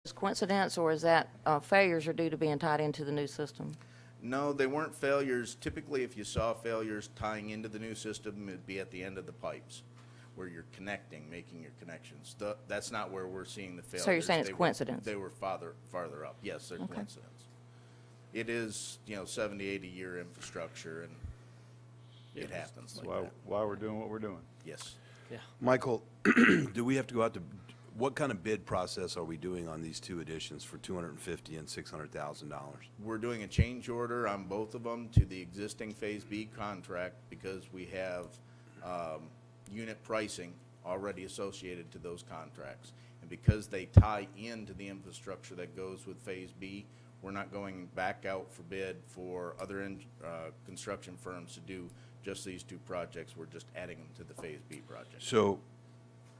Is coincidence, or is that failures are due to being tied into the new system? No, they weren't failures. Typically, if you saw failures tying into the new system, it'd be at the end of the pipes where you're connecting, making your connections. That's not where we're seeing the failures. So you're saying it's They were- coincidence? They were farther up. Yes, they're Okay. coincidence. It is, 70, 80-year infrastructure, and it happens That's like that. why we're doing what we're doing. Yes. Michael, do we have to go out to, what kind of bid process are we doing on these two additions for $250,000 and $600,000? We're doing a change order on both of them to the existing Phase B contract because we have unit pricing already associated to those contracts. And because they tie into the infrastructure that goes with Phase B, we're not going back out for bid for other construction firms to do just these two projects. We're just adding them to the Phase B project. So,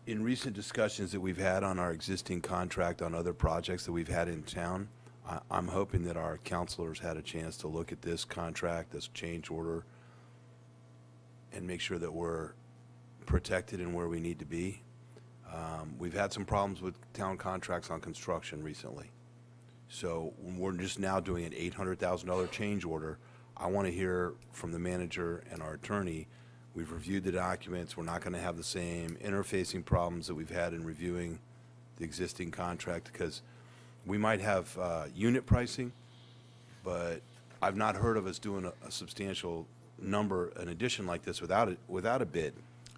in recent discussions that we've had on our existing contract on other projects that we've had in town, I'm hoping that our counselors had a chance to look at this contract, this change order, and make sure that we're protected in where we need to be. We've had some problems with town contracts on construction recently. So when we're just now doing an $800,000 change order, I want to hear from the manager and our attorney. We've reviewed the documents. We're not going to have the same interfacing problems that we've had in reviewing the existing contract, because we might have unit pricing, but I've not heard of us doing a substantial number, an addition like this without a bid.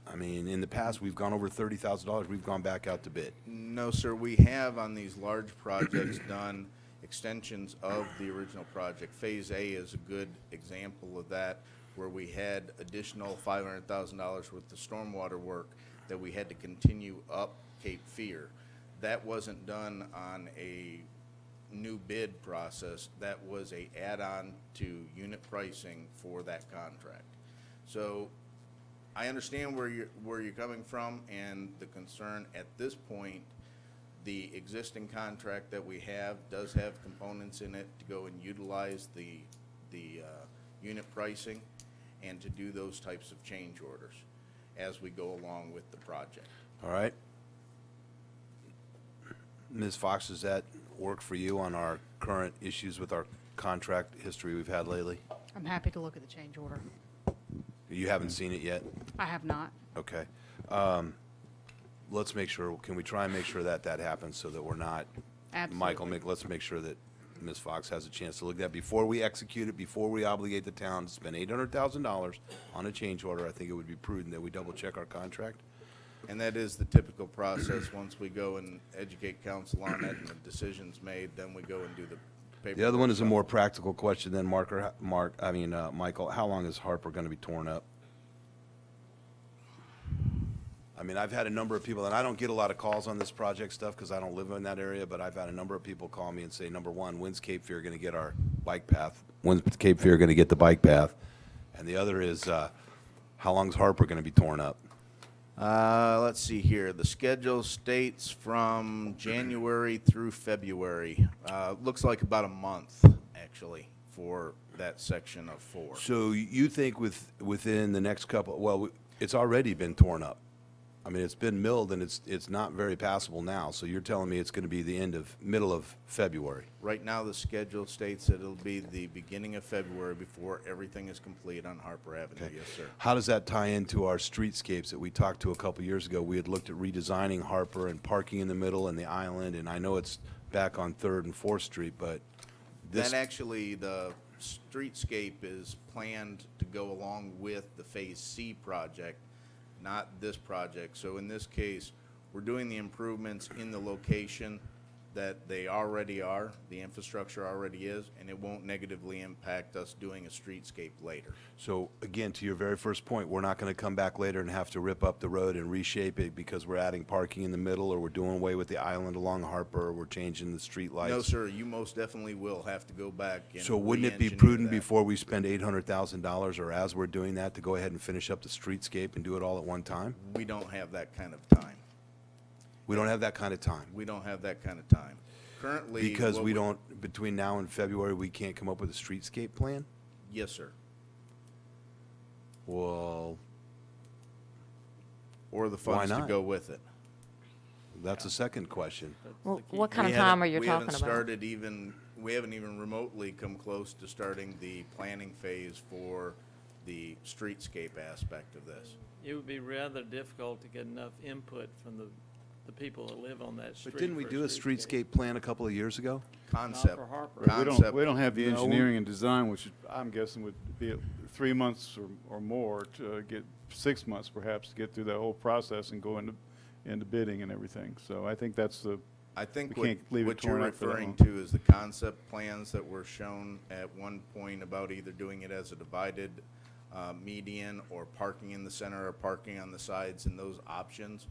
I mean, in the past, we've gone over $30,000. We've gone back out to bid. No, sir, we have on these large projects done extensions of the original project. Phase A is a good example of that, where we had additional $500,000 worth of stormwater work that we had to continue up Cape Fear. That wasn't done on a new bid process. That was a add-on to unit pricing for that contract. So I understand where you're coming from and the concern. At this point, the existing contract that we have does have components in it to go and utilize the unit pricing and to do those types of change orders as we go along with the project. All right? Ms. Fox, does that work for you on our current issues with our contract history we've had lately? I'm happy to look at the change order. You haven't seen it yet? I have not. Okay. Let's make sure, can we try and make sure that that happens so that we're not, Michael, Absolutely. let's make sure that Ms. Fox has a chance to look at that before we execute it, before we obligate the town to spend $800,000 on a change order. I think it would be prudent that we double check our contract. And that is the typical process. Once we go and educate council on it and the decision's made, then we go and do the paperwork. The other one is a more practical question then, Michael, how long is Harper going to be torn up? I mean, I've had a number of people, and I don't get a lot of calls on this project stuff because I don't live in that area, but I've had a number of people call me and say, number one, when's Cape Fear going to get our bike path? When's Cape Fear going to get the bike path? And the other is, how long is Harper going to be torn up? Let's see here. The schedule states from January through February. Looks like about a month, actually, for that section of 4. So you think within the next couple, well, it's already been torn up. I mean, it's been milled and it's not very passable now. So you're telling me it's going to be the middle of February. Right now, the schedule states that it'll be the beginning of February before everything is complete on Harper Avenue. Okay. Yes, sir. How does that tie into our streetscapes that we talked to a couple years ago? We had looked at redesigning Harper and parking in the middle and the island, and I know it's back on 3rd and 4th Street, but this, That actually, the streetscape is planned to go along with the Phase C project, not this project. So in this case, we're doing the improvements in the location that they already are, the infrastructure already is, and it won't negatively impact us doing a streetscape later. so again, to your very first point, we're not going to come back later and have to rip up the road and reshape it because we're adding parking in the middle, or we're doing away with the island along Harper, or we're changing the street lights. No, sir, you most definitely will have to go back and So wouldn't it be re-engineer prudent that. before we spend $800,000, or as we're doing that, to go ahead and finish up the streetscape and do it all at one time? We don't have that kind of time. We don't have that kind of time. We don't have that kind of time. Currently. Because what we don't, between now and February, we can't come up with a streetscape plan? Yes, sir. Well, Or the Why funds to not? go with it. that's a second question. Well, what kind of We time haven't- are you we talking haven't about? started even, we haven't even remotely come close to starting the planning phase for the streetscape aspect of this. It would be rather difficult to get enough input from the people that live on that street. But didn't we for do a streetscape plan a couple of years ago? Concept. for Harper. Concept. We don't have the No. engineering and design, which I'm guessing would be 3 months or more to get, 6 months perhaps, to get through that whole process and go into bidding and everything. So I think that's the, I think We what, can't leave it what you're torn up for that referring long. to is the concept plans that were shown at one point about either doing it as a divided median or parking in the center or parking on the sides, and those options.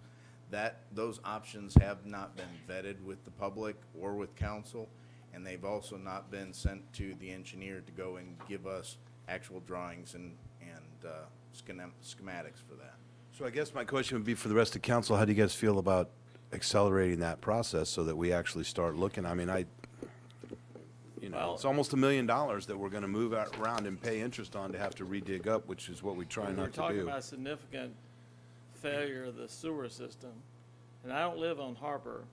Those options have not been vetted with the public or with council, and they've also not been sent to the engineer to go and give us actual drawings and schematics for that. So I guess my question would be for the rest of council, how do you guys feel about accelerating that process so that we actually start looking? I mean, Well- it's almost $1 million that we're gonna move around and pay interest on to have to redig up, which is what we try We're not to talking do. about significant failure of the sewer system. And I don't live on Harper,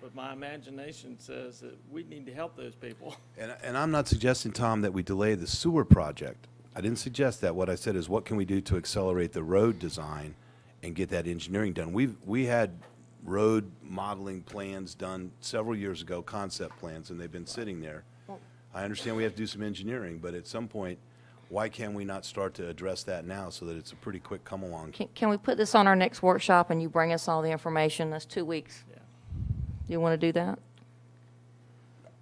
but my imagination says that we need to help those people. And I'm not suggesting, Tom, that we delay the sewer project. I didn't suggest that. What I said is, what can we do to accelerate the road design and get that engineering done? We had road modeling plans done several years ago, concept plans, and they've been sitting there. I understand we have to do some engineering, but at some point, why can we not start to address that now so that it's a pretty quick come-along? Can we put this on our next workshop and you bring us all the information? That's 2 weeks. Yeah. You want to do that?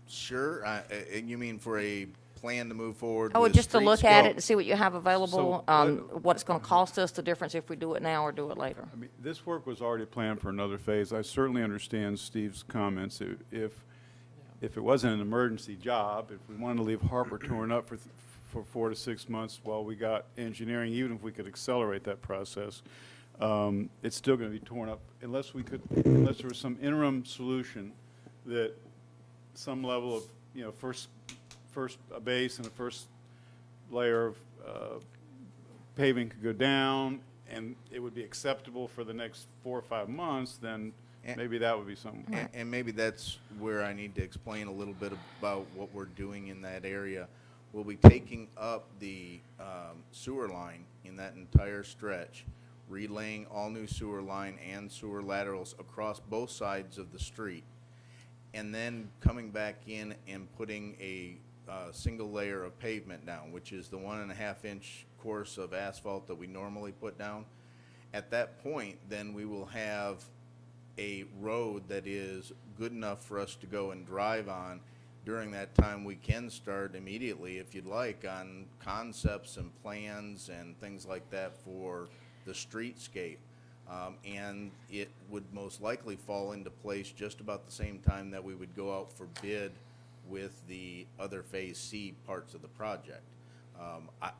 Sure, you mean for a plan to move forward Oh, with just to look at streetscape? it, to see what you have available, what it's going to cost us, the difference if we do it now or do it later. I mean, this work was already planned for another phase. I certainly understand Steve's comments. If it wasn't an emergency job, if we wanted to leave Harper torn up for 4 to 6 months while we got engineering, even if we could accelerate that process, it's still going to be torn up unless there was some interim solution that some level of, first a base and a first layer of paving could go down and it would be acceptable for the next 4 or 5 months, then maybe that would be something. And maybe that's where I need to explain a little bit about what we're doing in that area. We'll be taking up the sewer line in that entire stretch, relaying all new sewer line and sewer laterals across both sides of the street, and then coming back in and putting a single layer of pavement down, which is the 1.5-inch course of asphalt that we normally put down. At that point, then we will have a road that is good enough for us to go and drive on. During that time, we can start immediately, if you'd like, on concepts and plans and things like that for the streetscape. And it would most likely fall into place just about the same time that we would go out for bid with the other Phase C parts of the project.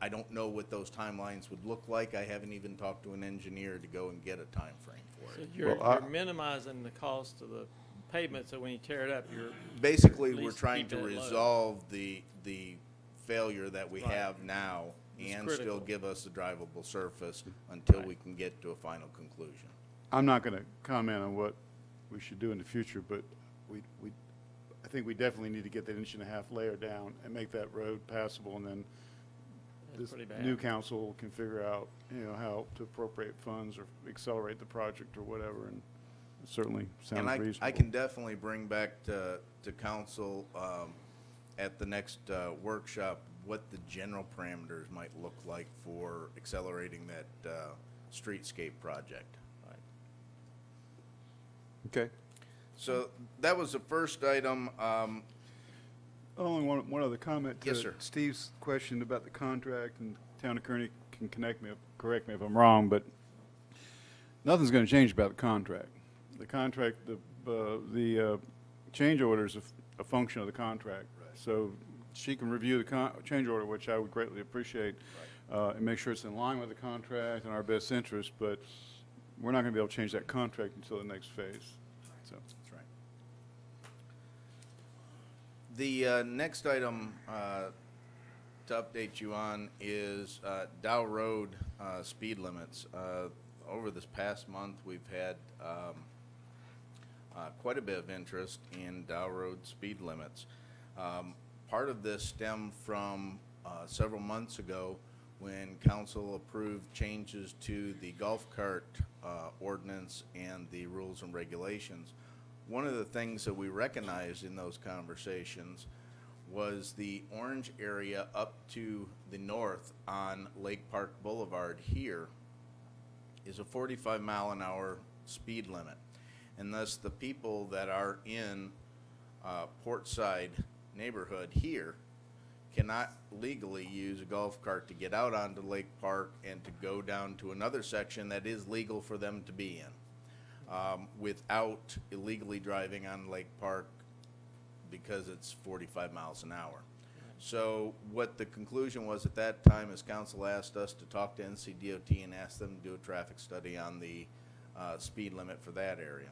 I don't know what those timelines would look like. I haven't even talked to an engineer to go and get a time frame for So it. you're minimizing the cost of the pavement, so when you tear it up, you're, Basically, At we're least trying keep to it low. resolve the failure that we Right. have now It's and critical. still give us a drivable surface until Right. we can get to a final conclusion. I'm not going to comment on what we should do in the future, but I think we definitely need to get that 1.5-inch layer down and make that road passable, and then it's this pretty bad. new council can figure out, how to appropriate funds or accelerate the project or whatever, and it certainly sounds And reasonable. I can definitely bring back to council at the next workshop what the general parameters might look like for accelerating that streetscape project. Okay. So that was the first item. Only one other comment to Yes, sir. Steve's question about the contract, and town attorney can correct me if I'm wrong, but nothing's going to change about the contract. The contract, the change order is a function of the contract. So she can review the change order, which I would greatly appreciate, and make sure it's in line with the contract and our best interest, but we're not going to be able to change that contract until the next phase. So. That's right. The next item to update you on is Dow Road speed limits. Over this past month, we've had quite a bit of interest in Dow Road speed limits. Part of this stemmed from several months ago when council approved changes to the golf cart ordinance and the rules and regulations. One of the things that we recognized in those conversations was the orange area up to the north on Lake Park Boulevard here is a 45-mile-an-hour speed limit. And thus the people that are in Portside neighborhood here cannot legally use a golf cart to get out onto Lake Park and to go down to another section that is legal for them to be in without illegally driving on Lake Park because it's 45 miles an hour. So what the conclusion was at that time is council asked us to talk to NCDOT and ask them to do a traffic study on the speed limit for that area.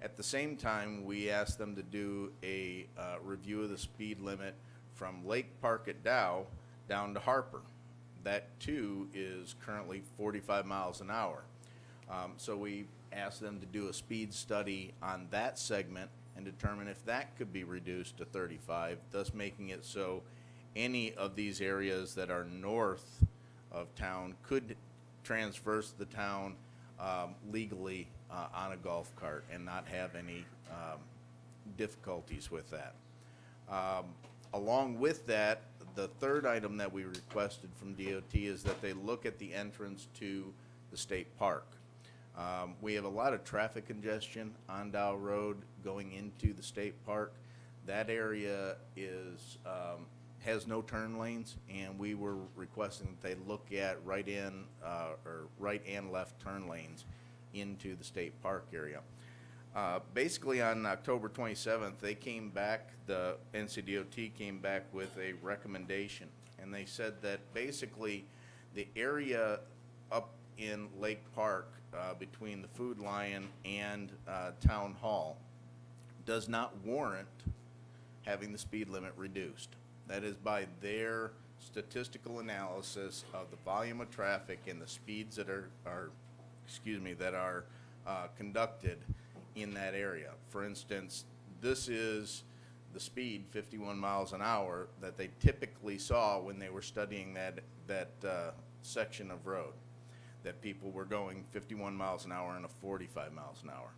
At the same time, we asked them to do a review of the speed limit from Lake Park at Dow down to Harper. That too is currently 45 miles an hour. So we asked them to do a speed study on that segment and determine if that could be reduced to 35, thus making it so any of these areas that are north of town could transverse the town legally on a golf cart and not have any difficulties with that. Along with that, the third item that we requested from DOT is that they look at the entrance to the state park. We have a lot of traffic congestion on Dow Road going into the state park. That area is has no turn lanes, and we were requesting that they look at right and left turn lanes into the state park area. Basically on October 27th, they came back, the NCDOT came back with a recommendation, and they said that basically the area up in Lake Park between the Food Lion and Town Hall does not warrant having the speed limit reduced. That is by their statistical analysis of the volume of traffic and the speeds that are conducted in that area. For instance, this is the speed, 51 miles an hour, that they typically saw when they were studying that section of road, that people were going 51 miles an hour in a 45 miles an hour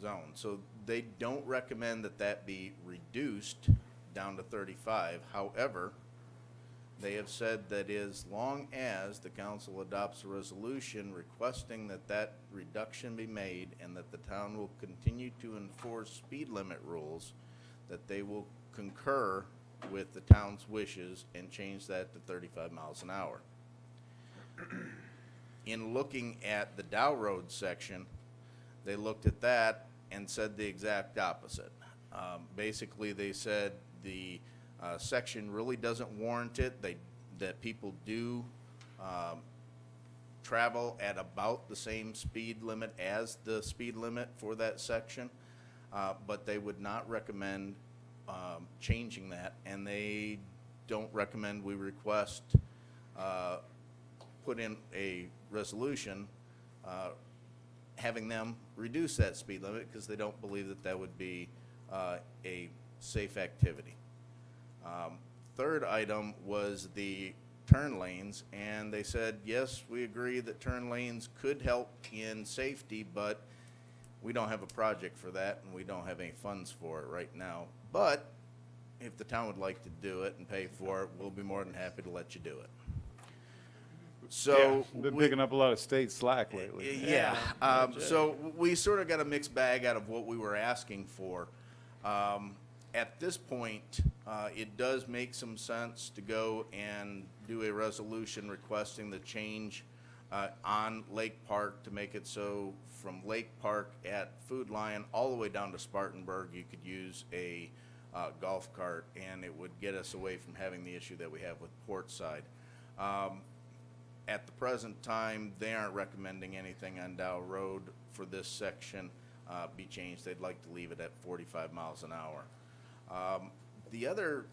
zone. So they don't recommend that that be reduced down to 35. However, they have said that as long as the council adopts a resolution requesting that that reduction be made and that the town will continue to enforce speed limit rules, that they will concur with the town's wishes and change that to 35 miles an hour. In looking at the Dow Road section, they looked at that and said the exact opposite. Basically, they said the section really doesn't warrant it. That people do travel at about the same speed limit as the speed limit for that section, but they would not recommend changing that, and they don't recommend we request put in a resolution having them reduce that speed limit because they don't believe that that would be a safe activity. Third item was the turn lanes, and they said, yes, we agree that turn lanes could help in safety, but we don't have a project for that, and we don't have any funds for it right now. But if the town would like to do it and pay for it, we'll be more than happy to let you do it. So Been we- picking up a lot of state slack lately. yeah, so we sort of got a mixed bag out of what we were asking for. At this point, it does make some sense to go and do a resolution requesting the change on Lake Park to make it so from Lake Park at Food Lion all the way down to Spartanburg, you could use a golf cart, and it would get us away from having the issue that we have with Portside. At the present time, they aren't recommending anything on Dow Road for this section be changed. They'd like to leave it at 45 miles an hour. The other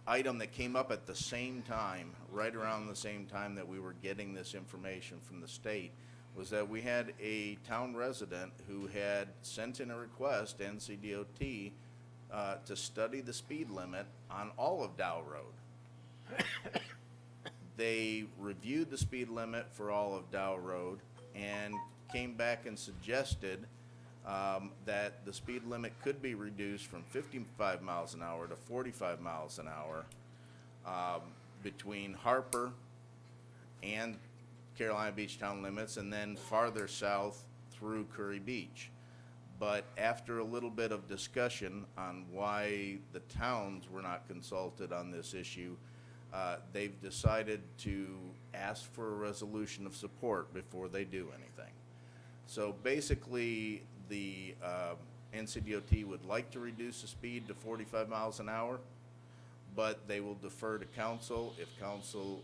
item that came up at the same time, right around the same time that we were getting this information from the state, was that we had a town resident who had sent in a request to NCDOT to study the speed limit on all of Dow Road. They reviewed the speed limit for all of Dow Road and came back and suggested that the speed limit could be reduced from 55 miles an hour to 45 miles an hour between Harper and Carolina Beach town limits, and then farther south through Curry Beach. But after a little bit of discussion on why the towns were not consulted on this issue, they've decided to ask for a resolution of support before they do anything. So basically, the NCDOT would like to reduce the speed to 45 miles an hour, but they will defer to council. If council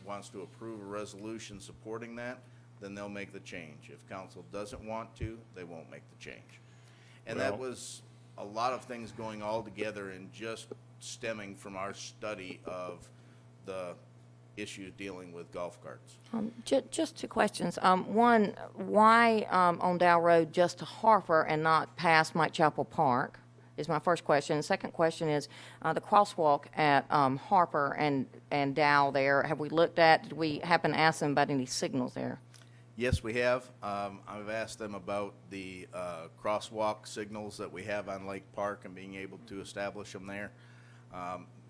wants to approve a resolution supporting that, then they'll make the change. If council doesn't want to, they won't make the change. And that Well- was a lot of things going all together and just stemming from our study of the issues dealing with golf carts. Just two questions. One, why on Dow Road just to Harper and not past Mike Chapel Park is my first question. The second question is the crosswalk at Harper and Dow there. Have we looked at, did we happen to ask them about any signals there? Yes, we have. I've asked them about the crosswalk signals that we have on Lake Park and being able to establish them there.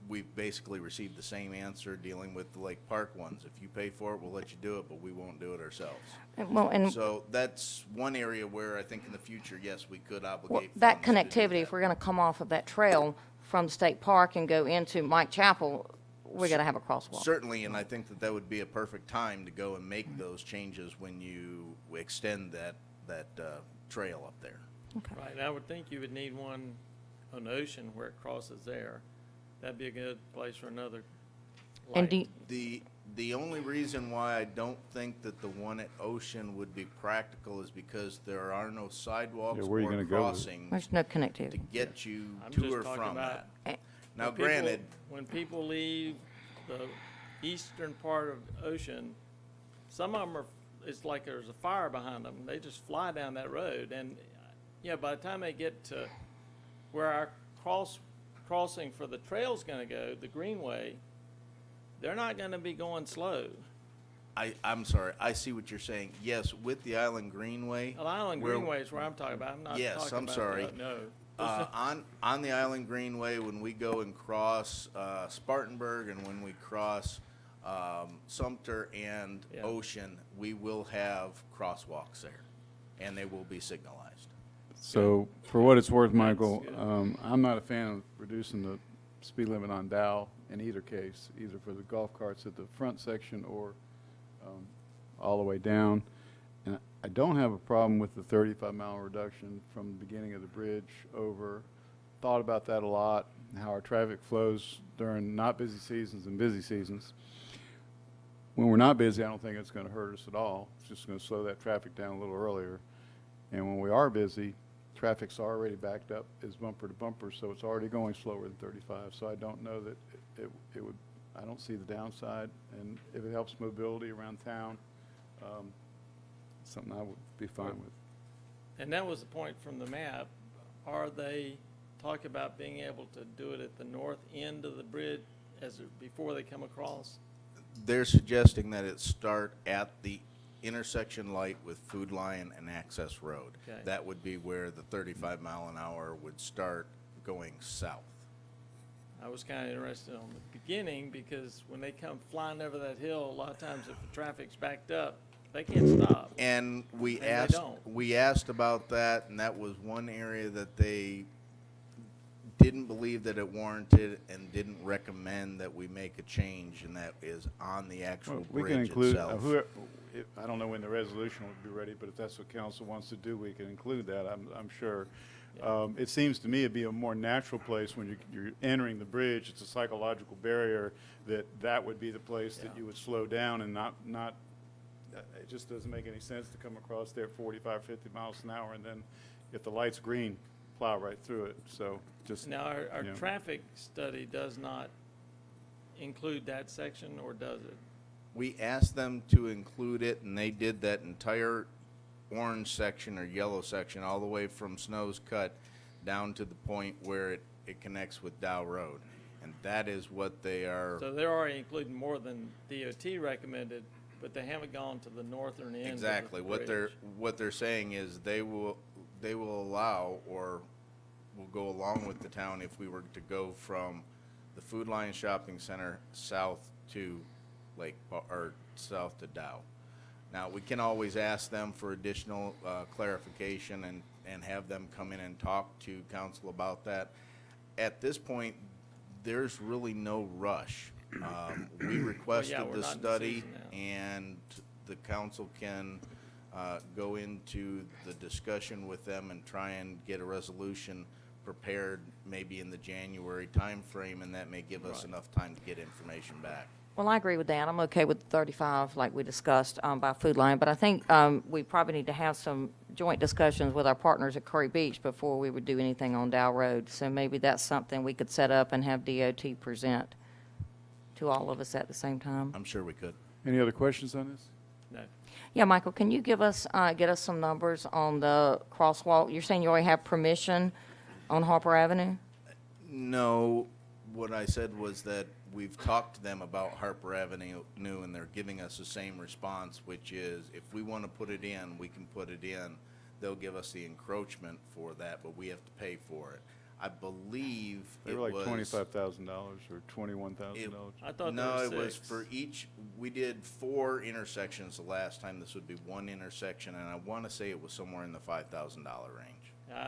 We've basically received the same answer dealing with the Lake Park ones. If you pay for it, we'll let you do it, but we won't do it ourselves. Well, and So that's one area where I think in the future, yes, we could well, obligate that funds to do connectivity, if that. we're going to come off of that trail from the State Park and go into Mike Chapel, we're going to have a crosswalk. Certainly, and I think that that would be a perfect time to go and make those changes when you extend that trail up there. Right, I would think you would need one on Ocean where it crosses there. That'd be a good place for another And light. The only reason why I don't think that the one at Ocean would be practical is because there are no sidewalks Yeah, where are you or gonna go with it? crossings There's no to connectivity. get you I'm to just or talking from about that. Now, when people- granted, when people leave the eastern part of Ocean, some of them are, it's like there's a fire behind them. They just fly down that road, and, by the time they get to where our crossing for the trail's gonna go, the Greenway, they're not gonna be going slow. I'm sorry, I see what you're saying. Yes, with the Island Greenway. Well, Island where- Greenway is where I'm talking about. I'm not Yes, talking I'm about sorry. no. On the Island Greenway, when we go and cross Spartanburg and when we cross Sumter and Yeah. Ocean, we will have crosswalks there, and they will be signalized. So, for what it's worth, That's Michael, good. I'm not a fan of reducing the speed limit on Dow in either case, either for the golf carts at the front section or all the way down. And I don't have a problem with the 35-mile reduction from the beginning of the bridge over. Thought about that a lot, and how our traffic flows during not busy seasons and busy seasons. When we're not busy, I don't think it's going to hurt us at all. It's just going to slow that traffic down a little earlier. And when we are busy, traffic's already backed up, is bumper to bumper, so it's already going slower than 35. So I don't know that it would, I don't see the downside. And if it helps mobility around town, something I would be fine with. And that was the point from the map. Are they talking about being able to do it at the north end of the bridge before they come across? They're suggesting that it start at the intersection light with Food Lion and Access Road. Okay. That would be where the 35-mile-an-hour would start going south. I was kind of interested on the beginning because when they come flying over that hill, a lot of times if the traffic's backed up, they can't stop. And we they asked, don't. about that, and that was one area that they didn't believe that it warranted and didn't recommend that we make a change, and that is on the actual We can bridge include, itself. I don't know when the resolution would be ready, but if that's what council wants to do, we can include that, I'm sure. It seems to me it'd be a more natural place when you're entering the bridge. It's a psychological barrier that would be the place that Yeah. you would slow down and not, it just doesn't make any sense to come across there at 45, 50 miles an hour, and then if the light's green, plow right through it. So just, Now, our Yeah. traffic study does not include that section, or does it? We asked them to include it, and they did that entire orange section or yellow section, all the way from Snow's Cut down to the point where it connects with Dow Road. And that is what they are, So they're already including more than DOT recommended, but they haven't gone to the northern end of the exactly, bridge. what they're saying is they will allow, or will go along with the town if we were to go from the Food Lion Shopping Center south to or south to Dow. Now, we can always ask them for additional clarification and have them come in and talk to council about that. At this point, there's really no rush. We requested we're the not in the study, season now. and the council can go into the discussion with them and try and get a resolution prepared maybe in the January timeframe, and that may give us Right. enough time to get information back. Well, I agree with that. I'm okay with 35, like we discussed, by Food Lion, but I think we probably need to have some joint discussions with our partners at Curry Beach before we would do anything on Dow Road. So maybe that's something we could set up and have DOT present to all of us at the same time. I'm sure we could. Any other questions on this? No. Yeah, Michael, can you get us some numbers on the crosswalk? You're saying you already have permission on Harper Avenue? No, what I said was that we've talked to them about Harper Avenue, and they're giving us the same response, which is if we want to put it in, we can put it in. They'll give us the encroachment for that, but we have to pay for it. I believe They it were like was. $25,000 or $21,000. I thought there No, were it was 6. for each, we did 4 intersections the last time. This would be 1 intersection, and I want to say it was somewhere in the $5,000 range.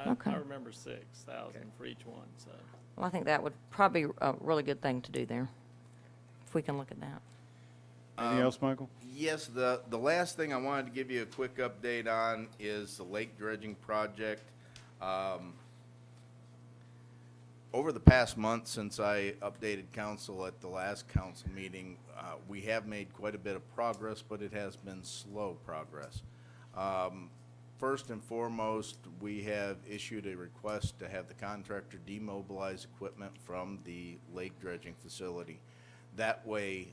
Okay. I remember 6,000 for each one, so. Well, I think that would probably be a really good thing to do there, if we can look at that. Anything else, Michael? Yes, the last thing I wanted to give you a quick update on is the lake dredging project. Over the past month, since I updated council at the last council meeting, we have made quite a bit of progress, but it has been slow progress. First and foremost, we have issued a request to have the contractor demobilize equipment from the lake dredging facility. That way,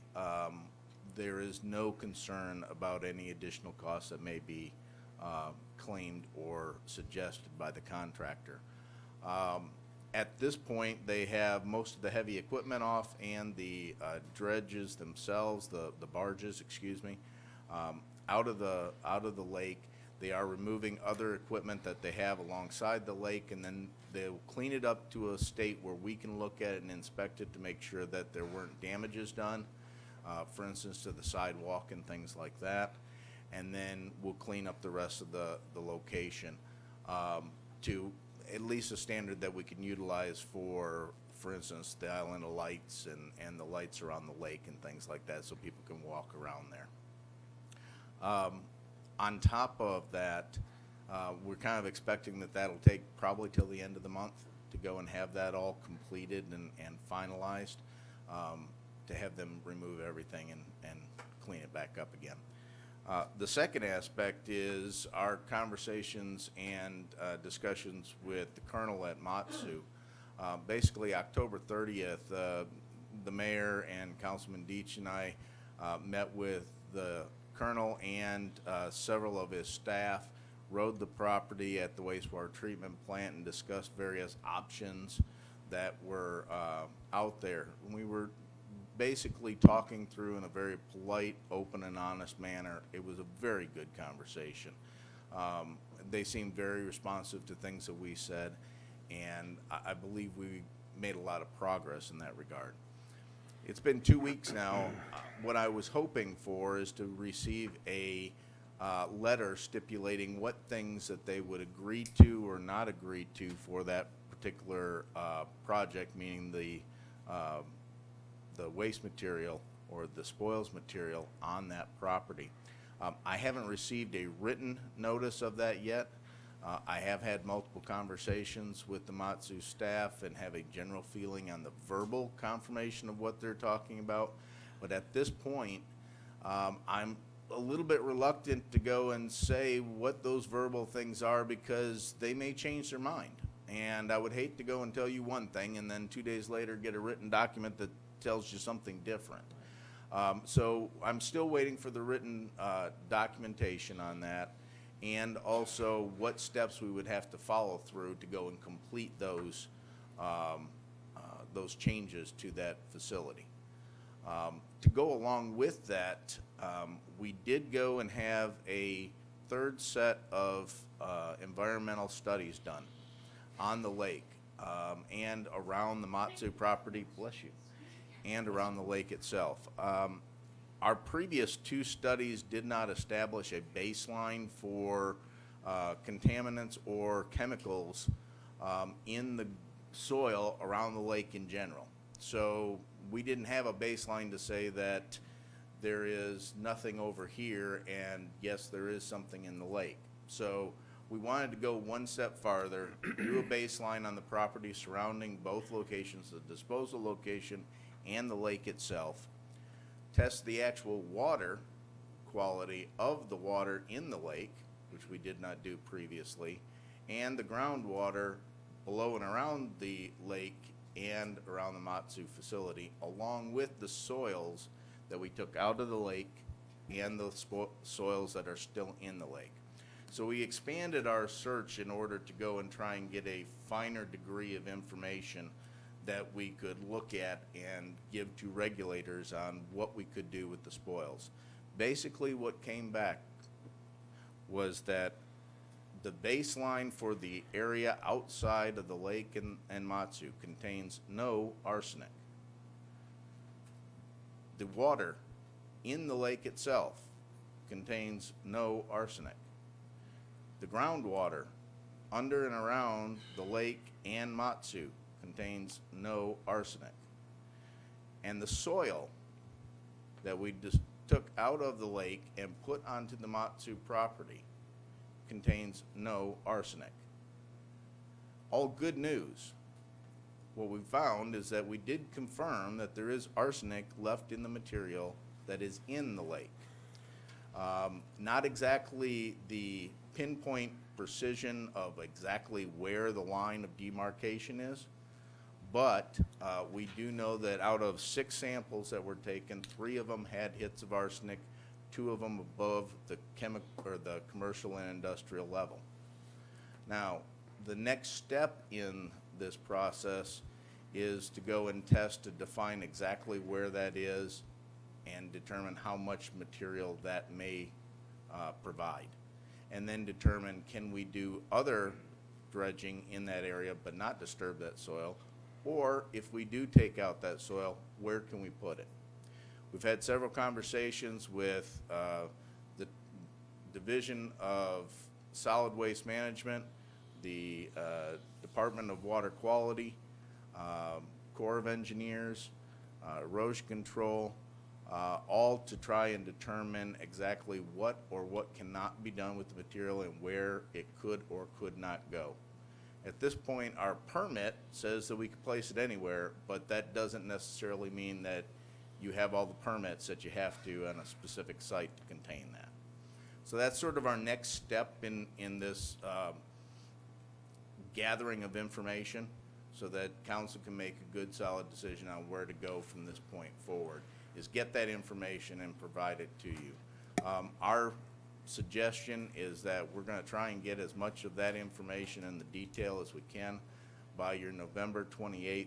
there is no concern about any additional costs that may be claimed or suggested by the contractor. At this point, they have most of the heavy equipment off and the dredges themselves, the barges, excuse me, out of the lake. They are removing other equipment that they have alongside the lake, and then they'll clean it up to a state where we can look at it and inspect it to make sure that there weren't damages done, for instance, to the sidewalk and things like that. And then we'll clean up the rest of the location to at least a standard that we can utilize for instance, the island of lights and the lights around the lake and things like that, so people can walk around there. On top of that, we're kind of expecting that that'll take probably till the end of the month to go and have that all completed and finalized, to have them remove everything and clean it back up again. The second aspect is our conversations and discussions with the colonel at Matsu. Basically, October 30th, the mayor and Councilman Deitch and I met with the colonel and several of his staff, rode the property at the wastewater treatment plant and discussed various options that were out there. We were basically talking through in a very polite, open, and honest manner. It was a very good conversation. They seemed very responsive to things that we said, and I believe we made a lot of progress in that regard. It's been 2 weeks now. What I was hoping for is to receive a letter stipulating what things that they would agree to or not agree to for that particular project, meaning the waste material or the spoils material on that property. I haven't received a written notice of that yet. I have had multiple conversations with the Matsu staff and have a general feeling on the verbal confirmation of what they're talking about. But at this point, I'm a little bit reluctant to go and say what those verbal things are because they may change their mind. And I would hate to go and tell you one thing and then 2 days later get a written document that tells you something different. So I'm still waiting for the written documentation on that, and also what steps we would have to follow through to go and complete those changes to that facility. To go along with that, we did go and have a third set of environmental studies done on the lake and around the Matsu property, bless you, and around the lake itself. Our previous two studies did not establish a baseline for contaminants or chemicals in the soil around the lake in general. So we didn't have a baseline to say that there is nothing over here and yes, there is something in the lake. So we wanted to go one step farther, do a baseline on the property surrounding both locations, the disposal location and the lake itself, test the actual water quality of the water in the lake, which we did not do previously, and the groundwater below and around the lake and around the Matsu facility, along with the soils that we took out of the lake and the soils that are still in the lake. So we expanded our search in order to go and try and get a finer degree of information that we could look at and give to regulators on what we could do with the spoils. Basically, what came back was that the baseline for the area outside of the lake and Matsu contains no arsenic. The water in the lake itself contains no arsenic. The groundwater under and around the lake and Matsu contains no arsenic. And the soil that we just took out of the lake and put onto the Matsu property contains no arsenic. All good news. What we found is that we did confirm that there is arsenic left in the material that is in the lake. Not exactly the pinpoint precision of exactly where the line of demarcation is, but we do know that out of 6 samples that were taken, 3 of them had hits of arsenic, 2 of them above the the commercial and industrial level. Now, the next step in this process is to go and test to define exactly where that is and determine how much material that may provide. And then determine, can we do other dredging in that area but not disturb that soil? Or if we do take out that soil, where can we put it? We've had several conversations with the Division of Solid Waste Management, the Department of Water Quality, Corps of Engineers, erosion control, all to try and determine exactly what or what cannot be done with the material and where it could or could not go. At this point, our permit says that we can place it anywhere, but that doesn't necessarily mean that you have all the permits that you have to on a specific site to contain that. So that's sort of our next step in this gathering of information so that council can make a good, solid decision on where to go from this point forward, is get that information and provide it to you. Our suggestion is that we're going to try and get as much of that information and the detail as we can by your November 28th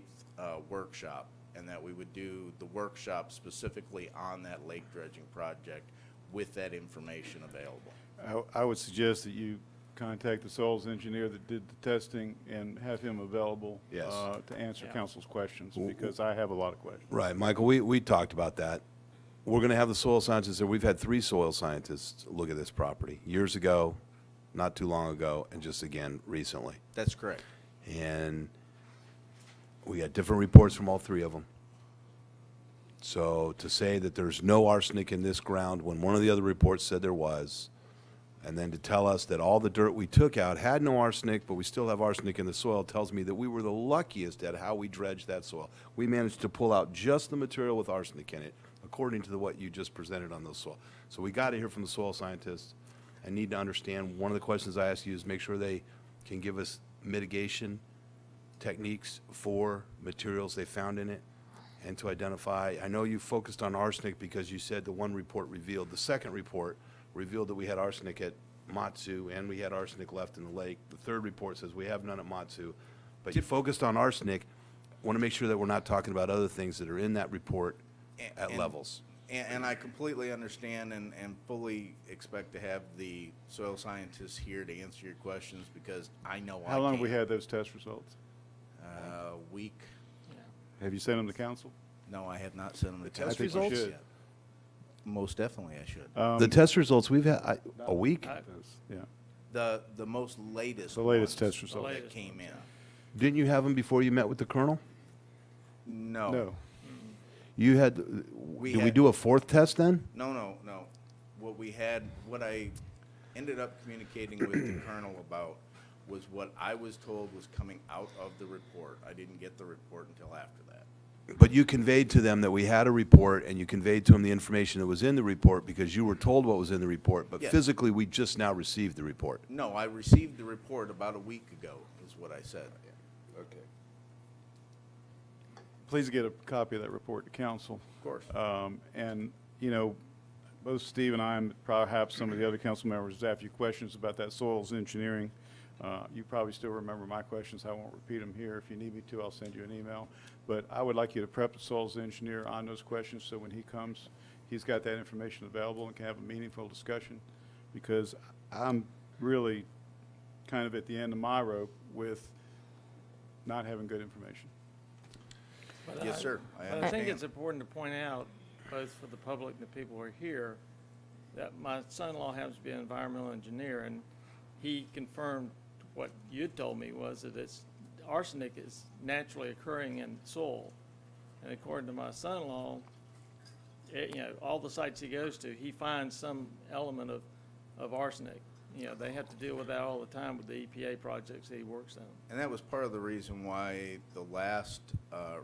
workshop, and that we would do the workshop specifically on that lake dredging project with that information available. I would suggest that you contact the soils engineer that did the testing and have him available Yes. To answer Yeah. council's questions, because I have a lot of questions. Right, Michael, we talked about that. We're going to have the soil scientists there. We've had 3 soil scientists look at this property years ago, not too long ago, and just again recently. That's correct. And we got different reports from all 3 of them. So to say that there's no arsenic in this ground when one of the other reports said there was, and then to tell us that all the dirt we took out had no arsenic, but we still have arsenic in the soil, tells me that we were the luckiest at how we dredged that soil. We managed to pull out just the material with arsenic in it, according to what you just presented on those soil. So we got to hear from the soil scientists and need to understand. One of the questions I ask you is make sure they can give us mitigation techniques for materials they found in it. and to identify, I know you focused on arsenic because you said the one report revealed, the second report revealed that we had arsenic at Matsu and we had arsenic left in the lake. The third report says we have none at Matsu, but you focused on arsenic. Want to make sure that we're not talking about other things that are in that report at And- levels. And I completely understand and fully expect to have the soil scientists here to answer your questions because I know I How long have we can't. had those test results? Week? Have you sent them to council? No, I have not sent them the test test I think we results should. yet. Most definitely I should. The test results, we've had, a week? Yeah. The most latest. The latest ones test results. That latest came in. Didn't you have them before you met with the colonel? No. No. You had, We did we had- do a fourth test then? No. What I ended up communicating with the colonel about was what I was told was coming out of the report. I didn't get the report until after that. But you conveyed to them that we had a report, and you conveyed to them the information that was in the report because you were told what was in the report, but Yes. physically, we just now received the report. No, I received the report about a week ago, is what I said. Okay. Please get a copy of that report to council. Of course. And, you know, both Steve and I, and perhaps some of the other council members, asked you questions about that soils engineering. You probably still remember my questions. I won't repeat them here. If you need me to, I'll send you an email. But I would like you to prep the soils engineer on those questions, so when he comes, he's got that information available and can have a meaningful discussion. Because I'm really kind of at the end of my rope with not having good information. But Yes, sir. I But I think understand. it's important to point out, both for the public and the people who are here, that my son-in-law happens to be an environmental engineer, and he confirmed what you told me was that arsenic is naturally occurring in soil. And according to my son-in-law, all the sites he goes to, he finds some element of arsenic. They have to deal with that all the time with the EPA projects that he works on. And that was part of the reason why the last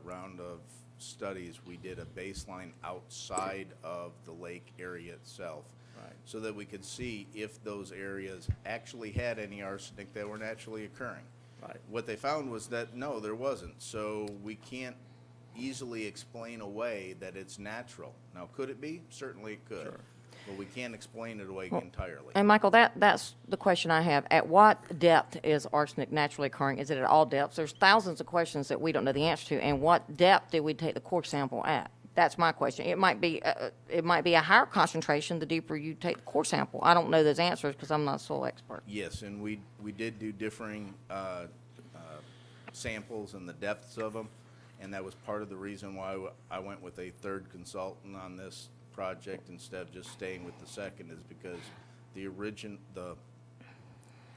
round of studies, we did a baseline outside of the lake area itself. Right. So that we could see if those areas actually had any arsenic that were naturally occurring. Right. What they found was that, no, there wasn't. So we can't easily explain away that it's natural. Now, could it be? Certainly it could. Sure. But we can't explain it away entirely. And Michael, that's the question I have. At what depth is arsenic naturally occurring? Is it at all depths? There's thousands of questions that we don't know the answer to. And what depth did we take the core sample at? That's my question. It might be a higher concentration the deeper you take the core sample. I don't know those answers because I'm not a soil expert. Yes, and we did do differing samples and the depths of them, and that was part of the reason why I went with a third consultant on this project instead of just staying with the second, is because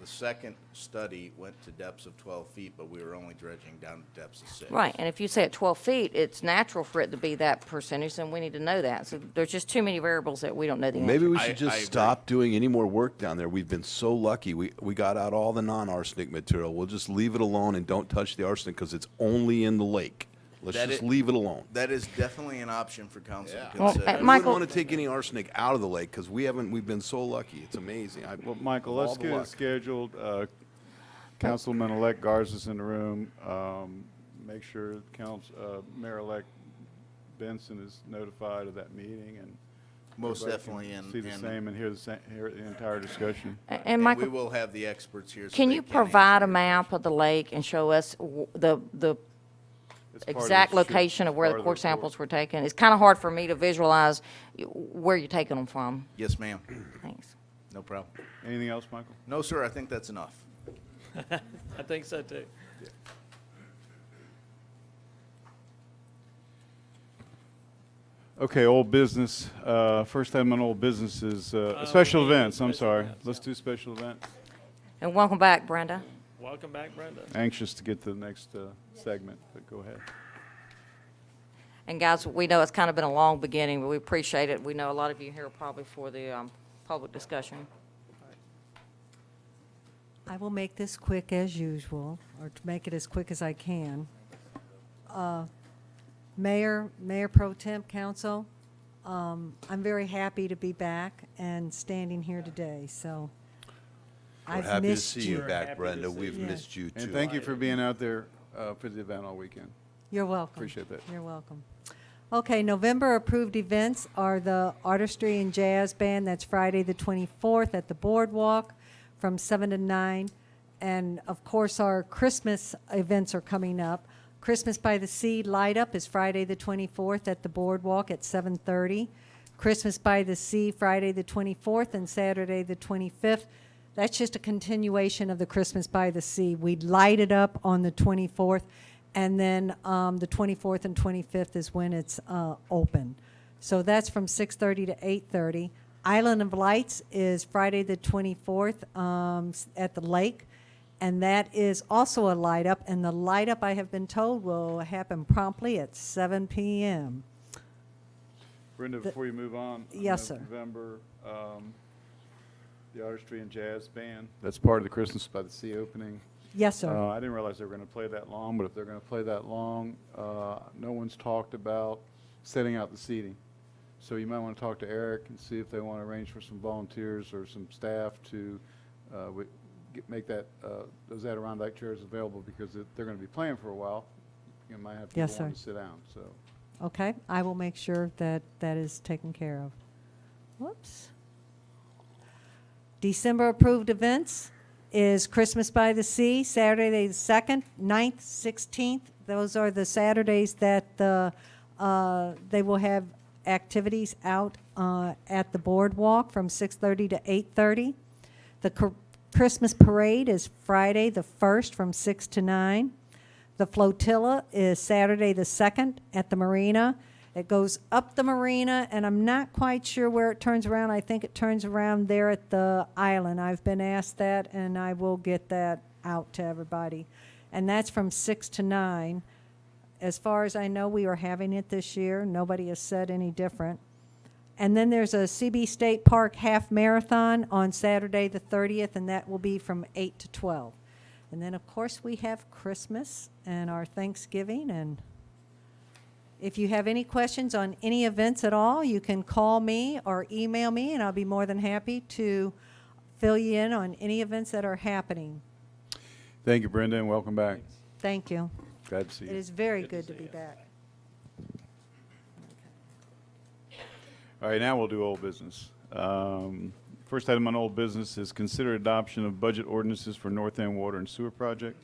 the second study went to depths of 12 feet, but we were only dredging down to depths of 6. Right, and if you say at 12 feet, it's natural for it to be that percentage, then we need to know that. So there's just too many variables that we don't know the answer. Maybe we I should just agree. stop doing any more work down there. We've been so lucky. We got out all the non-arsenic material. We'll just leave it alone and don't touch the arsenic because it's only in the lake. Let's That just it- leave it alone. That is definitely an option for council to Well, consider. We Michael- don't want to take any arsenic out of the lake because we've been so lucky. It's amazing. Well, Michael, all let's the get luck. it scheduled. Councilman-elect Garza's in the room. Make sure Mayor-elect Benson is notified of that meeting and Most everybody can definitely, and see the same and hear the entire discussion. And and we Michael, will have the experts here. so can they you answer provide a your map of the lake and show us the It's part of exact the location of where the part core report. samples were taken? It's kind of hard for me to visualize where you're taking them from. Yes, ma'am. Thanks. No problem. Anything else, Michael? No, sir, I think that's enough. I think so too. Okay, old business. First item on old business is special we need events. I'm special sorry. events, Let's yeah. do special events. And welcome back, Brenda. Welcome back, Brenda. Anxious to get to the next segment, but go ahead. And guys, we know it's kind of been a long beginning, but we appreciate it. We know a lot of you here probably for the public discussion. I will make this quick as usual, or to make it as quick as I can. Mayor Pro Temp Council, I'm very happy to be back and standing here today, so We're I've happy to missed see you We're back, happy to Brenda. see We've you. missed you too. And thank you for being out there for the event all weekend. You're welcome. Appreciate that. You're welcome. Okay, November approved events are the Artistry and Jazz Band. That's Friday, the 24th at the Boardwalk from 7 to 9. And of course, our Christmas events are coming up. Christmas by the Sea Light Up is Friday, the 24th at the Boardwalk at 7:30. Christmas by the Sea, Friday, the 24th and Saturday, the 25th. That's just a continuation of the Christmas by the Sea. We light it up on the 24th. And then the 24th and 25th is when it's open. So that's from 6:30 to 8:30. Island of Lights is Friday the 24th at the lake. And that is also a light up. And the light up, I have been told, will happen promptly at 7 p.m. Brenda, before you move on. Yes, sir. November, the Artistry and Jazz Band, that's part of the Christmas by the Sea opening. Yes, sir. I didn't realize they were going to play that long, but if they're going to play that long, no one's talked about setting out the seating. So you might want to talk to Eric and see if they want to arrange for some volunteers or some staff to make that those Adirondack chairs available, because they're going to be playing for a while. You might have people Yes, sir. wanting to sit down. So Okay, I will make sure that that is taken care of. Whoops. December approved events is Christmas by the Sea, Saturday the 2nd, 9th, 16th. Those are the Saturdays that they will have activities out at the Boardwalk from 6:30 to 8:30. The Christmas Parade is Friday the 1st from 6 to 9. The Flotilla is Saturday the 2nd at the Marina. It goes up the Marina, and I'm not quite sure where it turns around. I think it turns around there at the island. I've been asked that, and I will get that out to everybody. And that's from 6 to 9. As far as I know, we are having it this year. Nobody has said any different. And then there's a CB State Park half marathon on Saturday the 30th, and that will be from 8 to 12. And then, of course, we have Christmas and our Thanksgiving. And if you have any questions on any events at all, you can call me or email me, and I'll be more than happy to fill you in on any events that are happening. thank you, Brenda, and welcome back. Thank you. Glad to see It you. is very good to be back. All right, now we'll do old business. First item on old business is consider adoption of budget ordinances for North End Water and Sewer Project.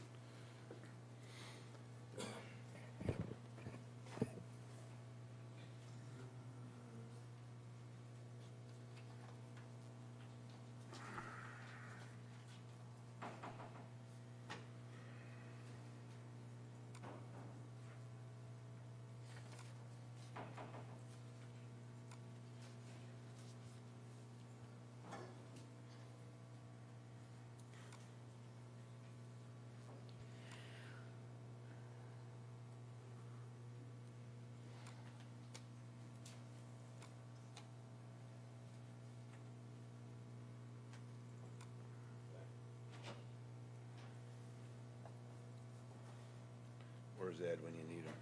Where's Ed when you need him?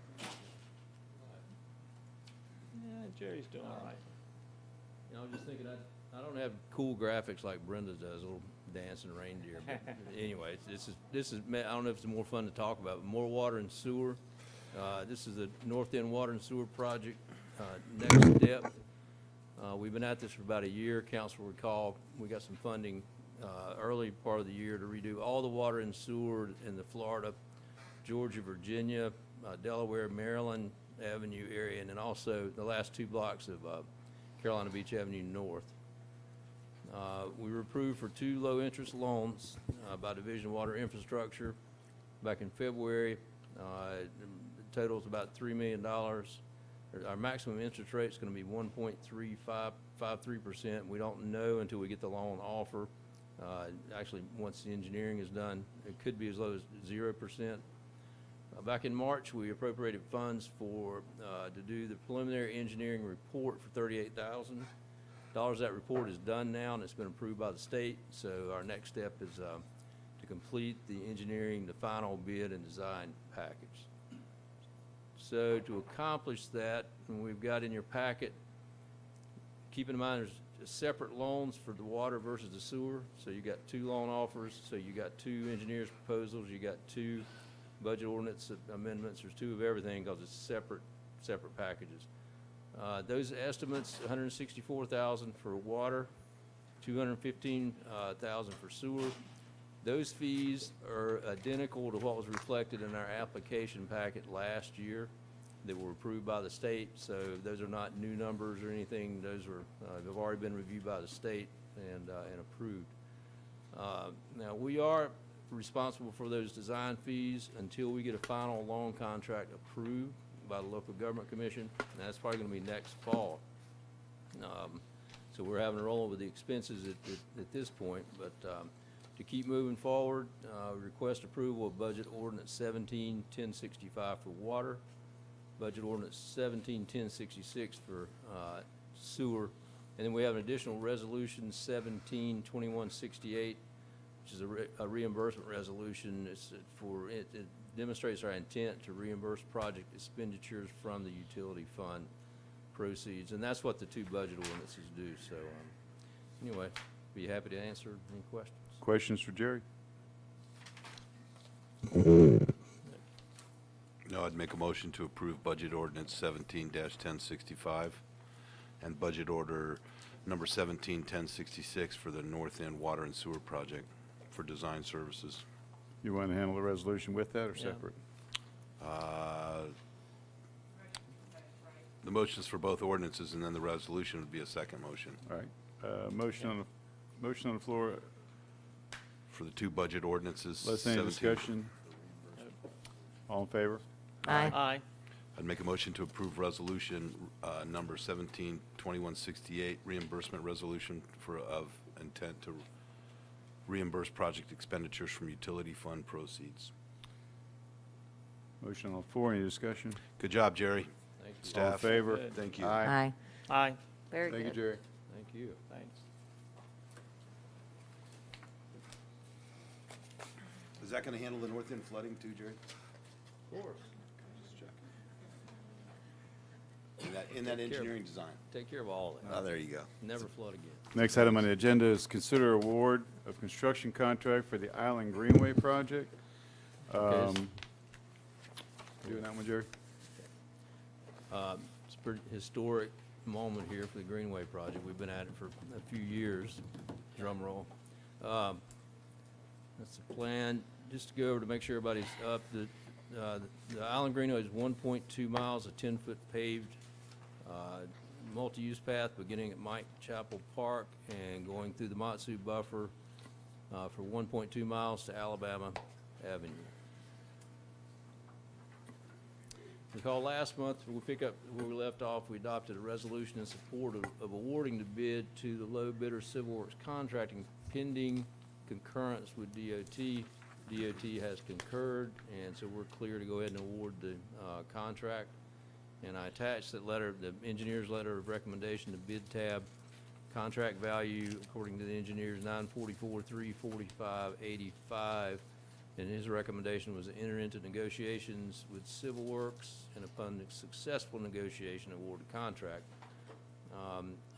Yeah, Jerry's doing all right. You know, I'm just thinking, I don't have cool graphics like Brenda does, little dancing reindeer. But anyway, this is, I don't know if it's more fun to talk about, but more water and sewer. This is the North End Water and Sewer Project, next step. We've been at this for about a year. Council will recall, we got some funding, early part of the year to redo all the water and sewer in the Florida, Georgia, Virginia, Delaware, Maryland Avenue area, and then also the last 2 blocks of Carolina Beach Avenue North. We were approved for 2 low-interest loans by Division of Water Infrastructure back in February. The total is about $3 million. Our maximum interest rate is going to be 1.3553%. We don't know until we get the loan offer. Actually, once the engineering is done, it could be as low as 0%. Back in March, we appropriated funds for to do the preliminary engineering report for $38,000. That report is done now, and it's been approved by the state. So our next step is to complete the engineering, the final bid and design package. So to accomplish that, and we've got in your packet, keep in mind there's separate loans for the water versus the sewer. So you got 2 loan offers. So you got 2 engineers' proposals. You got 2 Budget ordinance amendments, there's two of everything because it's separate packages. Those estimates, $164,000 for water, $215,000 for sewer. Those fees are identical to what was reflected in our application packet last year that were approved by the state. So those are not new numbers or anything. Those were, have already been reviewed by the state and approved. Now, we are responsible for those design fees until we get a final loan contract approved by the local government commission, and that's probably gonna be next fall. So we're having to roll with the expenses at this point, but, to keep moving forward, request approval of budget ordinance 17-1065 for water, budget ordinance 17-1066 for, sewer, and then we have an additional resolution 17-2168, which is a reimbursement resolution. It's for, it demonstrates our intent to reimburse project expenditures from the utility fund proceeds, and that's what the two budget ordinances do. So, anyway, be happy to answer any questions. Questions for Jerry? No, I'd make a motion to approve budget ordinance 17-1065 and budget order number 17-1066 for the North End Water and Sewer Project for design services. You want to handle the resolution with that or Yeah. separate? The motion's for both ordinances, and then the resolution would be a second motion All right. Motion on the floor. for the two budget ordinances. Less any 17 discussion? All in favor? Aye. Aye. I'd make a motion to approve resolution number 17-2168, reimbursement resolution of intent to reimburse project expenditures from utility fund proceeds. Motion on the floor. Any discussion? Good job, Jerry. Thank you. All in Staff. favor? Good. Thank you. Aye. Aye. Very good. Thank you, Jerry. Thank you. Thanks. Is that going to handle the North End flooding too, Jerry? Of course. Just checking. In that engineering design? Take care of all of that. Oh, there you go. Never flood again. Next item on the agenda is consider award of construction contract for the Island Greenway project. Okay. Doing that one, Jerry? It's a pretty historic moment here for the Greenway project. We've been at it for a few years. Drum roll. That's the plan. Just to go over to make sure everybody's up, the Island Greenway is 1.2 miles of 10-foot paved multi-use path beginning at Mike Chapel Park and going through the Matsu buffer for 1.2 miles to Alabama Avenue. Recall last month, we pick up where we left off, we adopted a resolution in support of awarding the bid to the low bidder Civil Works Contracting pending concurrence with DOT. DOT has concurred, and so we're clear to go ahead and award the contract. And I attached that letter, the engineer's letter of recommendation to bid tab. Contract value, according to the engineers, $944,345.85. And his recommendation was to enter into negotiations with Civil Works, and upon the successful negotiation, award the contract.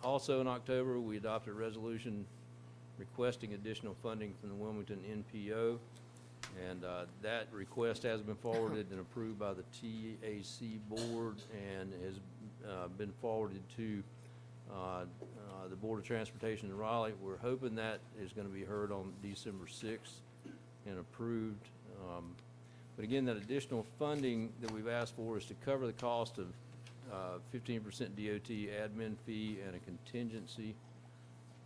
Also in October, we adopted a resolution requesting additional funding from the Wilmington NPO. And that request has been forwarded and approved by the TAC board and has been forwarded to the Board of Transportation in Raleigh. We're hoping that is going to be heard on December 6th and approved. But again, that additional funding that we've asked for is to cover the cost of 15% DOT admin fee and a contingency.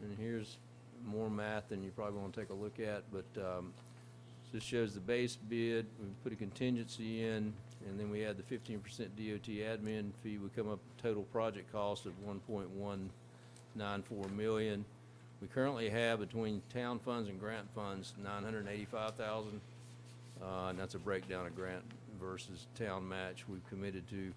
And here's more math than you probably want to take a look at, but this shows the base bid. We put a contingency in, and then we add the 15% DOT admin fee. We come up with a total project cost of $1.194 million. We currently have between town funds and grant funds $985,000, and that's a breakdown of grant versus town match. We've committed to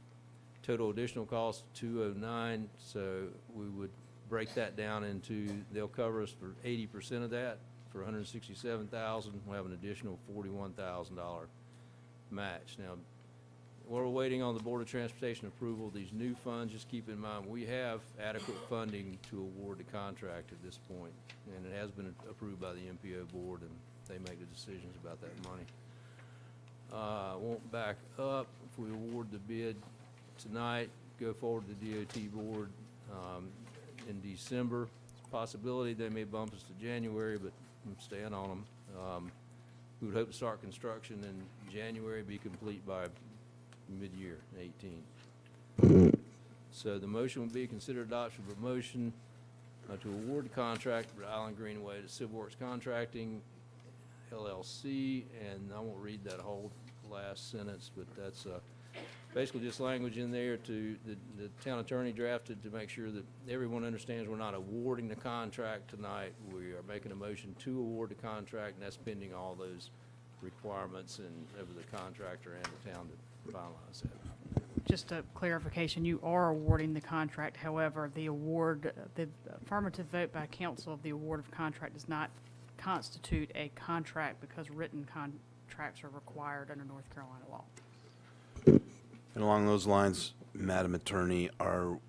total additional cost $209, so we would break that down into, they'll cover us for 80% of that. For $167,000, we'll have an additional $41,000 match. Now, we're waiting on the Board of Transportation approval of these new funds. Just keep in mind, we have adequate funding to award the contract at this point, and it has been approved by the MPO board, and they make the decisions about that money. won't back up. If we award the bid tonight, go forward to the DOT board in December. It's a possibility they may bump us to January, but I'm staying on them. We would hope to start construction in January, be complete by mid-year, 18. So the motion would be consider adoption of a motion to award the contract for Island Greenway to Civil Works Contracting LLC, and I won't read that whole last sentence, but that's basically just language in there to, the town attorney drafted to make sure that everyone understands we're not awarding the contract tonight. We are making a motion to award the contract, and that's pending all those requirements and over the contractor and the town to finalize that. Just a clarification, you are awarding the contract. However, the award, the affirmative vote by council of the award of contract does not constitute a contract because written contracts are required under North Carolina law. And along those lines, Madam Attorney, are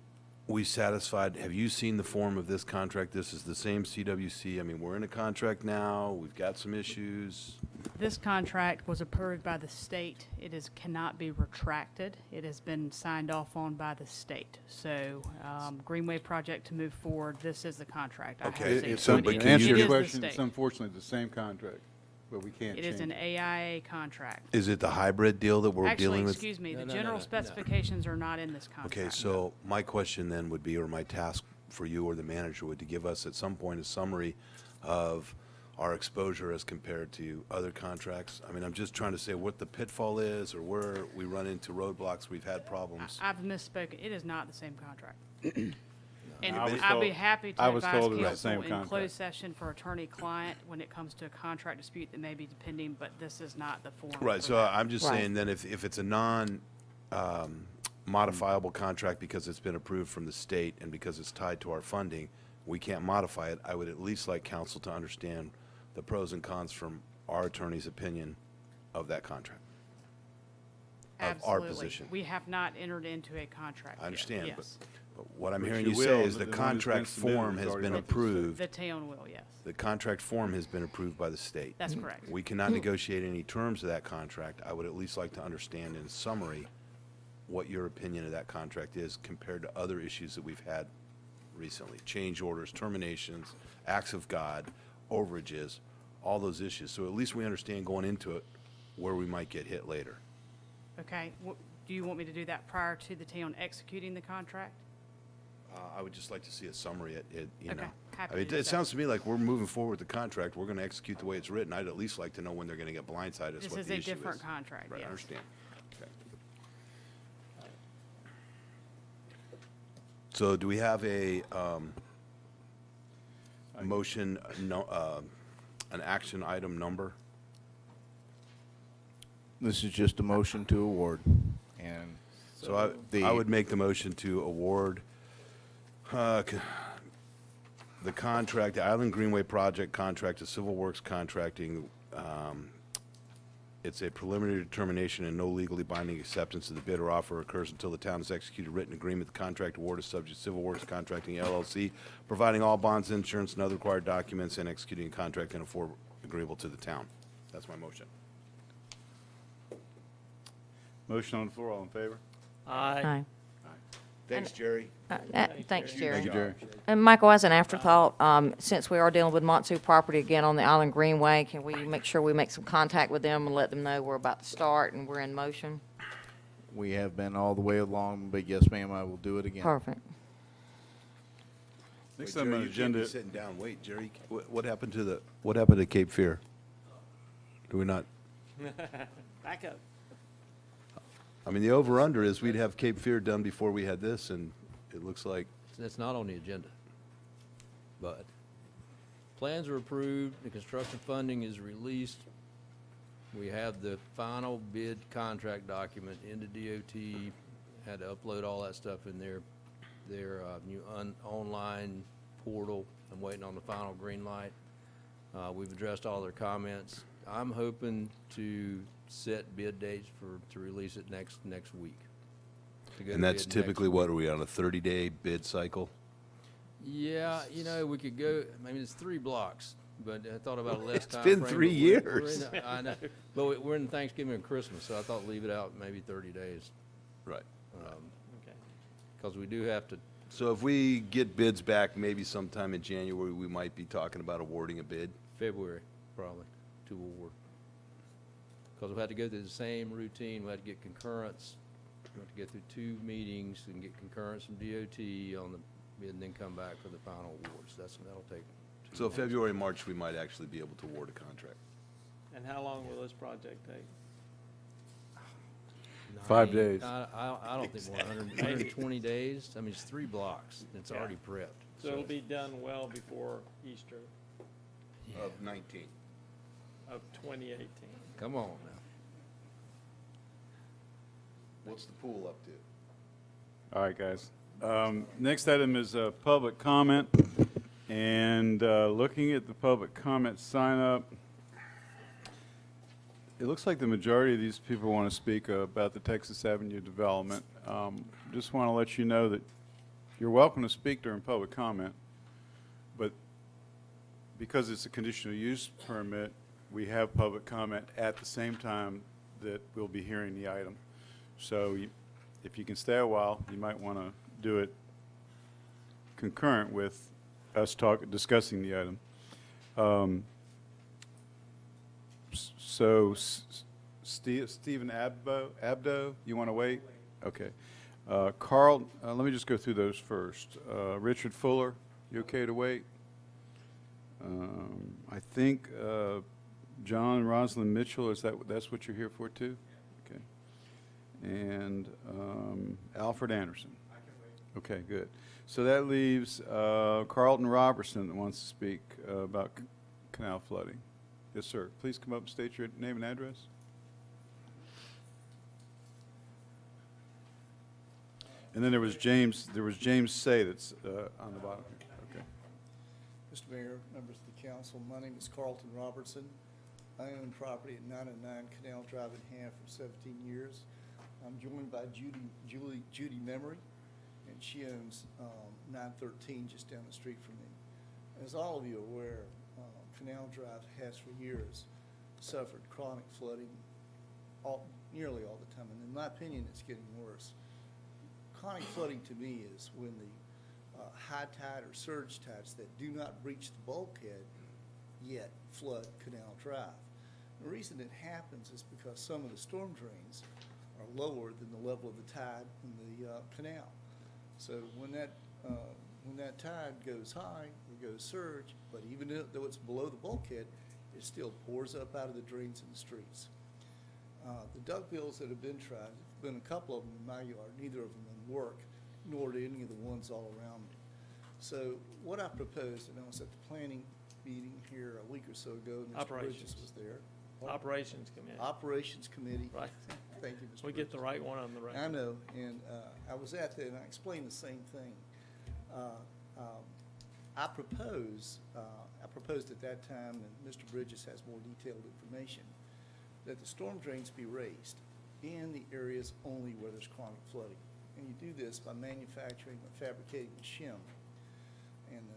we satisfied? Have you seen the form of this contract? This is the same CWC. I mean, we're in a contract now. We've got some issues. This contract was approved by the state. It cannot be retracted. It has been signed off on by the state. So, Greenway project to move forward, this is the contract. I have Okay, seen so, it. but It can answer you- is your the question, it's state. unfortunately the same contract, but we can't It change is an AIA contract. Is it the hybrid deal that we're Actually, dealing with? excuse me, No, the no, no, general no, no. specifications are not in this contract. Okay, so my question then would be, or my task for you or the manager would to give us at some point a summary of our exposure as compared to other contracts. I mean, I'm just trying to say what the pitfall is or where we run into roadblocks, we've had problems. I've misspoken. It is not the same contract. And I was I'd be told- happy to I was advise told it was the same council in contract. closed session for attorney-client when it comes to a contract dispute that may be pending, but this is not the forum. Right, for so that. I'm just Right. saying then if it's a modifiable contract because it's been approved from the state and because it's tied to our funding, we can't modify it. I would at least like council to understand the pros and cons from our attorney's opinion of that contract. Of our Absolutely. position. We have not entered into a contract I yet. understand, but Yes. what I'm But hearing you you will, say is the the one that's been contract submitted form has has already been been approved. The town will, yes. The contract form has been approved by the state. That's correct. We cannot negotiate any terms of that contract. I would at least like to understand in summary what your opinion of that contract is compared to other issues that we've had recently. Change orders, terminations, acts of God, overages, all those issues. So at least we understand going into it where we might get hit later. Okay. Do you want me to do that prior to the town executing the contract? I would just like to see a summary, you Okay, know. happy I mean, to do it that. sounds to me like we're moving forward with the contract. We're going to execute the way it's written. I'd at least like to know when they're going to get blindsided as This what is the a issue is. different contract, Right, I yes. understand. Okay. So do we have a motion, an action item number? This is just a motion to award, and So I would make the motion to award the contract, the Island Greenway Project contract to Civil Works Contracting. It's a preliminary determination and no legally binding acceptance of the bid or offer occurs until the town has executed written agreement. The contract award is subject to Civil Works Contracting LLC, providing all bonds, insurance, and other required documents and executing a contract in a form agreeable to the town. That's my motion. Motion on the floor, all in favor? Aye. Thanks, Jerry. Thanks, Jerry. Thank you, Jerry. And Michael, as an afterthought, since we are dealing with Matsu property again on the Island Greenway, can we make sure we make some contact with them and let them know we're about to start and we're in motion? we have been all the way along, but yes, ma'am, I will do it again. Perfect. Next Wait, on the Jerry, you can't be agenda, sitting down. Wait, Jerry, what happened to Cape Fear? Do we not, Back up. I mean, the over-under is we'd have Cape Fear done before we had this, and it looks like, That's not on the agenda. But plans are approved, the construction funding is released. We have the final bid contract document into DOT, had to upload all that stuff in their new online portal. I'm waiting on the final green light. We've addressed all their comments. I'm hoping to set bid dates to release it next week. to go and to that's bid next typically week. what, are we on a 30-day bid cycle? Yeah, we could go, I mean, it's 3 blocks. but I thought about a less It's time been frame, 3 but years. I know, but we're in Thanksgiving and Christmas, so I thought leave it out maybe 30 days. Right. Okay. Because we do have to, So if we get bids back, maybe sometime in January, we might be talking about awarding a bid. February, probably, to award. Because we had to go through the same routine, we had to get concurrence, we had to get through 2 meetings and get concurrence from DOT on the bid, and then come back for the final awards. That'll take. 2 So months. February, March, we might actually be able to award a contract. And how long will this project take? 5 days. I don't think more, 120 days. I mean, it's 3 blocks. It's Yeah. already prepped. So it'll be done well before Easter Of 19. of 2018. Come on now. What's the pool up to? All right, guys. Next item is public comment. And looking at the public comment sign up, it looks like the majority of these people want to speak about the Texas Avenue development. Just want to let you know that you're welcome to speak during public comment, but because it's a conditional use permit, we have public comment at the same time that we'll be hearing the item. So if you can stay a while, you might want to do it concurrent with us discussing the item. So Stephen Abdo, you want to wait? Okay. Carl, let me just go through those first. Richard Fuller, you okay to wait? I think John and Rosalind Mitchell, that's what you're here for too? Okay. And Alfred Anderson. I can wait. Okay, good. So that leaves Carlton Robertson that wants to speak about canal flooding. Yes, sir. Please come up and state your name and address. And then there was James Say that's on the bottom. Okay. Mr. Mayor, members of the council, my name is Carlton Robertson. I own property at 909 Canal Drive in Ham for 17 years. I'm joined by Judy Memory, and she owns 913 just down the street from me. As all of you are aware, Canal Drive has for years suffered chronic flooding nearly all the time, and in my opinion, it's getting worse. Chronic flooding to me is when the high tide or surge tides that do not breach the bulkhead yet flood Canal Drive. The reason it happens is because some of the storm drains are lower than the level of the tide in the canal. So when that tide goes high, it goes surge, but even though it's below the bulkhead, it still pours up out of the drains in the streets. The duck bills that have been tried, there's been a couple of them in my yard, neither of them work, nor did any of the ones all around me. So what I proposed, and I was at the planning meeting here a week or so ago, and Mr. Bridges was there. What? Operations Committee. Operations Committee. Right. Thank you, Mr. We get the Bridges. right one on the record. I know, and I was at that, and I explained the same thing. I proposed at that time, and Mr. Bridges has more detailed information, that the storm drains be raised in the areas only where there's chronic flooding. And you do this by manufacturing or fabricating a shim, and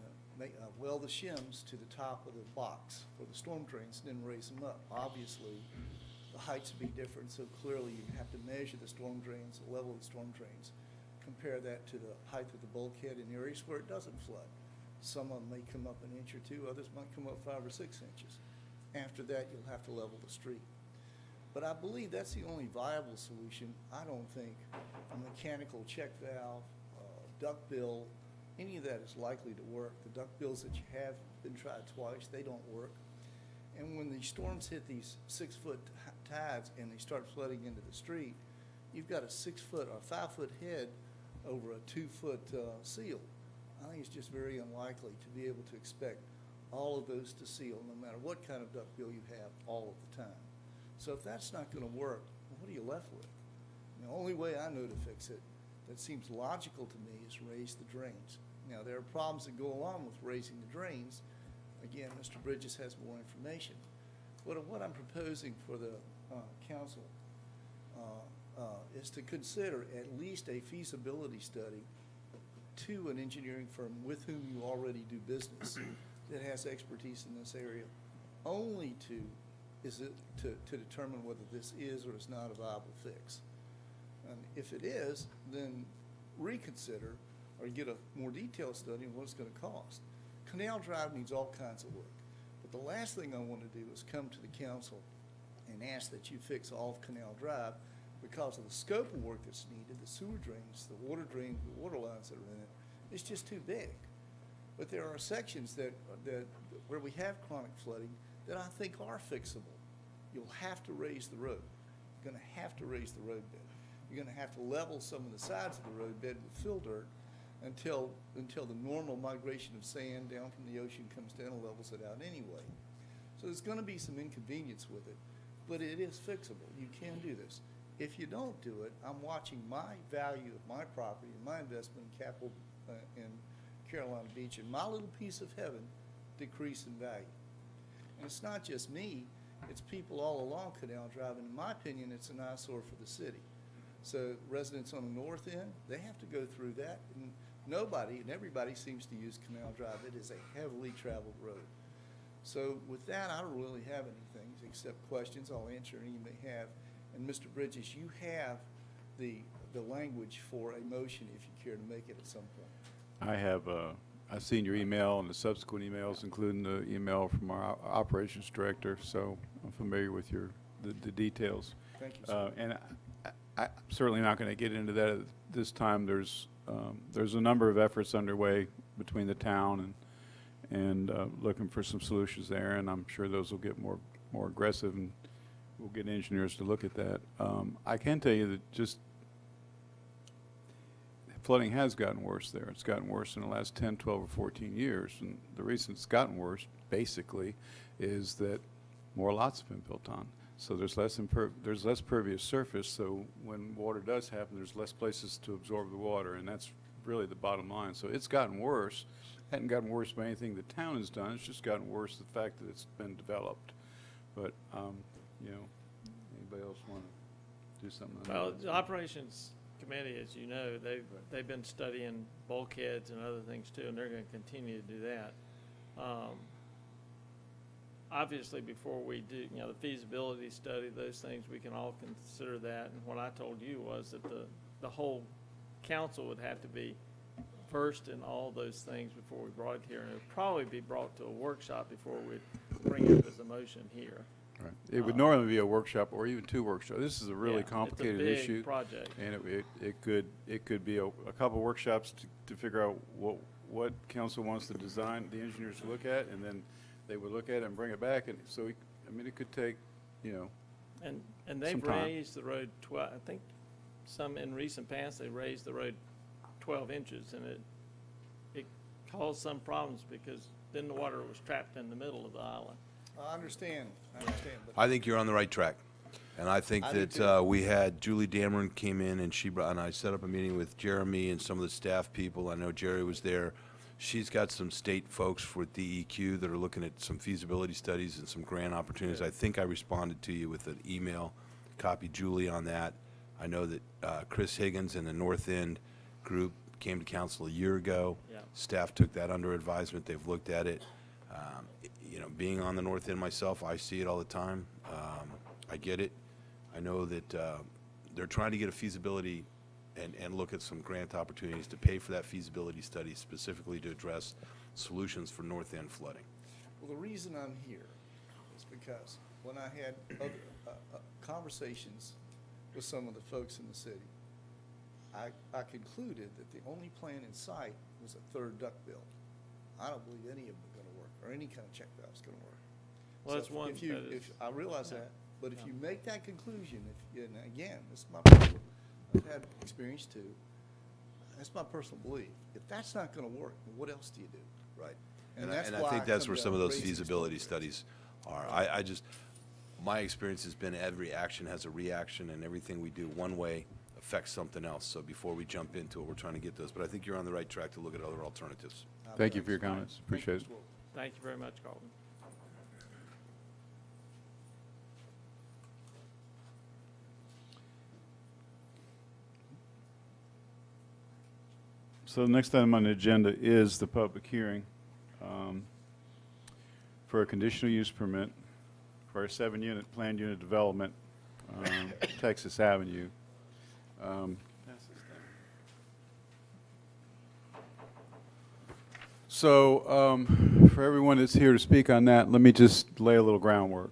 weld the shims to the top of the box for the storm drains, and then raise them up. Obviously, the heights would be different, so clearly you have to measure the storm drains, the level of the storm drains, compare that to the height of the bulkhead in areas where it doesn't flood. Some of them may come up an inch or two, others might come up 5 or 6 inches. After that, you'll have to level the street. But I believe that's the only viable solution. I don't think a mechanical check valve, duckbill, any of that is likely to work. The duckbills that you have been tried twice, they don't work. And when the storms hit these 6-foot tides and they start flooding into the street, you've got a 6-foot or 5-foot head over a 2-foot seal. I think it's just very unlikely to be able to expect all of those to seal, no matter what kind of duckbill you have, all of the time. So if that's not going to work, what are you left with? And the only way I know to fix it that seems logical to me is raise the drains. Now, there are problems that go along with raising the drains. Again, Mr. Bridges has more information. But what I'm proposing for the council is to consider at least a feasibility study to an engineering firm with whom you already do business that has expertise in this area only to determine whether this is or is not a viable fix. And if it is, then reconsider or get a more detailed study on what it's going to cost. Canal Drive needs all kinds of work. But the last thing I want to do is come to the council and ask that you fix all of Canal Drive because of the scope of work that's needed, the sewer drains, the water drains, the water lines that are in it. It's just too big. But there are sections that where we have chronic flooding that I think are fixable. You'll have to raise the road. You're going to have to raise the road bed. You're going to have to level some of the sides of the road bed with fill dirt until the normal migration of sand down from the ocean comes down and levels it out anyway. So there's going to be some inconvenience with it, but it is fixable. You can do this. If you don't do it, I'm watching my value of my property and my investment in capital in Carolina Beach and my little piece of heaven decrease in value. And it's not just me, it's people all along Canal Drive, and in my opinion, it's an eyesore for the city. So residents on the north end, they have to go through that, and nobody and everybody seems to use Canal Drive. It is a heavily traveled road. So with that, I don't really have anything except questions. I'll answer any you may have. And Mr. Bridges, you have the language for a motion if you care to make it at some point. I have, I've seen your email and the subsequent emails, including the email from our operations director, so I'm familiar with the details. Thank you, sir. And I'm certainly not going to get into that at this time. There's a number of efforts underway between the town and looking for some solutions there, and I'm sure those will get more aggressive, and we'll get engineers to look at that. I can tell you that just flooding has gotten worse there. It's gotten worse in the last 10, 12, or 14 years, and the reason it's gotten worse, basically, is that more lots have been built on. So there's less pervious surface, so when water does happen, there's less places to absorb the water, and that's really the bottom line. So it's gotten worse. Hadn't gotten worse by anything the town has done. It's just gotten worse the fact that it's been developed. But, you know, anybody else want to do something? Well, the operations committee, as you know, they've been studying bulkheads and other things too, and they're going to continue to do that. Obviously, before we do, you know, the feasibility study, those things, we can all consider that. And what I told you was that the whole council would have to be versed in all those things before we brought it here, and it would probably be brought to a workshop before we'd bring it up as a motion here. Right. It would normally be a workshop or even 2 workshops. This is a really Yeah, complicated it's a issue. big project. And it could be a couple workshops to figure out what council wants the design, the engineers to look at, and then they would look at it and bring it back. And so, I mean, it could take, you know. And they've Some time. raised the road I think some in recent past, they raised the road 12 inches, and it caused some problems because then the water was trapped in the middle of the island. I understand, but I think you're on the right track. And I think I do that too. we had Julie Dameron came in and and I set up a meeting with Jeremy and some of the staff people. I know Jerry was there. She's got some state folks for DEQ that are looking at some feasibility studies and some grant opportunities. I think I responded to you with an email, copied Julie on that. I know that Chris Higgins and the North End group came to council a year ago. Yeah. Staff took that under advisement. They've looked at it. You know, being on the North End myself, I see it all the time. I get it. I know that they're trying to get a feasibility and look at some grant opportunities to pay for that feasibility study specifically to address solutions for North End flooding. Well, the reason I'm here is because when I had other conversations with some of the folks in the city, I concluded that the only plan in sight was a third duct build. I don't believe any of them are going to work, or any kind of check valve's going to work. Well, So that's one if you- that is- I realize yeah. that, but if Yeah. you make that conclusion, and again, this is my personal, I've had experience too, that's my personal belief. If that's not going to work, then what else do you do, right? And that's I why think that's come where down some of to those raising feasibility storm drains. studies are. My experience has been every action has a reaction, and everything we do one way affects something else. So before we jump into it, we're trying to get those. But I think you're on the right track to look at other alternatives. Thank you for your comments. Thank you, Appreciate it. Mr. Wolf. Thank you very much, Carlton. So the next item on the agenda is the public hearing. for a conditional use permit for a 7-unit planned unit development, Texas Avenue. So, for everyone that's here to speak on that, let me just lay a little groundwork.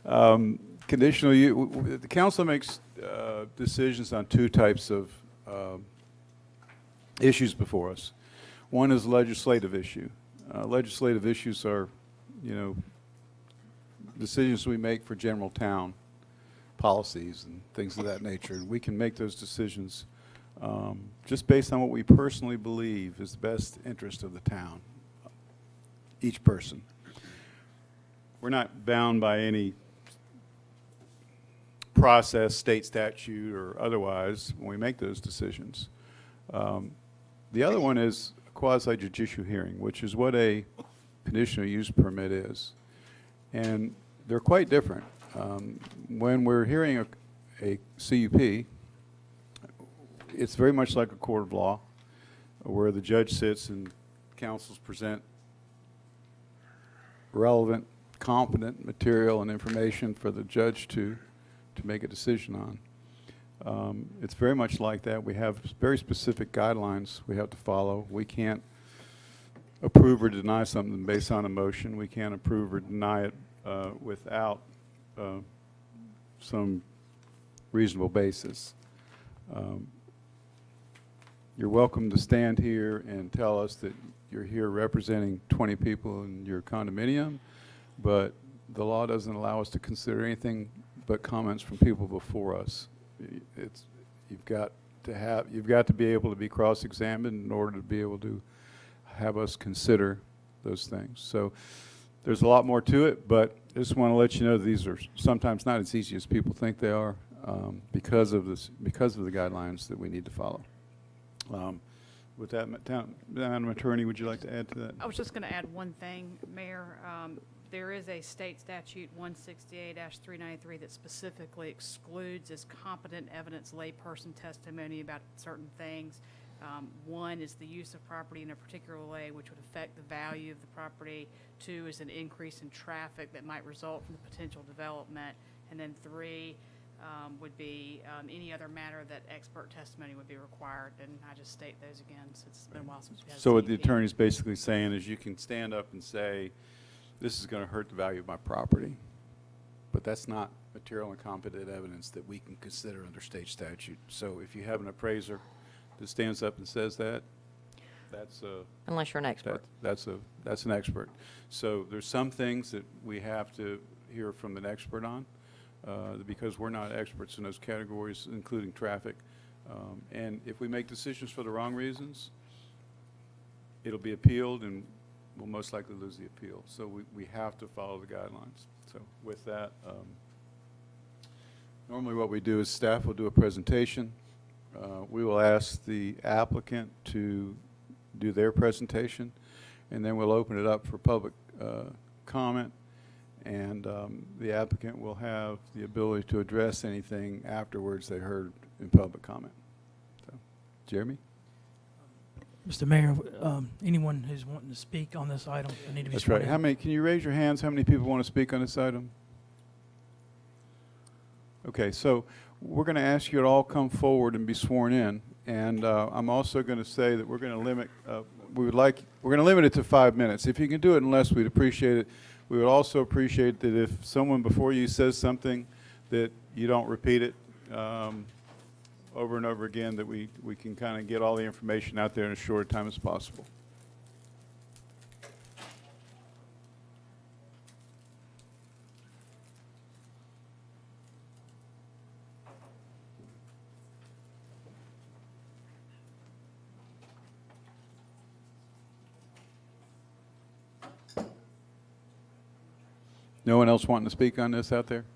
The council makes decisions on two types of issues before us. One is legislative issue. Legislative issues are, decisions we make for general town policies and things of that nature. And we can make those decisions just based on what we personally believe is the best interest of the town, each person. We're not bound by any process, state statute or otherwise when we make those decisions. The other one is a quasi-judicial hearing, which is what a conditional use permit is. And they're quite different. When we're hearing a CUP, it's very much like a court of law, where the judge sits and counsels present relevant, competent material and information for the judge to make a decision on. It's very much like that. We have very specific guidelines we have to follow. We can't approve or deny something based on emotion. We can't approve or deny it without some reasonable basis. You're welcome to stand here and tell us that you're here representing 20 people in your condominium, but the law doesn't allow us to consider anything but comments from people before us. You've got to be able to be cross-examined in order to be able to have us consider those things. So there's a lot more to it, but I just want to let you know that these are sometimes not as easy as people think they are because of the guidelines that we need to follow. With that, Madam Attorney, would you like to add to that? I was just going to add one thing, Mayor. There is a state statute 168-393 that specifically excludes as competent evidence layperson testimony about certain things. One is the use of property in a particular way which would affect the value of the property. 2 is an increase in traffic that might result from the potential development. And then 3 would be any other matter that expert testimony would be required. And I just state those again since it's been a while since we had a So what the CUP. attorney's basically saying is you can stand up and say, this is going to hurt the value of my property, but that's not material and competent evidence that we can consider under state statute. So if you have an appraiser that stands up and says that, that's a Unless you're an expert. that's an expert. So there's some things that we have to hear from an expert on because we're not experts in those categories, including traffic. And if we make decisions for the wrong reasons, it'll be appealed and we'll most likely lose the appeal. So we have to follow the guidelines. So with that, normally what we do is staff will do a presentation. We will ask the applicant to do their presentation, and then we'll open it up for public comment, and the applicant will have the ability to address anything afterwards they heard in public comment. So, Jeremy? Mr. Mayor, anyone who's wanting to speak on this item, they need to be That's sworn right. in. How many, can you raise your hands? How many people want to speak on this item? Okay, so we're going to ask you to all come forward and be sworn in. And I'm also going to say that we're going to limit, we're going to limit it to 5 minutes. If you can do it in less, we'd appreciate it. We would also appreciate that if someone before you says something, that you don't repeat it over and over again, that we can kind of get all the information out there in as short a time as possible. No one else wanting to speak on this out there?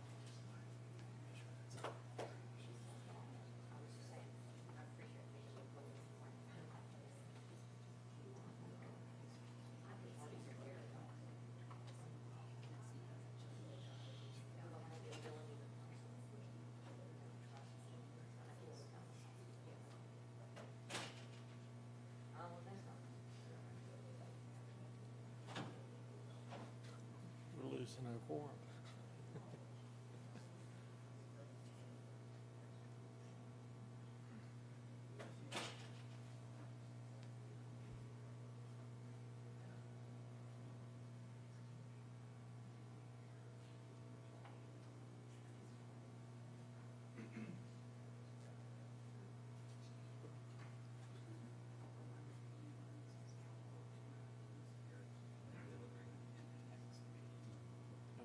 no quorum.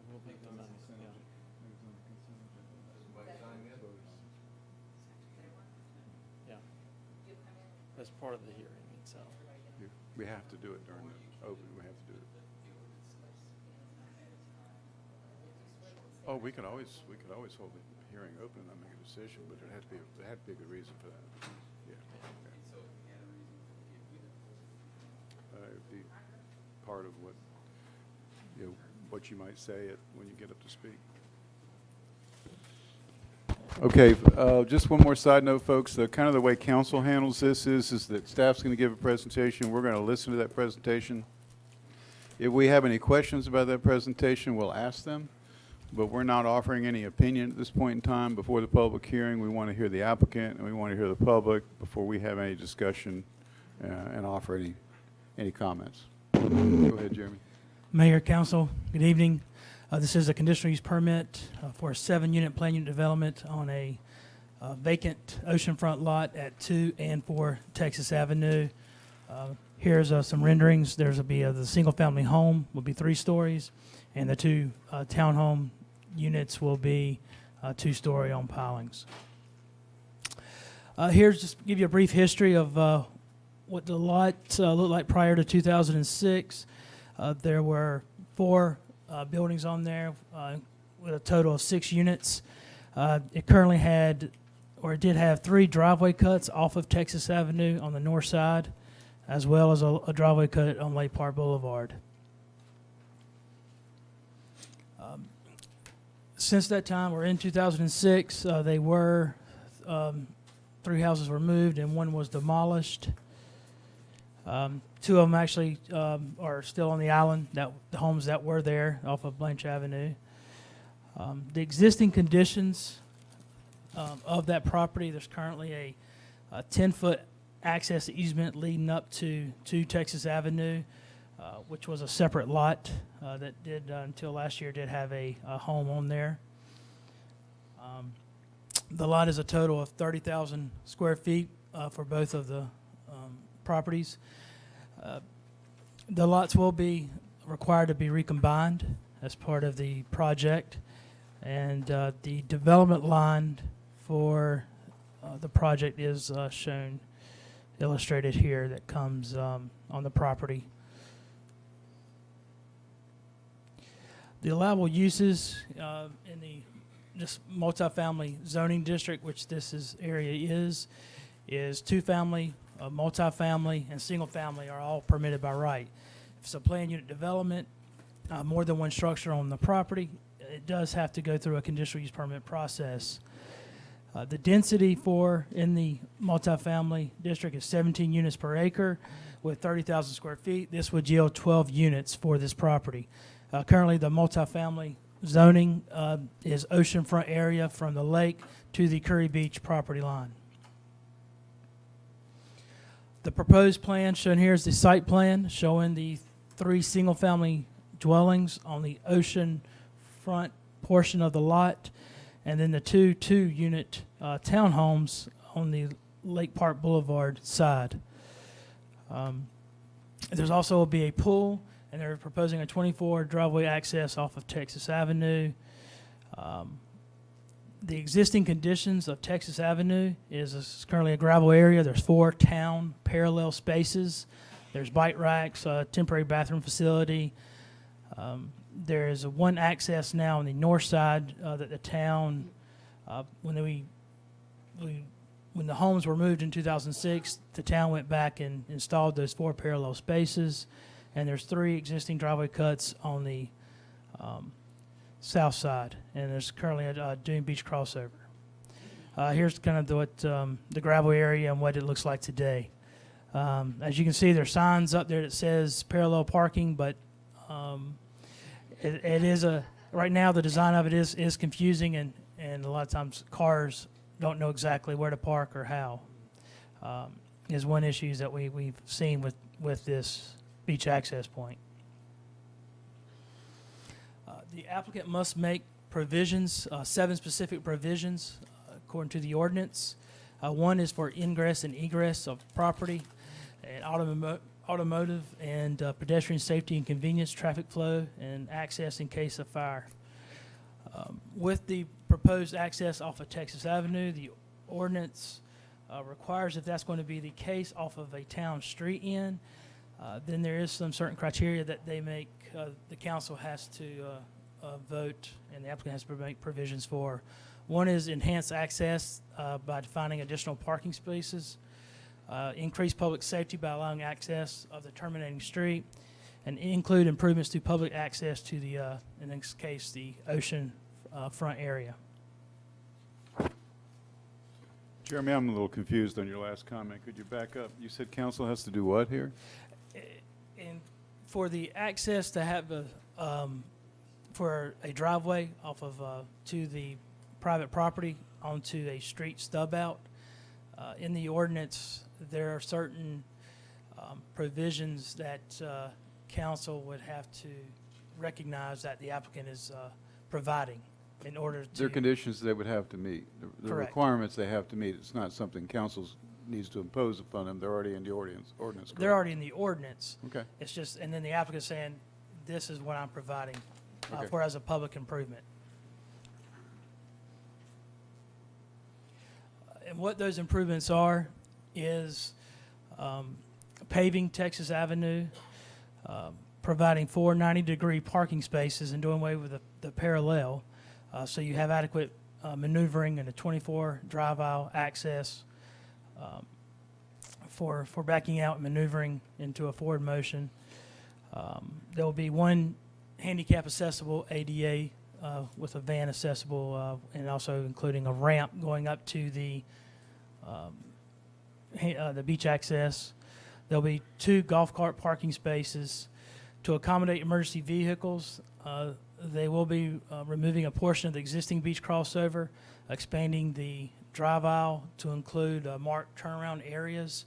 We'll make the minutes, yeah. Yeah. That's part of the hearing itself. We have to do it during the open, we have to do it. Oh, we could always hold the hearing open and not make a decision, but there had to be a good reason for that. Yeah. It'd be part of what, what you might say when you get up to speak. Okay, just one more side note, folks. Kind of the way council handles this is that staff's going to give a presentation. We're going to listen to that presentation. If we have any questions about that presentation, we'll ask them. But we're not offering any opinion at this point in time. Before the public hearing, we want to hear the applicant and we want to hear the public before we have any discussion and offer any comments. Go ahead, Jeremy. Mayor, council, good evening. This is a conditional use permit for a 7-unit plan unit development on a vacant oceanfront lot at 2 and 4 Texas Avenue. Here's some renderings. There's will be the single-family home will be 3 stories, and the 2 townhome units will be 2-story on pilings. Here's just to give you a brief history of what the lot looked like prior to 2006. There were 4 buildings on there with a total of 6 units. It currently had, or it did have 3 driveway cuts off of Texas Avenue on the north side, as well as a driveway cut on Lake Park Boulevard. Since that time, or in 2006, they were 3 houses were moved and 1 was demolished. 2 of them actually are still on the island, the homes that were there off of Blanche Avenue. The existing conditions of that property, there's currently a 10-foot access easement leading up to Texas Avenue, which was a separate lot that did, until last year, did have a home on there. The lot is a total of 30,000 square feet for both of the properties. The lots will be required to be recombined as part of the project, and the development line for the project is shown, illustrated here, that comes on the property. The allowable uses in the this multifamily zoning district, which area is 2-family, multifamily, and single-family are all permitted by right. If it's a planned unit development, more than 1 structure on the property, it does have to go through a conditional use permit process. The density in the multifamily district is 17 units per acre with 30,000 square feet. This would yield 12 units for this property. Currently, the multifamily zoning is oceanfront area from the lake to the Curry Beach property line. The proposed plan shown here is the site plan showing the 3 single-family dwellings on the ocean front portion of the lot, and then the 2 2-unit townhomes on the Lake Park Boulevard side. There's also will be a pool, and they're proposing a 24 driveway access off of Texas Avenue. The existing conditions of Texas Avenue is currently a gravel area. There's 4 town parallel spaces. There's bike racks, temporary bathroom facility. There is 1 access now on the north side that the town, when the homes were moved in 2006, the town went back and installed those 4 parallel spaces. And there's 3 existing driveway cuts on the south side, and there's currently a Dune Beach crossover. Here's kind of the gravel area and what it looks like today. As you can see, there's signs up there that says parallel parking, but it is a right now, the design of it is confusing, and a lot of times cars don't know exactly where to park or how. Is one issue that we've seen with this beach access point. The applicant must make provisions, 7 specific provisions, according to the ordinance. One is for ingress and egress of property, and automotive and pedestrian safety and convenience, traffic flow, and access in case of fire. With the proposed access off of Texas Avenue, the ordinance requires, if that's going to be the case, off of a town street end, then there is some certain criteria that they make, the council has to vote, and the applicant has to make provisions for. One is enhanced access by defining additional parking spaces, increase public safety by allowing access of the terminating street, and include improvements to public access to the, in this case, the ocean front area. Jeremy, I'm a little confused on your last comment. Could you back up? You said council has to do what here? And for the access to have for a driveway off of to the private property onto a street stub out, in the ordinance, there are certain provisions that council would have to recognize that the applicant is providing in order to. They're conditions they would have to meet. The Correct. requirements they have to meet. It's not something council needs to impose upon them. They're already in the ordinance. They're already in the ordinance. Okay. It's just, and then the applicant's saying, this is what I'm providing Okay. for as a public improvement. And what those improvements are is paving Texas Avenue, providing 4 90-degree parking spaces and doing away with the parallel, so you have adequate maneuvering and a 24 drive aisle access for backing out and maneuvering into a forward motion. There will be 1 handicap accessible ADA with a van accessible, and also including a ramp going up to the beach access. There'll be 2 golf cart parking spaces to accommodate emergency vehicles. They will be removing a portion of the existing beach crossover, expanding the drive aisle to include marked turnaround areas,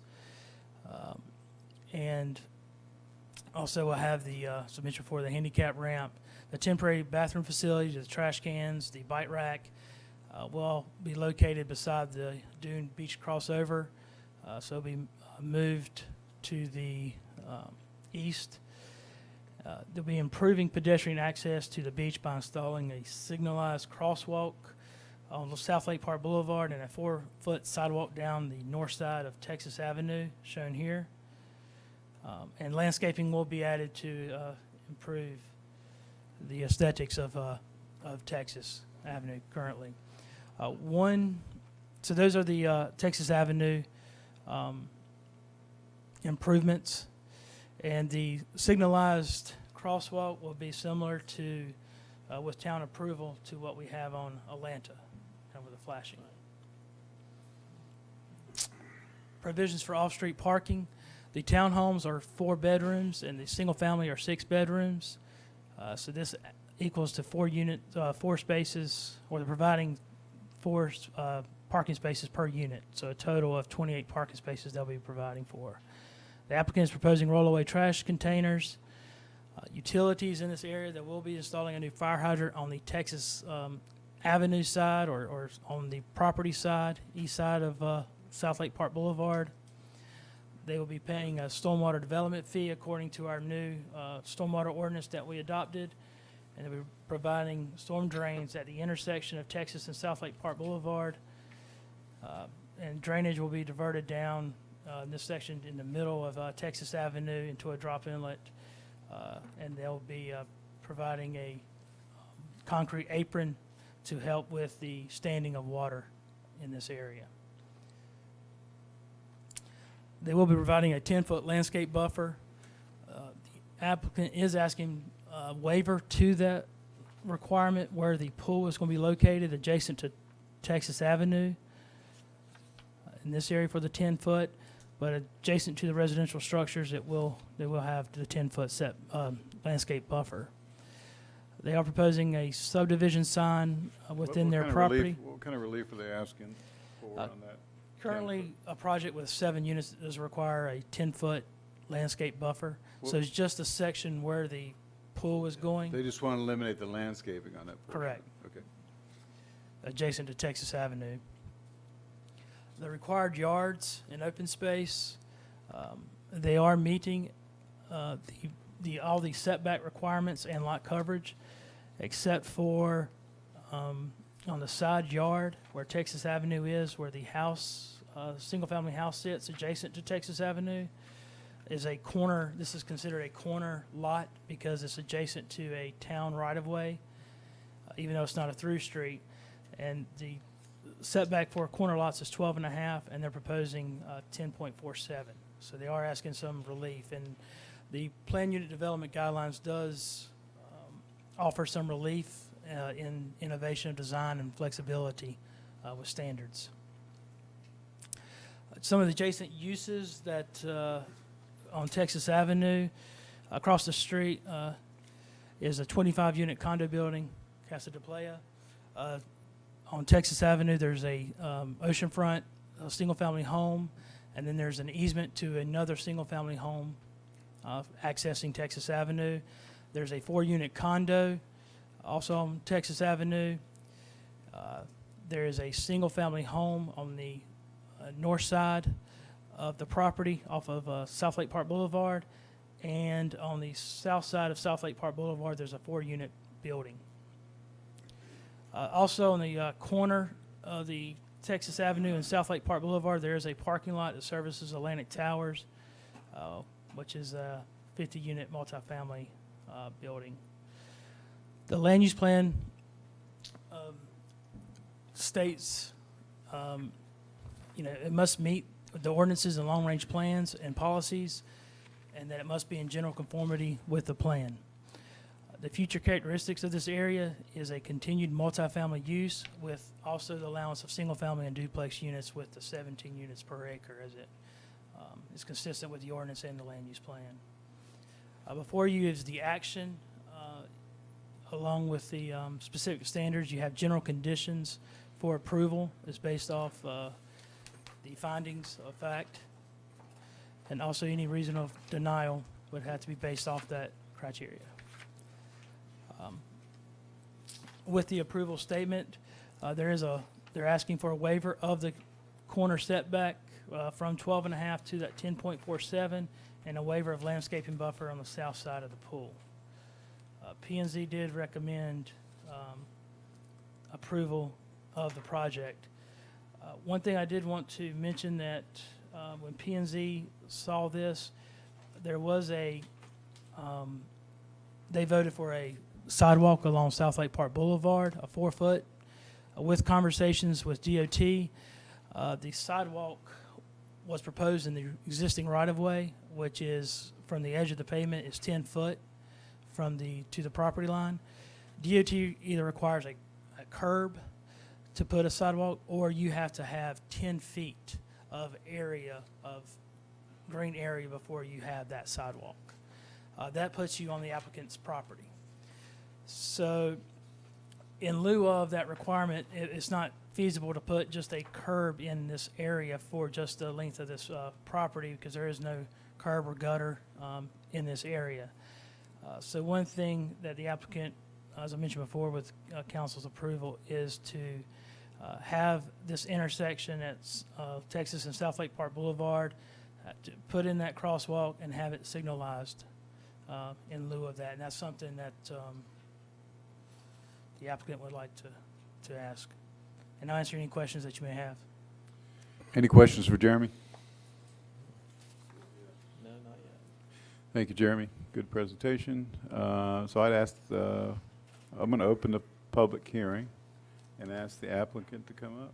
and also we'll have the submission for the handicap ramp, the temporary bathroom facilities, the trash cans, the bike rack will all be located beside the Dune Beach crossover, so it'll be moved to the east. They'll be improving pedestrian access to the beach by installing a signalized crosswalk on South Lake Park Boulevard and a 4-foot sidewalk down the north side of Texas Avenue, shown here. And landscaping will be added to improve the aesthetics of Texas Avenue currently. So those are the Texas Avenue improvements. And the signalized crosswalk will be similar to, with town approval, to what we have on Atlanta, kind of with the flashing. Provisions for off-street parking. The townhomes are 4 bedrooms, and the single-family are 6 bedrooms. So this equals to 4 spaces, or they're providing 4 parking spaces per unit. So a total of 28 parking spaces they'll be providing for. The applicant is proposing rollaway trash containers, utilities in this area. They will be installing a new fire hydrant on the Texas Avenue side, or on the property side, east side of South Lake Park Boulevard. They will be paying a stormwater development fee according to our new stormwater ordinance that we adopted. And they'll be providing storm drains at the intersection of Texas and South Lake Park Boulevard. And drainage will be diverted down in this section in the middle of Texas Avenue into a drop inlet. And they'll be providing a concrete apron to help with the standing of water in this area. They will be providing a 10-foot landscape buffer. The applicant is asking a waiver to that requirement where the pool is going to be located adjacent to Texas Avenue in this area for the 10-foot, but adjacent to the residential structures, they will have the 10-foot set landscape buffer. They are proposing a subdivision sign within What their kind of property. relief- What kind of relief are they asking for on that? Currently, a project with 7 units does require a 10-foot landscape buffer. So Well- it's just a section where the pool is going, They just want to eliminate the landscaping on that portion? Correct. Okay. adjacent to Texas Avenue. The required yards and open space, they are meeting all the setback requirements and lot coverage, except for on the side yard where Texas Avenue is, where the house, single-family house sits adjacent to Texas Avenue, is a corner. This is considered a corner lot because it's adjacent to a town right-of-way, even though it's not a through street. And the setback for corner lots is 12.5, and they're proposing 10.47. So they are asking some relief. And the plan unit development guidelines does offer some relief in innovation of design and flexibility with standards. Some of the adjacent uses that on Texas Avenue, across the street is a 25-unit condo building, Casa de Playa. On Texas Avenue, there's a oceanfront, a single-family home, and then there's an easement to another single-family home accessing Texas Avenue. There's a 4-unit condo also on Texas Avenue. There is a single-family home on the north side of the property off of South Lake Park Boulevard, and on the south side of South Lake Park Boulevard, there's a 4-unit building. Also on the corner of the Texas Avenue and South Lake Park Boulevard, there is a parking lot that services Atlantic Towers, which is a 50-unit multifamily building. The land use plan states, it must meet the ordinances and long-range plans and policies, and that it must be in general conformity with the plan. The future characteristics of this area is a continued multifamily use with also the allowance of single-family and duplex units with the 17 units per acre as it is consistent with the ordinance and the land use plan. Before you is the action along with the specific standards. You have general conditions for approval. It's based off the findings of fact, and also any reason of denial would have to be based off that criteria. With the approval statement, they're asking for a waiver of the corner setback from 12.5 to that 10.47, and a waiver of landscaping buffer on the south side of the pool. P&Z did recommend approval of the project. One thing I did want to mention that when P&Z saw this, there was they voted for a sidewalk along South Lake Park Boulevard, a 4-foot. With conversations with DOT, the sidewalk was proposed in the existing right-of-way, which is from the edge of the pavement is 10 foot to the property line. DOT either requires a curb to put a sidewalk, or you have to have 10 feet of green area before you have that sidewalk. That puts you on the applicant's property. So in lieu of that requirement, it's not feasible to put just a curb in this area for just the length of this property, because there is no curb or gutter in this area. So one thing that the applicant, as I mentioned before, with council's approval, is to have this intersection at Texas and South Lake Park Boulevard, to put in that crosswalk and have it signalized in lieu of that. And that's something that the applicant would like to ask. And I'll answer any questions that you may have. Any questions for Jeremy? No, not yet. Thank you, Jeremy. Good presentation. So I'd ask, I'm going to open the public hearing and ask the applicant to come up.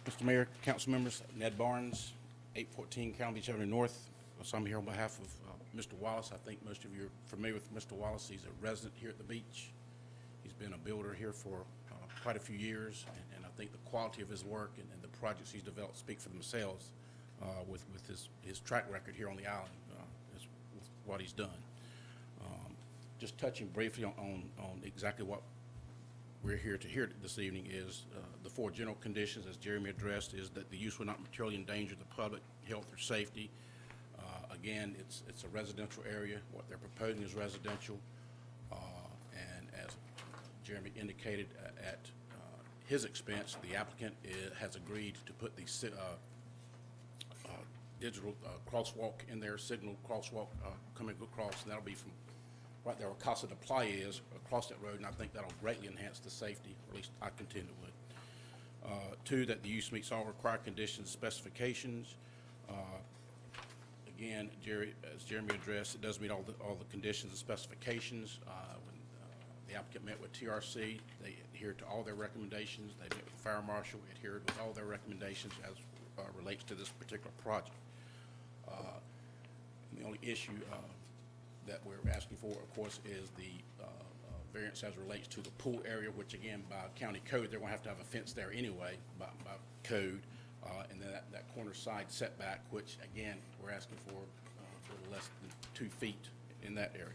Mr. Mayor, council members, Ned Barnes, 814 County Beach Avenue North. So I'm here on behalf of Mr. Wallace. I think most of you are familiar with Mr. Wallace. He's a resident here at the beach. He's been a builder here for quite a few years, and I think the quality of his work and the projects he's developed speak for themselves. with his track record here on the island, with what he's done. Just touching briefly on exactly what we're here to hear this evening is the four general conditions, as Jeremy addressed, is that the use will not materially endanger the public health or safety. Again, it's a residential area. What they're proposing is residential. And as Jeremy indicated, at his expense, the applicant has agreed to put the digital crosswalk in there, signal crosswalk coming across, and that'll be from right there where Casa de Playa is, across that road, and I think that'll greatly enhance the safety, or at least I contend it would. Two, that the use meets all required conditions and specifications. Again, as Jeremy addressed, it does meet all the conditions and specifications. When the applicant met with TRC, they adhered to all their recommendations. They met with the fire marshal, adhered with all their recommendations as relates to this particular project. The only issue that we're asking for, of course, is the variance as relates to the pool area, which again, by county code, they're going to have a fence there anyway, by code. And then that corner side setback, which again, we're asking for a little less than 2 feet in that area.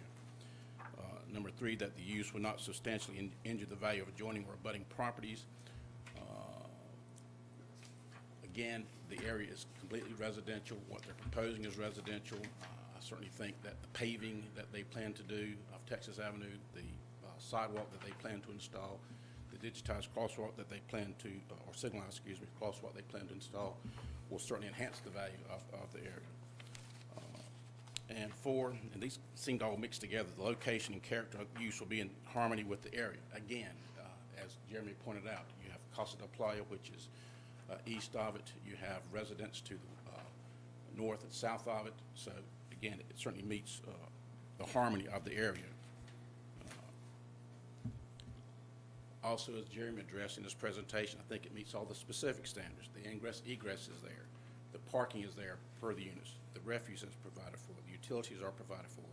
Number three, that the use will not substantially injure the value of adjoining or abutting properties. Again, the area is completely residential. What they're proposing is residential. I certainly think that the paving that they plan to do of Texas Avenue, the sidewalk that they plan to install, the digitized crosswalk that they plan to, or signalized, excuse me, crosswalk they plan to install, will certainly enhance the value of the area. And four, and these seem to all mix together, the location and character of use will be in harmony with the area. Again, as Jeremy pointed out, you have Casa de Playa, which is east of it. You have residents to the north and south of it. So again, it certainly meets the harmony of the area. Also, as Jeremy addressed in his presentation, I think it meets all the specific standards. The ingress, egress is there. The parking is there per the units. The refuse is provided for. The utilities are provided for.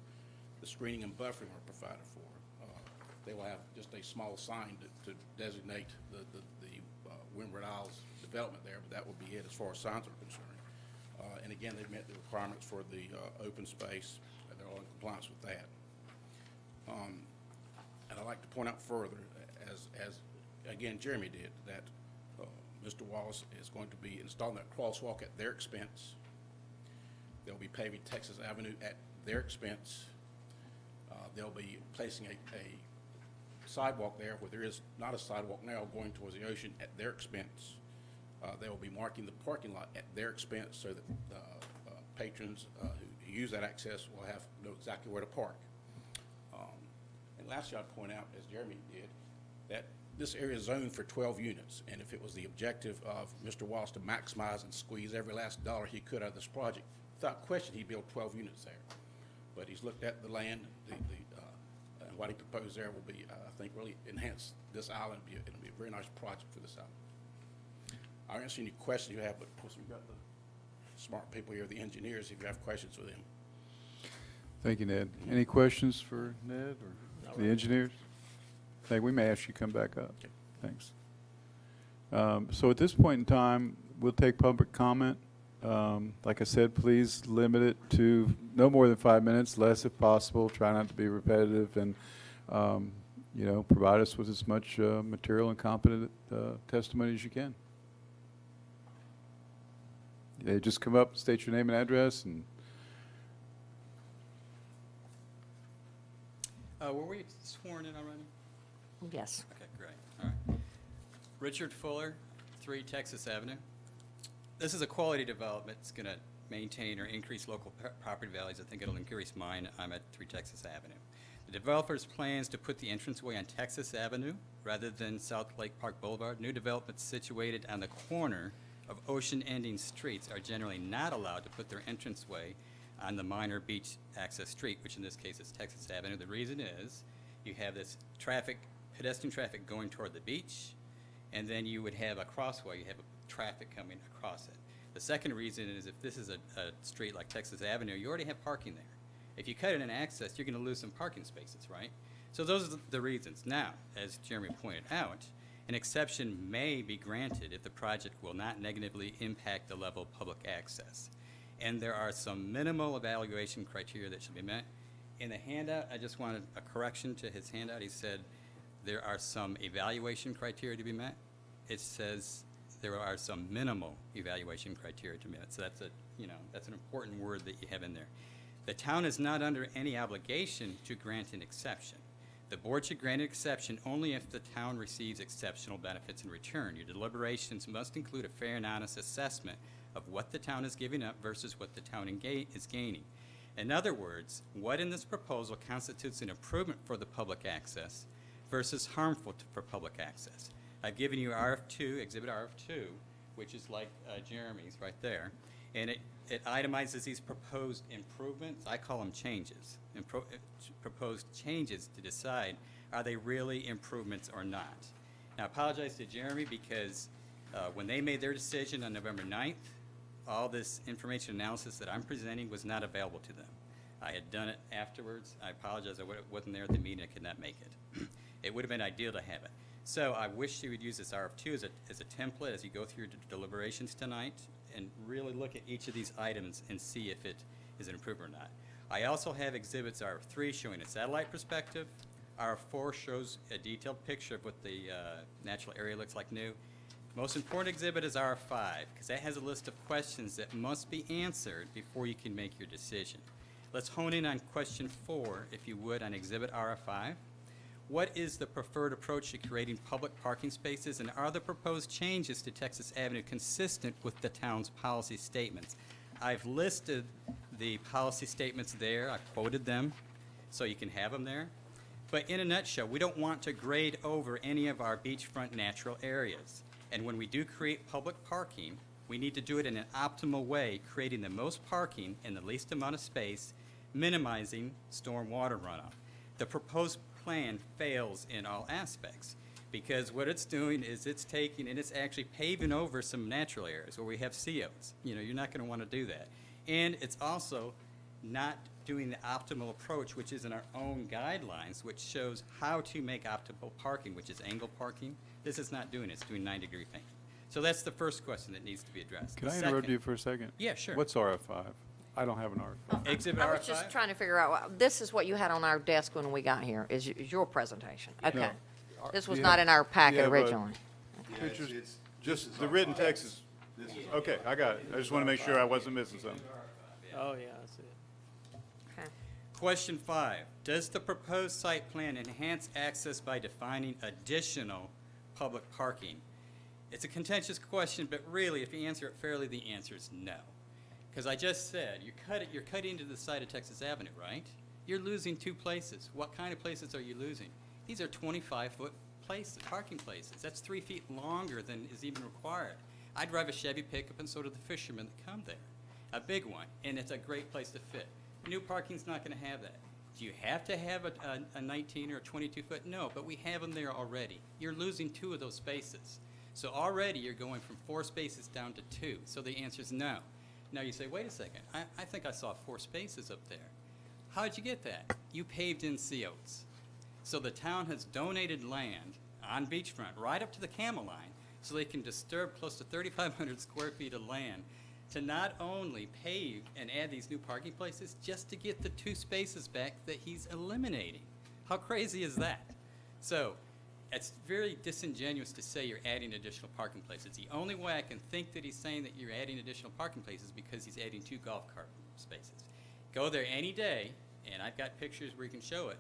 The screening and buffering are provided for. They will have just a small sign to designate the Windward Isles development there, but that will be it as far as signs are concerned. And again, they've met the requirements for the open space. They're all in compliance with that. And I'd like to point out further, as again Jeremy did, that Mr. Wallace is going to be installing that crosswalk at their expense. They'll be paving Texas Avenue at their expense. They'll be placing a sidewalk there where there is not a sidewalk now going towards the ocean at their expense. They will be marking the parking lot at their expense so that patrons who use that access will know exactly where to park. And lastly, I'd point out, as Jeremy did, that this area is zoned for 12 units, and if it was the objective of Mr. Wallace to maximize and squeeze every last dollar he could out of this project, without question, he'd build 12 units there. But he's looked at the land, and what he proposed there will be, I think, really enhance this island. It'll be a very nice project for this island. I'll answer any questions you have, but of course, we've got the smart people here, the engineers, if you have questions for them. Thank you, Ned. Any questions for Ned or the engineers? I think we may ask you to come back up. Okay. Thanks. So at this point in time, we'll take public comment. Like I said, please limit it to no more than 5 minutes, less if possible. Try not to be repetitive, and provide us with as much material and competent testimony as you can. Yeah, just come up, state your name and address, and were we sworn in already? Yes. Okay, great. All right. Richard Fuller, 3 Texas Avenue. This is a quality development. It's going to maintain or increase local property values. I think it'll increase mine. I'm at 3 Texas Avenue. The developer's plans to put the entranceway on Texas Avenue rather than South Lake Park Boulevard. New developments situated on the corner of ocean-ending streets are generally not allowed to put their entranceway on the minor beach access street, which in this case is Texas Avenue. The reason is you have this pedestrian traffic going toward the beach, and then you would have a crossway. You have traffic coming across it. The second reason is if this is a street like Texas Avenue, you already have parking there. If you cut it in access, you're going to lose some parking spaces, right? So those are the reasons. Now, as Jeremy pointed out, An exception may be granted if the project will not negatively impact the level of public access. And there are some minimal evaluation criteria that should be met. In the handout, I just wanted a correction to his handout. He said there are some evaluation criteria to be met. It says there are some minimal evaluation criteria to be met. So that's that's an important word that you have in there. The town is not under any obligation to grant an exception. The board should grant an exception only if the town receives exceptional benefits in return. Your deliberations must include a fair and honest assessment of what the town is giving up versus what the town is gaining. In other words, what in this proposal constitutes an improvement for the public access versus harmful for public access. I've given you RF2, Exhibit RF2, which is like Jeremy's right there, and it itemizes these proposed improvements. I call them changes, proposed changes to decide are they really improvements or not. Now, I apologize to Jeremy because when they made their decision on November 9th, all this information analysis that I'm presenting was not available to them. I had done it afterwards. I apologize, I wasn't there at the meeting, I could not make it. It would have been ideal to have it. So I wish you would use this RF2 as a template as you go through your deliberations tonight and really look at each of these items and see if it is an improvement or not. I also have exhibits RF3 showing a satellite perspective. RF4 shows a detailed picture of what the natural area looks like new. Most important exhibit is RF5 because that has a list of questions that must be answered before you can make your decision. Let's hone in on question 4, if you would, on exhibit RF5. What is the preferred approach to creating public parking spaces, and are the proposed changes to Texas Avenue consistent with the town's policy statements? I've listed the policy statements there. I quoted them, so you can have them there. But in a nutshell, we don't want to grade over any of our beachfront natural areas. And when we do create public parking, we need to do it in an optimal way, creating the most parking in the least amount of space, minimizing storm water runoff. The proposed plan fails in all aspects because what it's doing is it's taking and it's actually paving over some natural areas where we have COs. You're not going to want to do that. And it's also not doing the optimal approach, which is in our own guidelines, which shows how to make optimal parking, which is angle parking. This is not doing it. It's doing 90-degree paint. So that's the first question that needs to be addressed. Can I interrupt you for a second? Yeah, sure. What's RF5? I don't have an RF5. Exhibit I was RF5? just trying to figure out, this is what you had on our desk when we got here, is your presentation. Okay. This was you not have- in our packet yeah, but- originally. Pictures, just the written text is, okay, I got it. I just want to make sure I wasn't missing something. Oh, yeah, I see it. Okay. Question 5, does the proposed site plan enhance access by defining additional public parking? It's a contentious question, but really, if you answer it fairly, the answer is no. Because I just said, you're cutting into the side of Texas Avenue, right? You're losing 2 places. What kind of places are you losing? These are 25-foot places, parking places. That's 3 feet longer than is even required. I drive a Chevy pickup, and so do the fishermen that come there. A big one, and it's a great place to fit. New parking's not going to have that. Do you have to have a 19 or a 22-foot? No, but we have them there already. You're losing 2 of those spaces. So already you're going from 4 spaces down to 2. So the answer is no. Now you say, wait a second, I think I saw 4 spaces up there. How'd you get that? You paved in COs. So the town has donated land on beachfront right up to the Camel Line so they can disturb close to 3,500 square feet of land to not only pave and add these new parking places, just to get the 2 spaces back that he's eliminating. How crazy is that? So it's very disingenuous to say you're adding additional parking places. The only way I can think that he's saying that you're adding additional parking places is because he's adding 2 golf cart spaces. Go there any day, and I've got pictures where you can show it.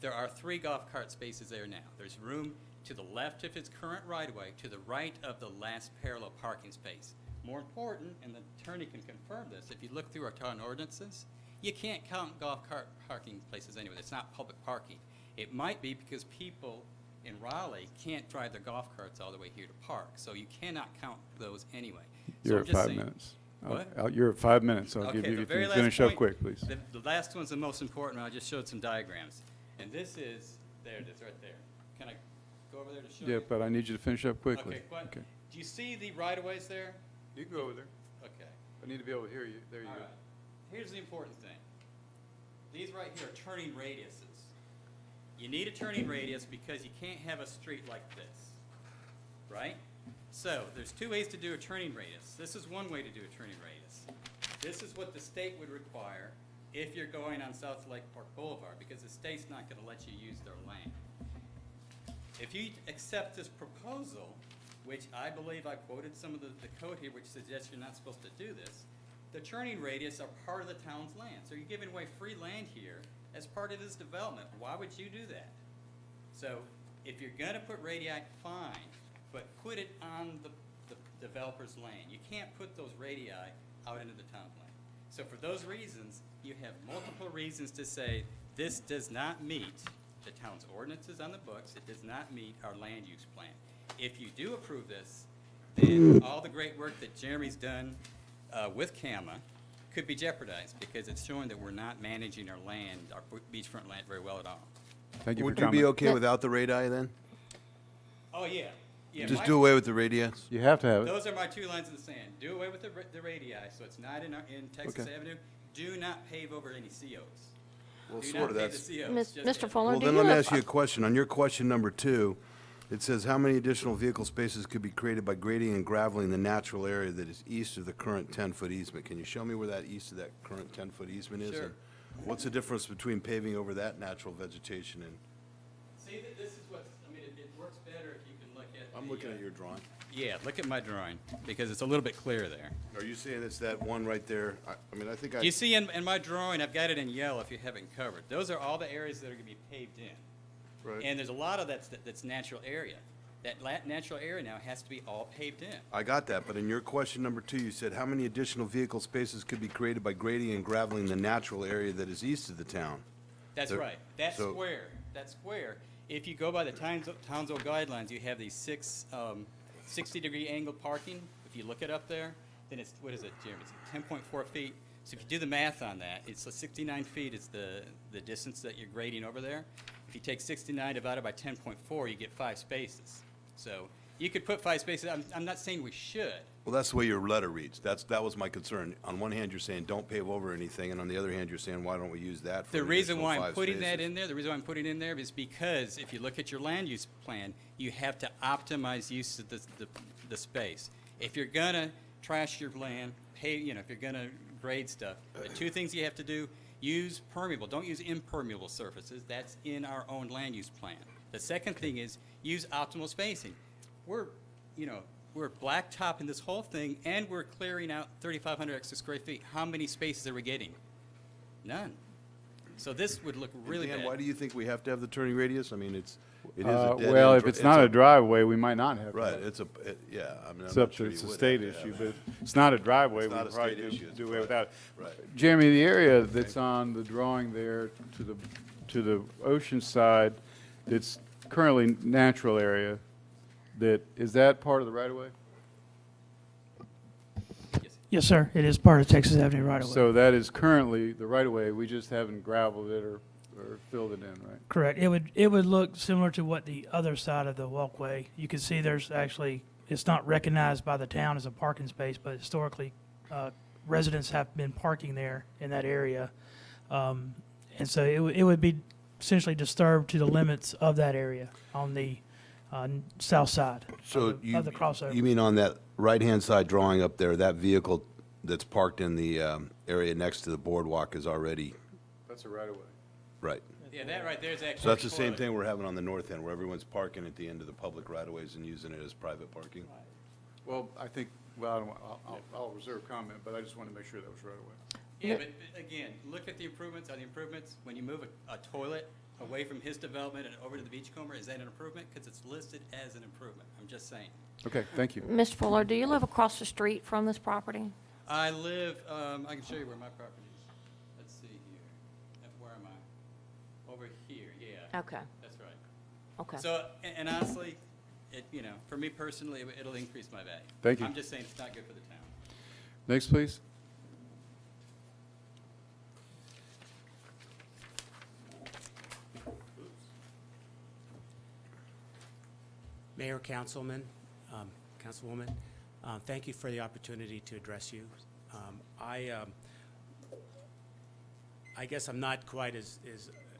There are 3 golf cart spaces there now. There's room to the left of his current right-of-way, to the right of the last parallel parking space. More important, and the attorney can confirm this, if you look through our town ordinances, you can't count golf cart parking places anyway. It's not public parking. It might be because people in Raleigh can't drive their golf carts all the way here to park, so you cannot count those anyway. So You're I'm at just 5 saying- minutes. What? You're at 5 minutes, so I'll give Okay, you the to very last finish up point- quick, please. The last one's the most important. I just showed some diagrams. And this is, there it is, right there. Can I go over there to show you? Yeah, but I need you to finish up quickly. Okay, what, do you see the right-of-ways there? You can go over there. Okay. I need to be able to hear you. There you All go. right. Here's the important thing. These right here are turning radiuses. You need a turning radius because you can't have a street like this. So there's two ways to do a turning radius. This is one way to do a turning radius. This is what the state would require if you're going on South Lake Park Boulevard, because the state's not going to let you use their land. If you accept this proposal, which I believe I quoted some of the code here, which suggests you're not supposed to do this, the turning radius are part of the town's land. So you're giving away free land here as part of this development. Why would you do that? So if you're going to put radii, fine, but put it on the developer's land. You can't put those radii out into the town's land. So for those reasons, you have multiple reasons to say this does not meet the town's ordinances on the books. It does not meet our land use plan. If you do approve this, then all the great work that Jeremy's done with CAMA could be jeopardized, because it's showing that we're not managing our land, our beachfront land, very well at all. Thank you for Would you coming. be okay without the radii then? Oh, yeah. Yeah, Just my- do away with the radius? You have to have it. Those are my two lines in the sand. Do away with the radii, so it's not in Texas Okay. Avenue. Do not pave over any COs. Well, Do sort not of, pave that's. the COs. Mis- just Mr. have- Fuller, Well, do then you let me have, ask you a question. On your question number 2, it says, how many additional vehicle spaces could be created by grading and graveling the natural area that is east of the current 10-foot easement? Can you show me where that east of that current 10-foot easement is? Sure. And what's the difference between paving over that natural vegetation and? See, this is what's, I mean, it works better if you can look at. I'm the, looking at your drawing. Yeah, look at my drawing, because it's a little bit clearer there. Are you saying it's that one right there? I mean, I think I. You see in my drawing, I've got it in yellow if you haven't covered. Those are all the areas that are going to be paved in. Right. And there's a lot of that's natural area. That natural area now has to be all paved in. I got that, but in your question number 2, you said, how many additional vehicle spaces could be created by grading and graveling the natural area that is east of the town? That's There- right. That so- square, that square. If you go by the Townsville guidelines, you have these 60-degree angle parking. If you look it up there, then it's, what is it, Jeremy? It's 10.4 feet. So if you do the math on that, it's 69 feet is the distance that you're grading over there. If you take 69 divided by 10.4, you get 5 spaces. So you could put 5 spaces. I'm not saying we should. Well, that's the way your letter reads. That was my concern. On one hand, you're saying, don't pave over anything, and on the other hand, you're saying, why don't we use that for The an reason additional why I'm 5 putting that spaces? in there, the reason why I'm putting it in there is because if you look at your land use plan, you have to optimize use of the space. If you're gonna trash your land, if you're gonna grade stuff, the two things you have to do, use permeable, don't use impermeable surfaces. That's in our own land use plan. The second thing is use optimal spacing. We're blacktopping this whole thing, and we're clearing out 3,500 extra square feet. How many spaces are we getting? None. So this would look really Dan, bad. why do you think we have to have the turning radius? I mean, it is a dead Well, end if dri- it's not a- a driveway, we might not have to. Right, have it. yeah, I mean, I'm It's not up to, sure it's you a would state have to issue, have but it. it's not a driveway, It's we not a probably state issue, it's do away private. without it. Right. Jeremy, the area that's on the drawing there to the ocean side, that's currently natural area, is that part of the right of way? Yes, sir. It is part of Texas Avenue right away. So that is currently the right of way, we just haven't gravelled it or filled it in, right? Correct. It would look similar to what the other side of the walkway. You can see there's actually, it's not recognized by the town as a parking space, but historically, residents have been parking there in that area. And so it would be essentially disturbed to the limits of that area on the south side So of the crossover. you mean on that right-hand side drawing up there, that vehicle that's parked in the area next to the boardwalk is already, That's a right of way. right? Yeah, that right there is actually. So that's the same toilet. thing we're having on the north end, where everyone's parking at the end of the public right-of-ways and using it as private parking? Well, I think, well, I don't, I'll reserve comment, but I just want to make sure that was right away. Yeah, but again, look at the improvements. Are the improvements, when you move a toilet away from his development and over to the beachcomber, is that an improvement? Because it's listed as an improvement. I'm just saying. Okay, thank you. Mr. Fuller, do you live across the street from this property? I live, I can show you where my property is. Let's see here. Where am I? Over here, yeah. Okay, That's right. okay. So, and honestly, for me personally, it'll increase my value. Thank you. I'm just saying it's not good for the town. Next, please. Mayor, Councilman, Councilwoman, thank you for the opportunity to address you. I guess I'm not quite as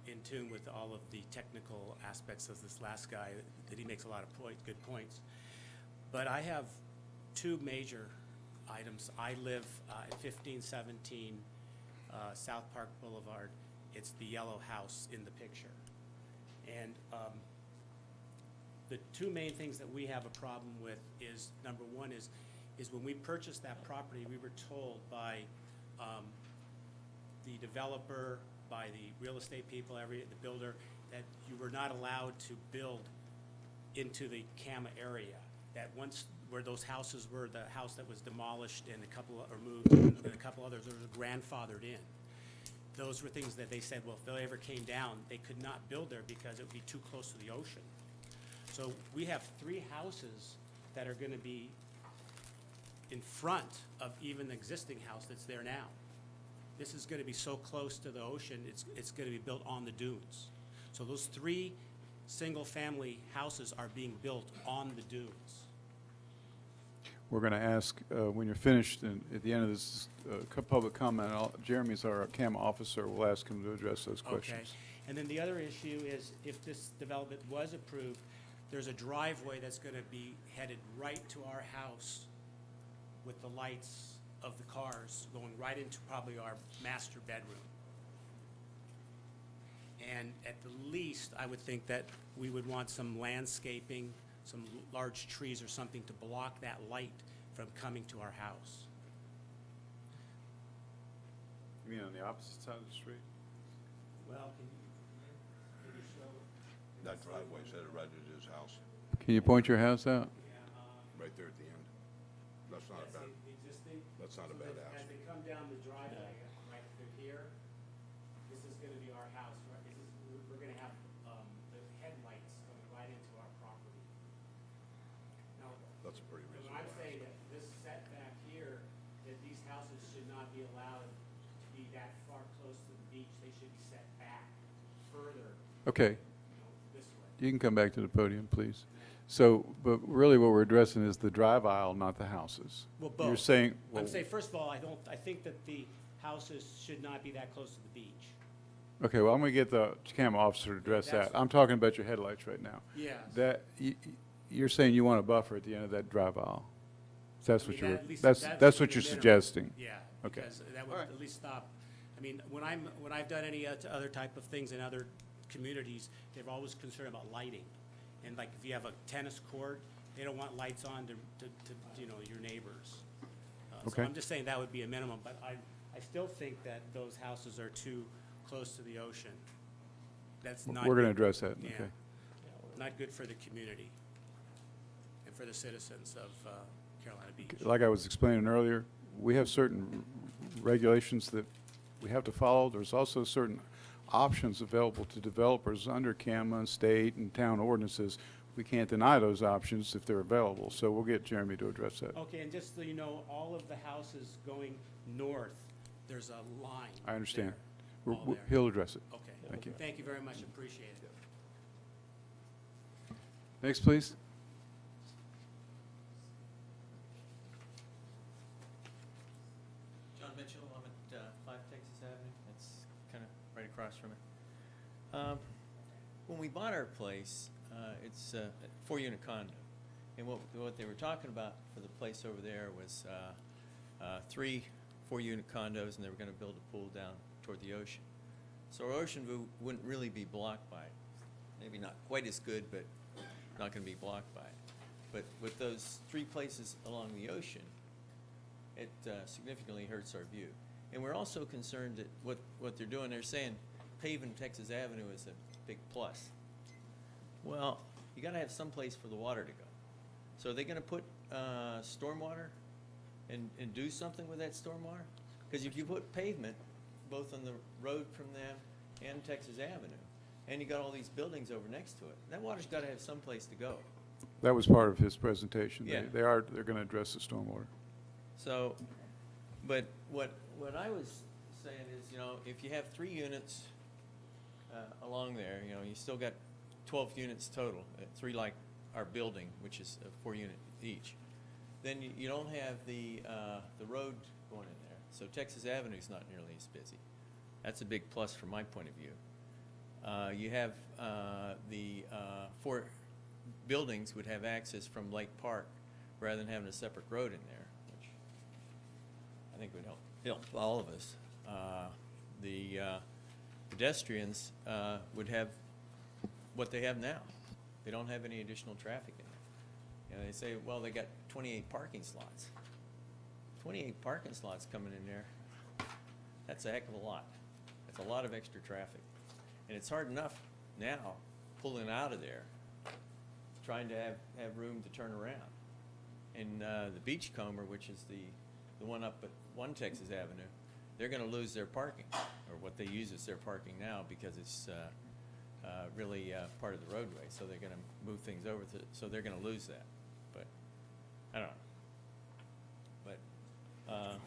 in tune with all of the technical aspects of this last guy, that he makes a lot of good points. But I have two major items. I live at 1517 South Park Boulevard. It's the yellow house in the picture. And the two main things that we have a problem with is, number one is when we purchased that property, we were told by the developer, by the real estate people, the builder, that you were not allowed to build into the CAMA area. That once, where those houses were, the house that was demolished and a couple, or moved, and a couple others, those were grandfathered in. Those were things that they said, well, if they ever came down, they could not build there because it would be too close to the ocean. So we have 3 houses that are gonna be in front of even the existing house that's there now. This is gonna be so close to the ocean, it's gonna be built on the dunes. So those 3 single-family houses are being built on the dunes. We're going to ask, when you're finished, and at the end of this public comment, Jeremy's our CAM officer, we'll ask him to address those Okay. questions. And then the other issue is, if this development was approved, there's a driveway that's gonna be headed right to our house with the lights of the cars going right into probably our master bedroom. And at the least, I would think that we would want some landscaping, some large trees or something to block that light from coming to our house. You mean on the opposite side of the street? Well, can you show? That driveway's headed right to his house, Can you point your house out? right there at the end. That's not a bad, The existing? that's not a bad house. As they come down the driveway, right through here, this is gonna be our house, right? We're gonna have, the headlights going right into our property. Now, That's a pretty when reasonable I'm house. saying that this setback here, that these houses should not be allowed to be that far close to the beach, they should be set back further, Okay, this way. you can come back to the podium, please. So, but really what we're addressing is the drive aisle, not the houses. Well, both. You're saying, well, I'm saying, first of all, I think that the houses should not be that close to the beach. okay, well, I'm going to get the CAM officer to address That's- that. I'm talking about your headlights right now. Yes. That, you're saying you want a buffer at the end of that drive aisle? That's I what mean, you're, that- at least that's the what you're minimum. suggesting? Yeah, Okay. because that would All right. at least stop, I mean, when I've done any other type of things in other communities, they're always concerned about lighting. And like, if you have a tennis court, they don't want lights on to your neighbors. So Okay. I'm just saying that would be a minimum, but I still think that those houses are too close to the ocean. That's not. We're going to good. address that, Yeah. okay. Not good for the community and for the citizens of Carolina Beach. Like I was explaining earlier, we have certain regulations that we have to follow. There's also certain options available to developers under CAMA, state, and town ordinances. We can't deny those options if they're available, so we'll get Jeremy to address that. Okay, and just so you know, all of the houses going north, there's a line. I understand. there, all there. He'll address it. Okay. Thank you. Thank you very much, appreciate it. Next, please. John Mitchell, I'm at 5 Texas Avenue. That's kind of right across from it. When we bought our place, it's a 4-unit condo. And what they were talking about for the place over there was 3 4-unit condos, and they were going to build a pool down toward the ocean. So our ocean view wouldn't really be blocked by it. Maybe not quite as good, but not going to be blocked by it. But with those 3 places along the ocean, it significantly hurts our view. And we're also concerned that what they're doing, they're saying paving Texas Avenue is a big plus. Well, you got to have some place for the water to go. So are they going to put stormwater and do something with that stormwater? Because if you put pavement both on the road from them and Texas Avenue, and you got all these buildings over next to it, that water's got to have some place to go. That was part of his presentation. Yeah. They're going to address the stormwater. So, but what I was saying is, if you have 3 units along there, you still got 12 units total, 3 like our building, which is a 4-unit each. Then you don't have the road going in there. So Texas Avenue's not nearly as busy. That's a big plus from my point of view. You have the 4 buildings would have access from Lake Park rather than having a separate road in there, which I think would help all of us. The pedestrians would have what they have now. They don't have any additional traffic in there. You know, they say, well, they got 28 parking slots. 28 parking slots coming in there, that's a heck of a lot. That's a lot of extra traffic. And it's hard enough now pulling out of there, trying to have room to turn around. And the Beachcomber, which is the one up at 1 Texas Avenue, they're going to lose their parking, or what they use as their parking now, because it's really part of the roadway. So they're going to move things over to, so they're going to lose that. But I don't know. But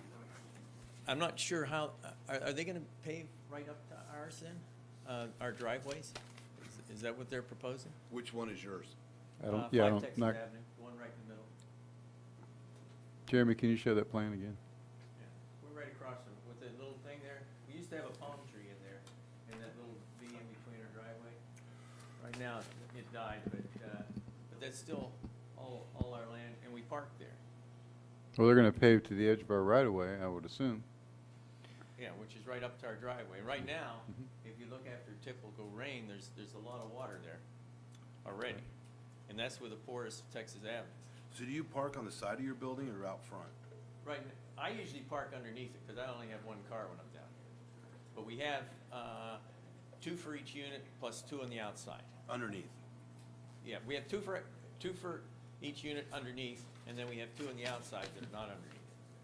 I'm not sure how, are they going to pave right up to ours then, our driveways? Is that what they're proposing? Which one is yours? I don't, 5 yeah, I don't, Texas not, Avenue, the one right in the middle. Jeremy, can you show that plan again? Yeah, we're right across from, with the little thing there. We used to have a palm tree in there, and that little V in between our driveway. Right now, it died, but that's still all our land, and we park there. Well, they're gonna pave to the edge of our right-of-way, I would assume. Yeah, which is right up to our driveway. Right now, if you look after typical rain, there's a lot of water there already. And that's with a porous Texas Avenue. So do you park on the side of your building or out front? Right, I usually park underneath it, because I only have one car when I'm down here. But we have 2 for each unit, plus 2 on the outside. Underneath? Yeah, we have two for each unit underneath, and then we have 2 on the outside that are not underneath.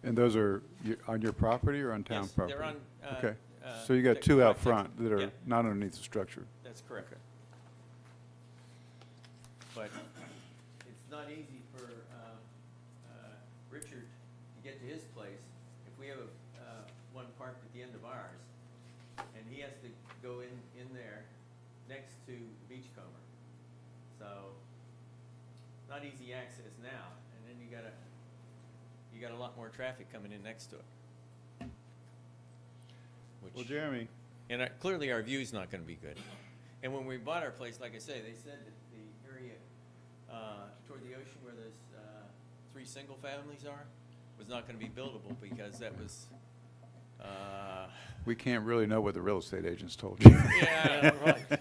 And those are on your property or on town Yes, property? they're on, Okay, so you got Texas- 2 out Texas- front that are yeah. not underneath the structure. That's correct. But it's not easy for Richard to get to his place if we have one parked at the end of ours, and he has to go in there next to Beachcomber. So, not easy access now, and then you got a lot more traffic coming in next to it. Well, Jeremy, And clearly, our view's not going to be good. And when we bought our place, like I say, they said that the area toward the ocean where those 3 single families are was not going to be buildable, because that was, we can't really know what the real estate agents told you. yeah, right.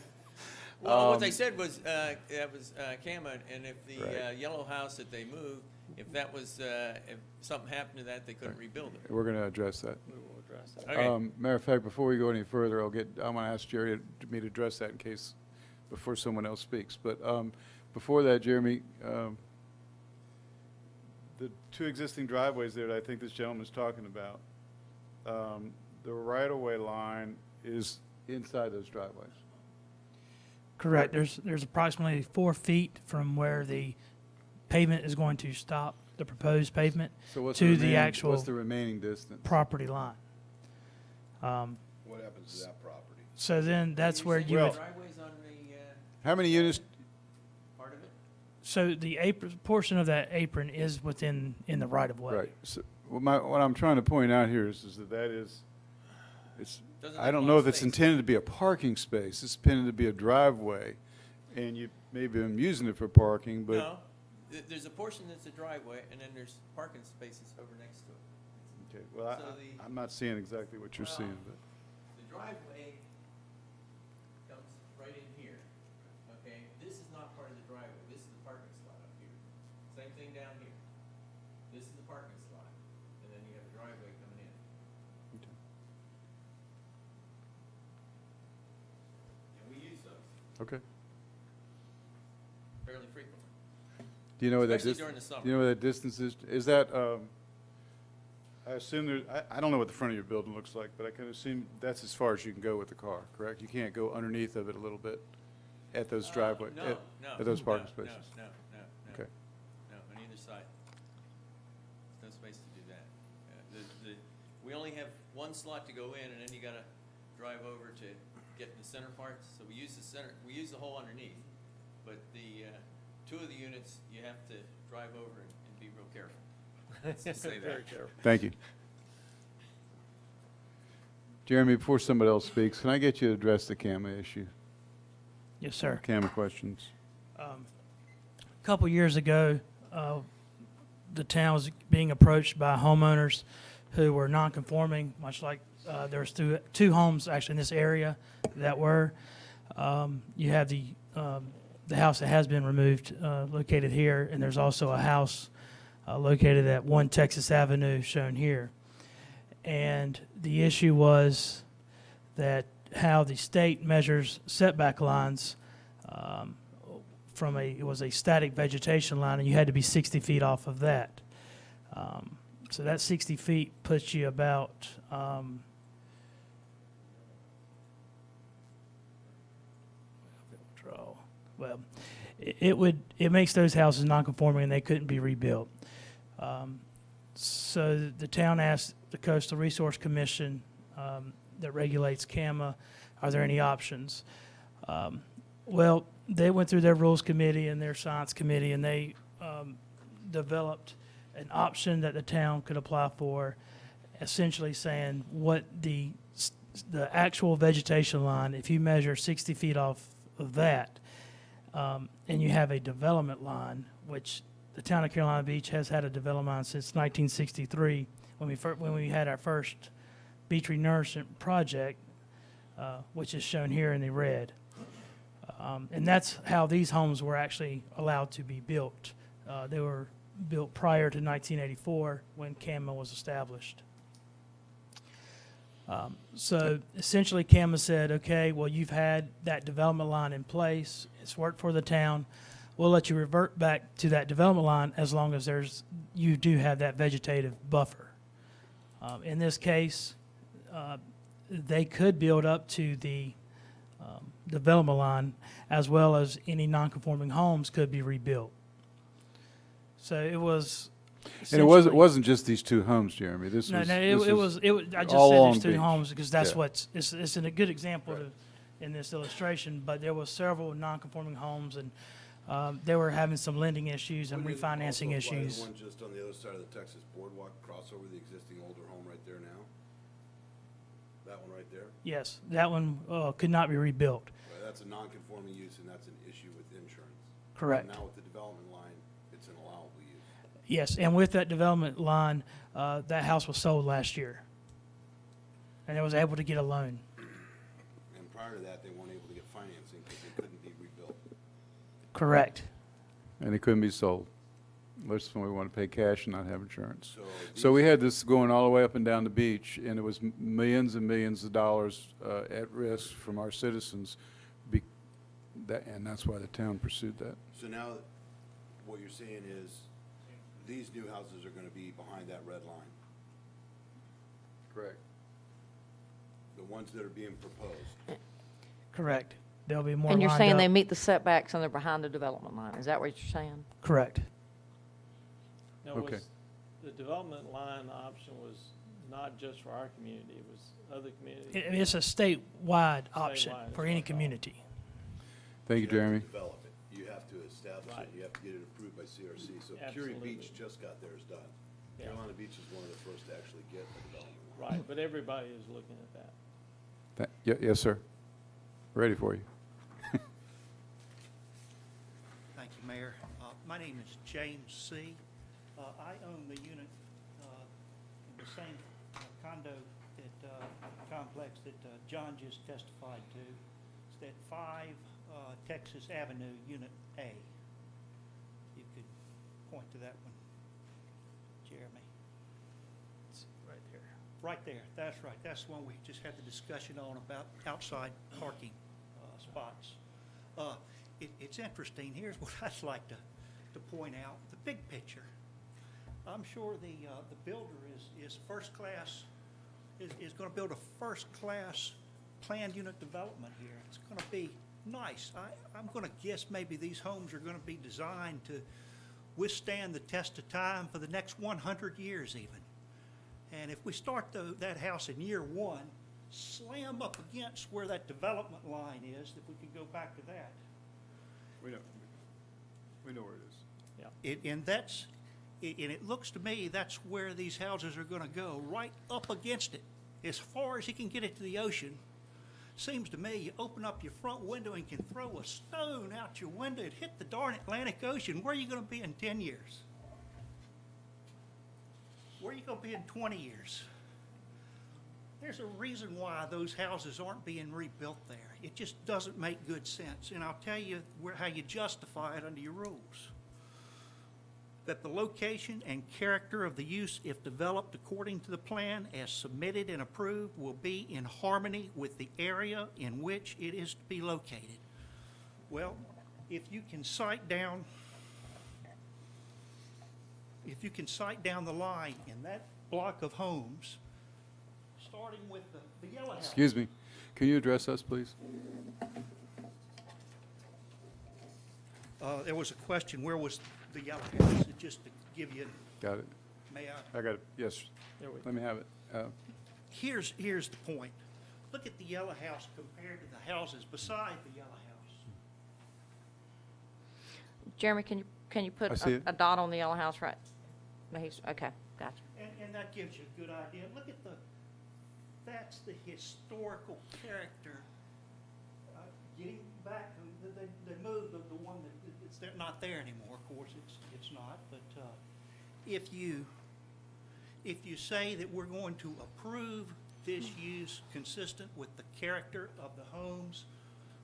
Well, what they said was, that was Cama, and if the Right. yellow house that they moved, if that was, if something happened to that, they couldn't rebuild it. We're gonna address that. We will address that. Okay. Matter of fact, before we go any further, I'm gonna ask Jerry me to address that in case, before someone else speaks. But before that, Jeremy, the 2 existing driveways there that I think this gentleman's talking about, the right-of-way line is inside those driveways. Correct. There's approximately 4 feet from where the pavement is going to stop, the proposed pavement, So what's to the remaining- actual What's the remaining distance? property line. What happens to that property? So then that's where you Well- would, Driveways on the How many units, part of it? so the apron, portion of that apron is in the right of way. right, so, what I'm trying to point out here is that it's, Doesn't I have don't a lot know of if it's space. intended to be a parking space, it's intended to be a driveway, and you maybe I'm using it for parking, but. No, there's a portion that's a driveway, and then there's parking spaces over next to it. Okay, well, So the- I'm not seeing exactly what you're Well, seeing, but. The driveway comes right in here, okay? This is not part of the driveway, this is the parking slot up here. Same thing down here. This is the parking slot, and then you have a driveway coming in. And we use those Okay. fairly frequently. Do you know what that Especially distance? during the summer. Do you know what that distance is? Is that, I assume I don't know what the front of your building looks like, but I can assume that's as far as you can go with the car, correct? You can't go underneath of it a little bit at those driveway, No, at those parking no, spaces? No, Okay. no, on either side. There's no space to do that. We only have one slot to go in, and then you gotta drive over to get in the center parts. So we use the center, we use the whole underneath. But the 2 of the units, you have to drive over and be real careful. Let's just say that. Very careful. Thank you. Jeremy, before somebody else speaks, can I get you to address the CAMA issue? Yes, sir. CAMA questions. A couple years ago, the town was being approached by homeowners who were non-conforming, much like there's two homes actually in this area that were. You have the house that has been removed, located here, and there's also a house located at 1 Texas Avenue shown here. And the issue was that how the state measures setback lines it was a static vegetation line, and you had to be 60 feet off of that. So that 60 feet puts you about, well, it makes those houses non-conforming and they couldn't be rebuilt. So the town asked the Coastal Resource Commission that regulates CAMA, are there any options? Well, they went through their rules committee and their science committee, and they developed an option that the town could apply for, essentially saying what the actual vegetation line, if you measure 60 feet off of that, and you have a development line, which the town of Carolina Beach has had a development line since 1963, when we had our first beach renourishment project, which is shown here in the red. And that's how these homes were actually allowed to be built. They were built prior to 1984 when CAMA was established. So essentially CAMA said, okay, well, you've had that development line in place. It's worked for the town. We'll let you revert back to that development line as long as you do have that vegetative buffer. In this case, they could build up to the development line, as well as any non-conforming homes could be rebuilt. So it was. And it wasn't just these two homes, Jeremy. This was. I just all said along these two Beach. homes because that's Yeah. it's a good example in this illustration. But there was several non-conforming homes, and they were having some lending issues and refinancing issues. The one just on the other side of the Texas Boardwalk, cross over the existing older home right there now? That one right there? Yes, that one could not be rebuilt. Right, that's a non-conforming use, and that's an issue with insurance. Correct. Now with the development line, it's an allowable use. Yes, and with that development line, that house was sold last year, and it was able to get a loan. And prior to that, they weren't able to get financing because they couldn't be rebuilt. Correct. And it couldn't be sold, unless we want to pay cash and not have insurance. So So we had this going all the way up and down the beach, and it was millions and millions of dollars at risk from our citizens, and that's why the town pursued that. So now, what you're saying is, these new houses are gonna be behind that red line, Correct. the ones that are being proposed. Correct. There'll be more And you're lined saying up. they meet the setbacks and they're behind the development line, is that what you're saying? Correct. Now, Okay. the development line option was not just for our community, it was other communities. It's a statewide option Statewide, for that's any what I thought. community. Thank you, Jeremy. have to develop it, you have to establish it, Right. you have to get it approved by CRC. So Curie Absolutely. Beach just got theirs done. Yeah. Carolina Beach is one of the first to actually get a development line. Right, but everybody is looking at that. Yes, sir. Ready for you. Thank you, Mayor. My name is James C. I own the unit in the same condo complex that John just testified to. It's that 5 Texas Avenue, Unit A. You could point to that one, Jeremy. It's right there. Right there, that's right. That's the one we just had the discussion on about outside parking spots. It's interesting. Here's what I'd like to point out, the big picture. I'm sure the builder is first class, is going to build a first-class planned unit development here. It's going to be nice. I'm going to guess maybe these homes are going to be designed to withstand the test of time for the next 100 years even. And if we start that house in year 1, slam up against where that development line is, if we could go back to that. We know where it is. And it looks to me that's where these houses are going to go, right up against it, as far as you can get it to the ocean. Seems to me you open up your front window and can throw a stone out your window and hit the darn Atlantic Ocean. Where are you going to be in 10 years? where are you gonna be in 20 years? There's a reason why those houses aren't being rebuilt there. It just doesn't make good sense, and I'll tell you how you justify it under your rules. That the location and character of the use, if developed according to the plan as submitted and approved, will be in harmony with the area in which it is to be located. Well, if you can cite down the line in that block of homes, starting with the yellow house. Excuse me, can you address us, please? There was a question, where was the yellow house? Just to give you, Got it. may I? I got it, yes. There we- Let me have it. Here's the point. Look at the yellow house compared to the houses beside the yellow house. Jeremy, can you put I see it. a dot on the yellow house right? No, okay, gotcha. And that gives you a good idea. Look at that's the historical character. Getting back, they moved the one it's not there anymore, of course, it's not. But if you say that we're going to approve this use consistent with the character of the homes,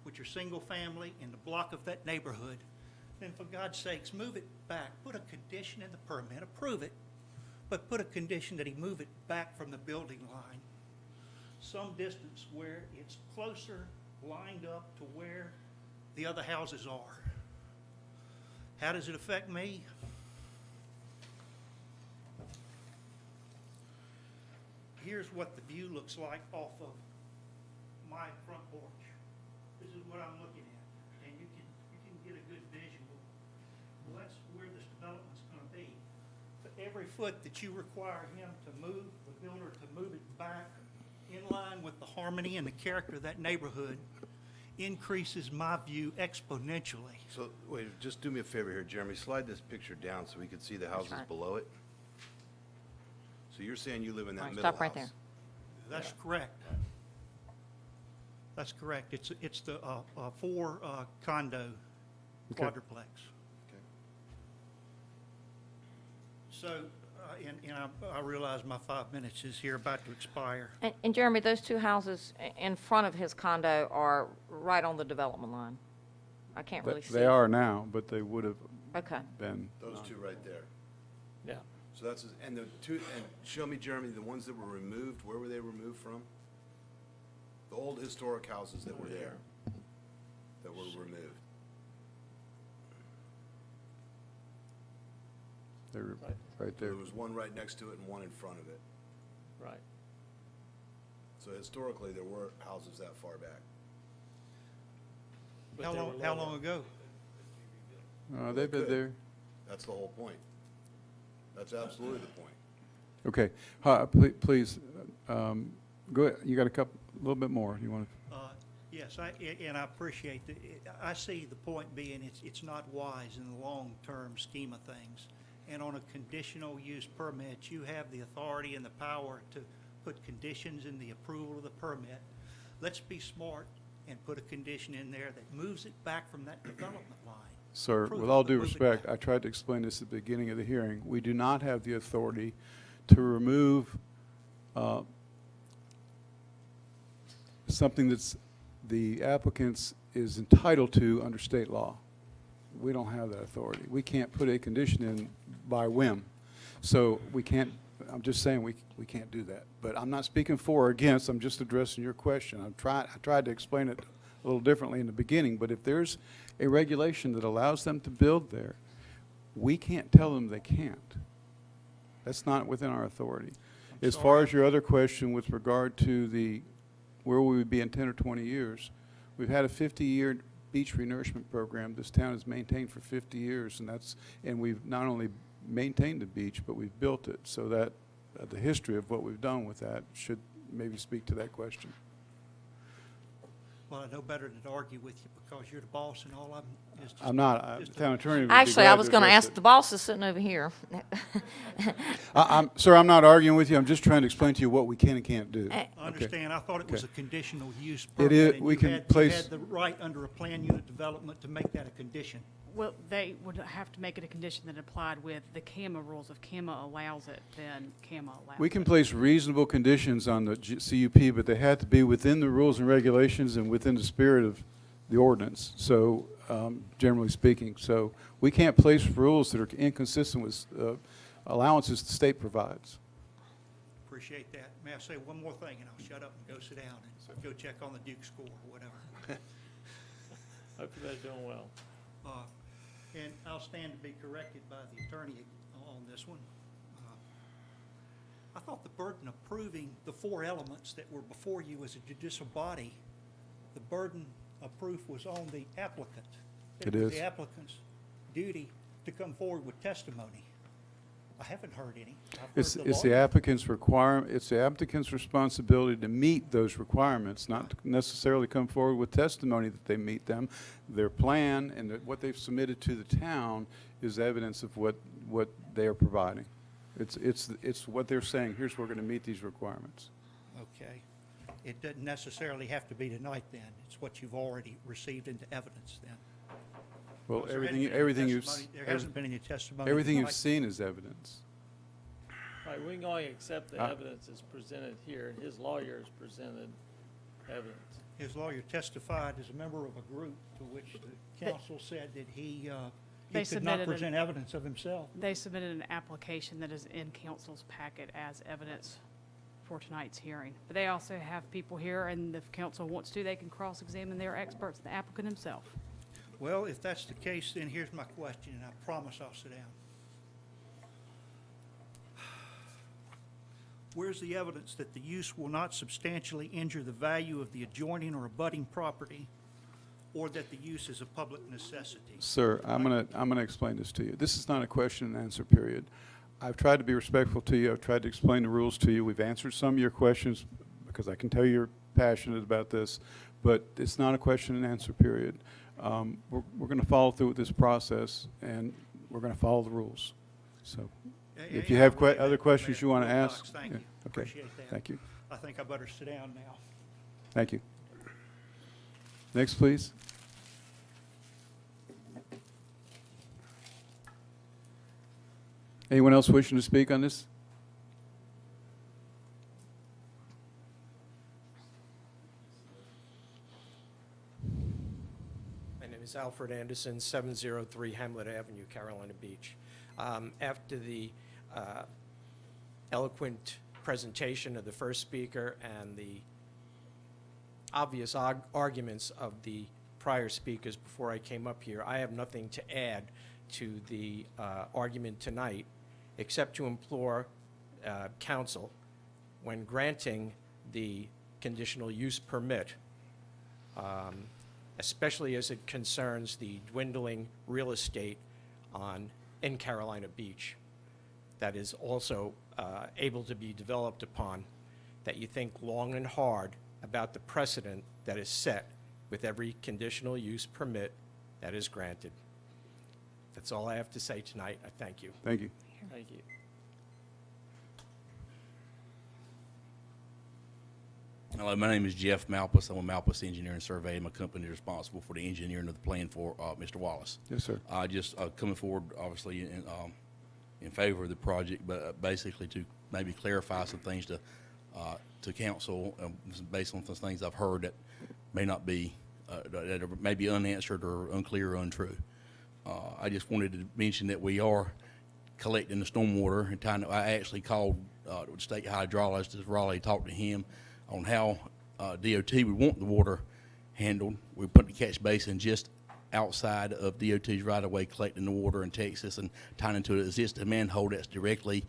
which are single-family in the block of that neighborhood, then for God's sakes, move it back. Put a condition in the permit, approve it, but put a condition that he move it back from the building line some distance where it's closer lined up to where the other houses are. How does it affect me? Here's what the view looks like off of my front porch. This is what I'm looking at, and you can get a good visual. Well, that's where this development's gonna be. For every foot that you require him to move, the builder to move it back in line with the harmony and the character of that neighborhood, increases my view exponentially. So, wait, just do me a favor here, Jeremy, slide this picture down so we can see the houses right. below it. So you're saying you live in that Right, middle house? stop right there. That's correct. That's correct. It's the four condo Okay. quadruplex. Okay. So, and I realize my 5 minutes is here about to expire. And Jeremy, those two houses in front of his condo are right on the development line. I can't really see. They are now, but they would have Okay. been. Those two right there. Yeah. So that's, and the two, and show me, Jeremy, the ones that were removed, where were they removed from? The old historic houses that were there, that were removed. They're right So there. there was one right next to it and one in front of it. Right. So historically, there were houses that far back. But How they were how lower. long ago? They've been Good. there. That's the whole point. That's absolutely the point. Okay, please, go ahead, you got a little bit more, you want to? Yes, and I appreciate that. I see the point being, it's not wise in the long-term scheme of things. And on a conditional use permit, you have the authority and the power to put conditions in the approval of the permit. Let's be smart and put a condition in there that moves it back from that development line. Sir, Approve with it, all but due move it respect, back. I tried to explain this at the beginning of the hearing. We do not have the authority to remove something that's the applicant's is entitled to under state law. We don't have that authority. We can't put a condition in by whim. So we can't, I'm just saying we can't do that. But I'm not speaking for or against, I'm just addressing your question. I tried to explain it a little differently in the beginning, but if there's a regulation that allows them to build there, we can't tell them they can't. That's not within our authority. As far as your other question with regard to where we would be in 10 or 20 years, we've had a 50-year beach renourishment program this town has maintained for 50 years, and we've not only maintained the beach, but we've built it, so that the history of what we've done with that should maybe speak to that question. Well, I know better than to argue with you because you're the boss and all I'm is just. I'm not, just a- town attorney would be Actually, I glad was going to address ask, it. the boss is sitting over here. Sir, I'm not arguing with you, I'm just trying to explain to you what we can and can't do. I understand. I thought it was a Okay. conditional use It permit. is- and we you can had- place- You had the right under a plan unit development to make that a condition Well, they would have to make it a condition that applied with the CAMA rules. If CAMA allows it, then CAMA allows it. We can place reasonable conditions on the CUP, but they have to be within the rules and regulations and within the spirit of the ordinance, so, generally speaking. So we can't place rules that are inconsistent with allowances the state provides. Appreciate that. May I say one more thing, and I'll shut up and go sit down and go check on the Duke score or whatever. Hopefully they're doing well. And I'll stand to be corrected by the attorney on this one. I thought the burden of proving the 4 elements that were before you as a judicial body, the burden of proof was on the applicant. It was is. the applicant's duty to come forward with testimony. I haven't heard any. I've It's heard the lawyer. applicant's it's the applicant's responsibility to meet those requirements, not to necessarily come forward with testimony that they meet them. Their plan and what they've submitted to the town is evidence of what they are providing. It's what they're saying, here's we're going to meet these requirements. Okay. It doesn't necessarily have to be tonight then. It's what you've already received into evidence then. Well, There hasn't been any everything testimony- There hasn't been any testimony. everything you've tonight. seen is evidence. Right, we can only accept the Uh, evidence that's presented here, and his lawyers presented evidence. His lawyer testified as a member of a group to which the council said that he They could not submitted present evidence of himself. They submitted an application that is in council's packet as evidence for tonight's hearing. But they also have people here, and if council wants to, they can cross-examine their experts, the applicant himself. Well, if that's the case, then here's my question, and I promise I'll sit down. Where's the evidence that the use will not substantially injure the value of the adjoining or abutting property, or that the use is a public necessity? Sir, I'm gonna explain this to you. This is not a question and answer period. I've tried to be respectful to you. I've tried to explain the rules to you. We've answered some of your questions because I can tell you're passionate about this, but it's not a question and answer period. We're going to follow through with this process, and we're going to follow the rules. So if you have other questions you want to Mayor ask. Cox, Thank yeah, you. okay. Appreciate that. Thank you. I think I better sit down now. Thank you. Next, please. Anyone else wishing to speak on this? My name is Alfred Anderson, 703 Hamlet Avenue, Carolina Beach. After the eloquent presentation of the first speaker and the obvious arguments of the prior speakers before I came up here, I have nothing to add to the argument tonight, except to implore council, when granting the conditional use permit, especially as it concerns the dwindling real estate in Carolina Beach that is also able to be developed upon, that you think long and hard about the precedent that is set with every conditional use permit that is granted. That's all I have to say tonight. I thank you. Thank you. Thank you. Hello, my name is Jeff Malpas. I'm a Malpas Engineering Survey. My company is responsible for the engineering of the plan for Mr. Wallace. Yes, sir. Just coming forward, obviously, in favor of the project, but basically to maybe clarify some things to council based on some things I've heard that may not be that are maybe unanswered or unclear or untrue. I just wanted to mention that we are collecting the stormwater and I actually called the state hydrologist as Raleigh, talked to him on how DOT would want the water handled. We put the catch basin just outside of DOT's right-of-way, collecting the water in Texas and tying into an existing manhole that's directly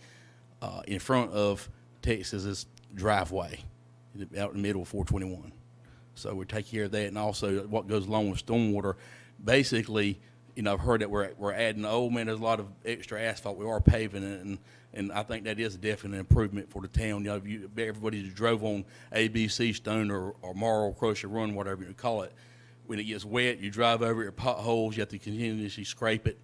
in front of Texas's driveway, out in the middle of 421. So we take care of that, and also what goes along with stormwater. Basically, you know, I've heard that we're adding, oh man, there's a lot of extra asphalt. We are paving it, and I think that is a definite improvement for the town. You know, everybody that drove on ABC Stone or Marl Crusher Run, whatever you call it, when it gets wet, you drive over it, potholes, you have to continuously scrape it.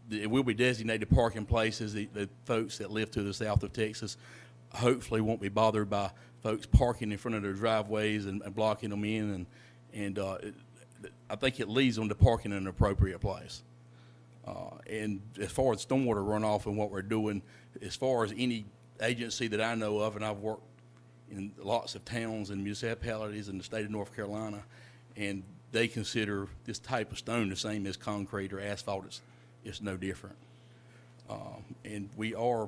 It will be designated parking places. The folks that live to the south of Texas hopefully won't be bothered by folks parking in front of their driveways and blocking them in. And I think it leaves them to park in an appropriate place. And as far as stormwater runoff and what we're doing, as far as any agency that I know of, and I've worked in lots of towns and municipalities in the state of North Carolina, and they consider this type of stone the same as concrete or asphalt. It's no different. And we are,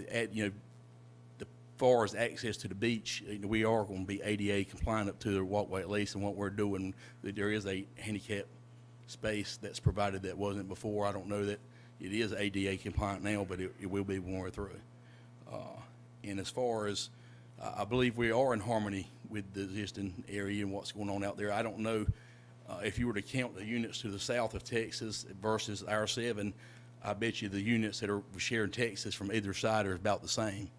as far as access to the beach, we are going to be ADA compliant up to the walkway at least, and what we're doing, there is a handicap space that's provided that wasn't before. I don't know that it is ADA compliant now, but it will be when we're through. And as far as, I believe we are in harmony with the existing area and what's going on out there. I don't know if you were to count the units to the south of Texas versus our 7, I bet you the units that are sharing Texas from either side are about the same.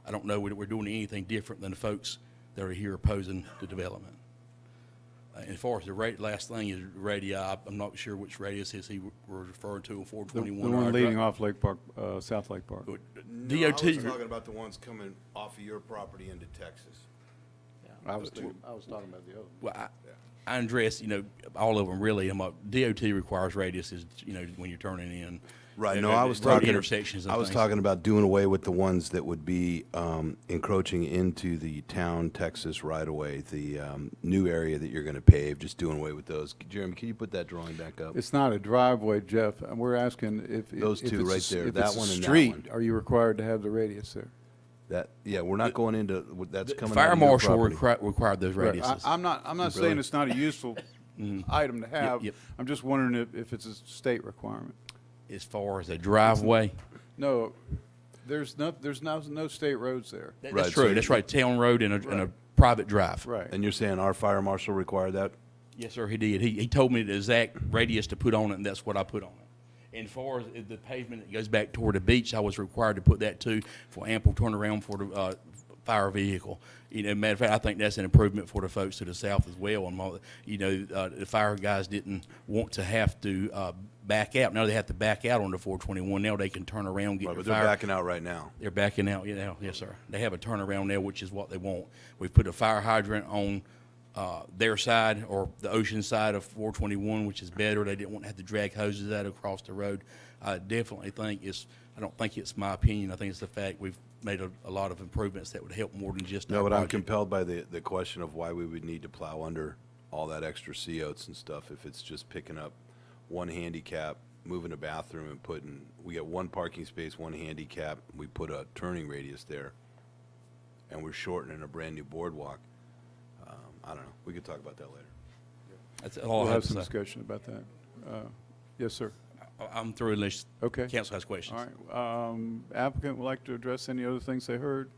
I don't know that we're doing anything different than the folks that are here opposing the development. As far as the last thing is radio, I'm not sure which radius is he was referring to on The 421. one leading off Lake Park, South Lake Park. No, I was talking about the ones coming off of your property into Texas. I was talking about the other. Well, I address, all of them really. DOT requires radiuses, when you're turning in. Right, And no, I was road talking, intersections and I was things. talking about doing away with the ones that would be encroaching into the town Texas right-of-way, the new area that you're gonna pave, just doing away with those. Jeremy, can you put that drawing back up? It's not a driveway, Jeff. And we're asking if. Those if two it's a right s- there, if that it's a one and that street, one. are you required to have the radius there? That, yeah, we're not going into, that's The coming out fire of your marshal property. required those Right. radiuses. I'm not Really? saying it's not a useful item to have. yep. I'm just wondering if it's a state requirement. As far as a driveway, No, there's no state roads there. that's Right, true. so That's right. Town road and a Right. private drive. Right. And you're saying our fire marshal required that? Yes, sir, he did. He told me the exact radius to put on it, and that's what I put on it. And as far as the pavement that goes back toward the beach, I was required to put that too for ample turnaround for the fire vehicle. Matter of fact, I think that's an improvement for the folks to the south as well. And the fire guys didn't want to have to back out. Now they have to back out on the 421. Now they can turn around, get Right, the but they're fire. backing out right now. They're backing out, yes, sir. They have a turnaround there, which is what they want. We've put a fire hydrant on their side or the ocean side of 421, which is better. They didn't want to have to drag hoses out across the road. I definitely think I don't think it's my opinion. I think it's the fact we've made a lot of improvements that would help more than just No, our but I'm project. compelled by the question of why we would need to plow under all that extra COs and stuff if it's just picking up one handicap, moving a bathroom and we got one parking space, one handicap, we put a turning radius there, and we're shortening a brand-new boardwalk. I don't know, we could talk about that later. That's all We'll I have have to some say. discussion about that. Yes, sir. I'm through unless Okay. council has questions. All right. Applicant would like to address any other things they heard?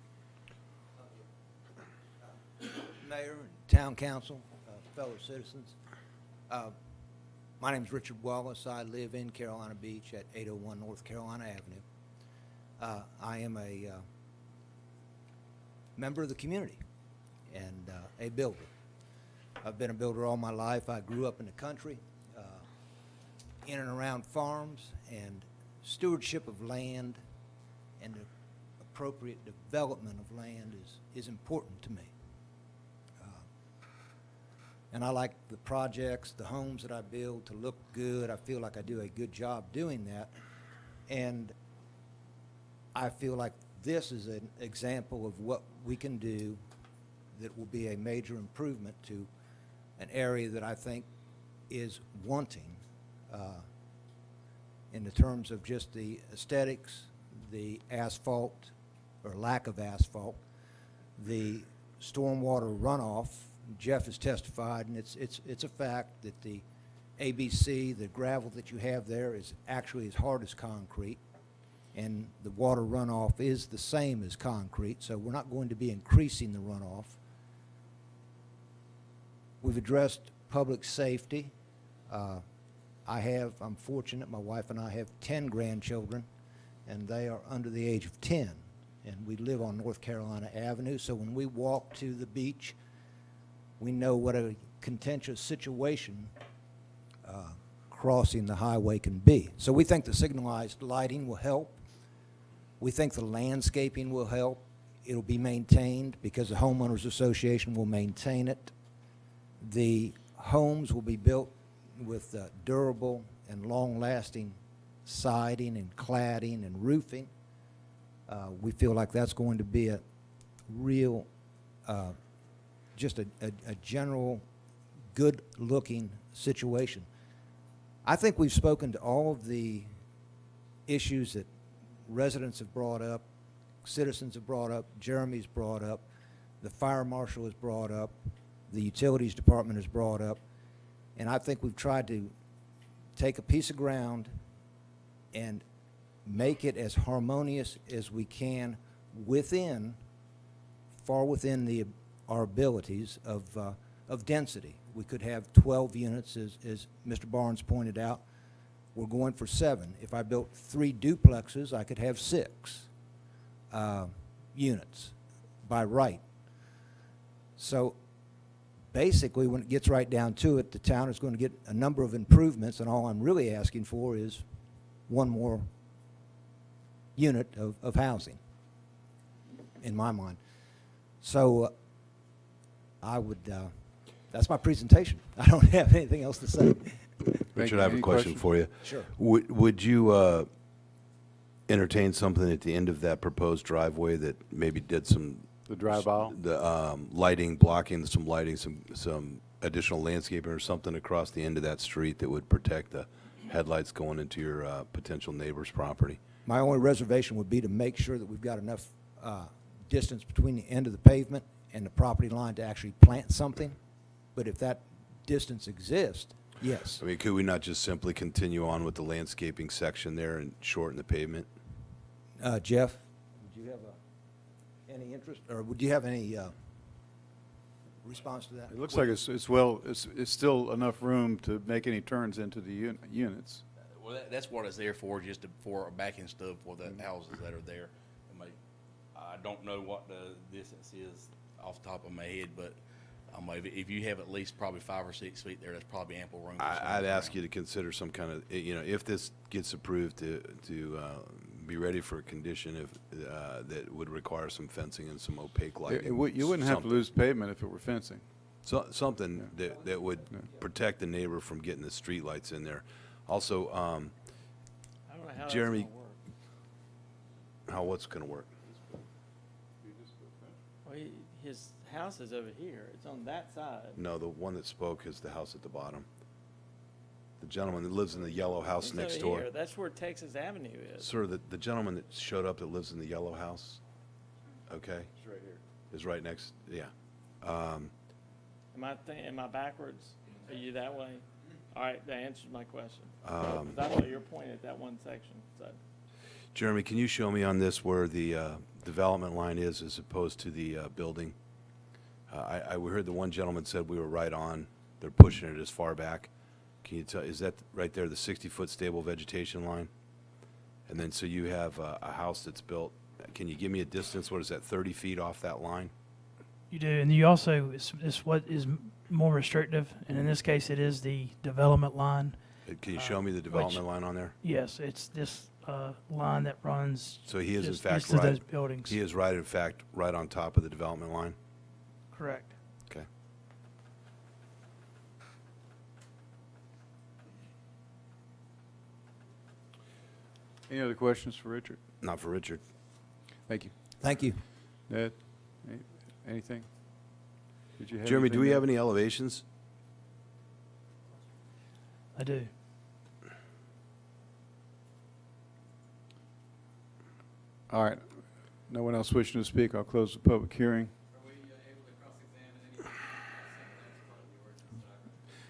Mayor and Town Council, fellow citizens. My name's Richard Wallace. I live in Carolina Beach at 801 North Carolina Avenue. I am a member of the community and a builder. I've been a builder all my life. I grew up in the country, in and around farms, and stewardship of land and the appropriate development of land is important to me. And I like the projects, the homes that I build to look good. I feel like I do a good job doing that. And I feel like this is an example of what we can do that will be a major improvement to an area that I think is wanting in the terms of just the aesthetics, the asphalt or lack of asphalt, the stormwater runoff. Jeff has testified, and it's a fact that the ABC, the gravel that you have there, is actually as hard as concrete, and the water runoff is the same as concrete, so we're not going to be increasing the runoff. We've addressed public safety. I'm fortunate, my wife and I have 10 grandchildren, and they are under the age of 10, and we live on North Carolina Avenue, so when we walk to the beach, we know what a contentious situation crossing the highway can be. So we think the signalized lighting will help. We think the landscaping will help. It'll be maintained because the homeowners association will maintain it. The homes will be built with durable and long-lasting siding and cladding and roofing. We feel like that's going to be a real, just a general, good-looking situation. I think we've spoken to all of the issues that residents have brought up, citizens have brought up, Jeremy's brought up, the fire marshal has brought up, the utilities department has brought up, and I think we've tried to take a piece of ground and make it as harmonious as we can within, far within our abilities of density. We could have 12 units, as Mr. Barnes pointed out. We're going for 7. If I built 3 duplexes, I could have 6 units by right. So basically, when it gets right down to it, the town is going to get a number of improvements, and all I'm really asking for is one more unit of housing, in my mind. So I would, that's my presentation. I don't have anything else to say. Richard, I have a Any question questions? for you. Sure. Would you entertain something at the end of that proposed driveway that maybe did some The drive aisle? the lighting, blocking some lighting, some additional landscaping or something across the end of that street that would protect the headlights going into your potential neighbor's property? My only reservation would be to make sure that we've got enough distance between the end of the pavement and the property line to actually plant something. But if that distance exists, yes. I mean, could we not just simply continue on with the landscaping section there and shorten the pavement? Jeff, would you have any interest, or would you have any response to that? It looks like it's still enough room to make any turns into the units. Well, that's what it's there for, just for backing stuff for the houses that are there. I don't know what the distance is off the top of my head, but if you have at least probably 5 or 6 feet there, that's probably ample room. I'd ask you to consider some kind of, if this gets approved, to be ready for a condition that would require some fencing and some opaque lighting. You wouldn't have to Something. lose pavement if it were fencing. Something that would protect the neighbor from getting the streetlights in there. Also, I don't know how that's Jeremy, gonna work. what's going to work? Well, his house is over here. It's on that side. No, the one that spoke is the house at the bottom. The gentleman that lives in the yellow house It's next over door. here. That's where Texas Avenue is. Sir, the gentleman that showed up that lives in the yellow house, okay? It's right here. Is right next, yeah. Am I backwards? Are you that way? All right, that answers my question. 'Cause I know you're pointing at that one section, so. Jeremy, can you show me on this where the development line is as opposed to the building? We heard the one gentleman said we were right on. They're pushing it as far back. Can you tell, is that right there, the 60-foot stable vegetation line? And then, so you have a house that's built, can you give me a distance, what is that, 30 feet off that line? You do, and you also, it's what is more restrictive, and in this case, it is the development line. Can you show me the development line on there? Yes, it's this line that runs. So he is in just fact east of right. those buildings. He is right, in fact, right on top of the development line? Correct. Okay. Any other questions for Richard? Not for Richard. Thank you. Thank you. Ned, anything? Did you have Jeremy, do anything, we Ned? have any elevations? I do. All right. No one else wishing to speak. I'll close the public hearing.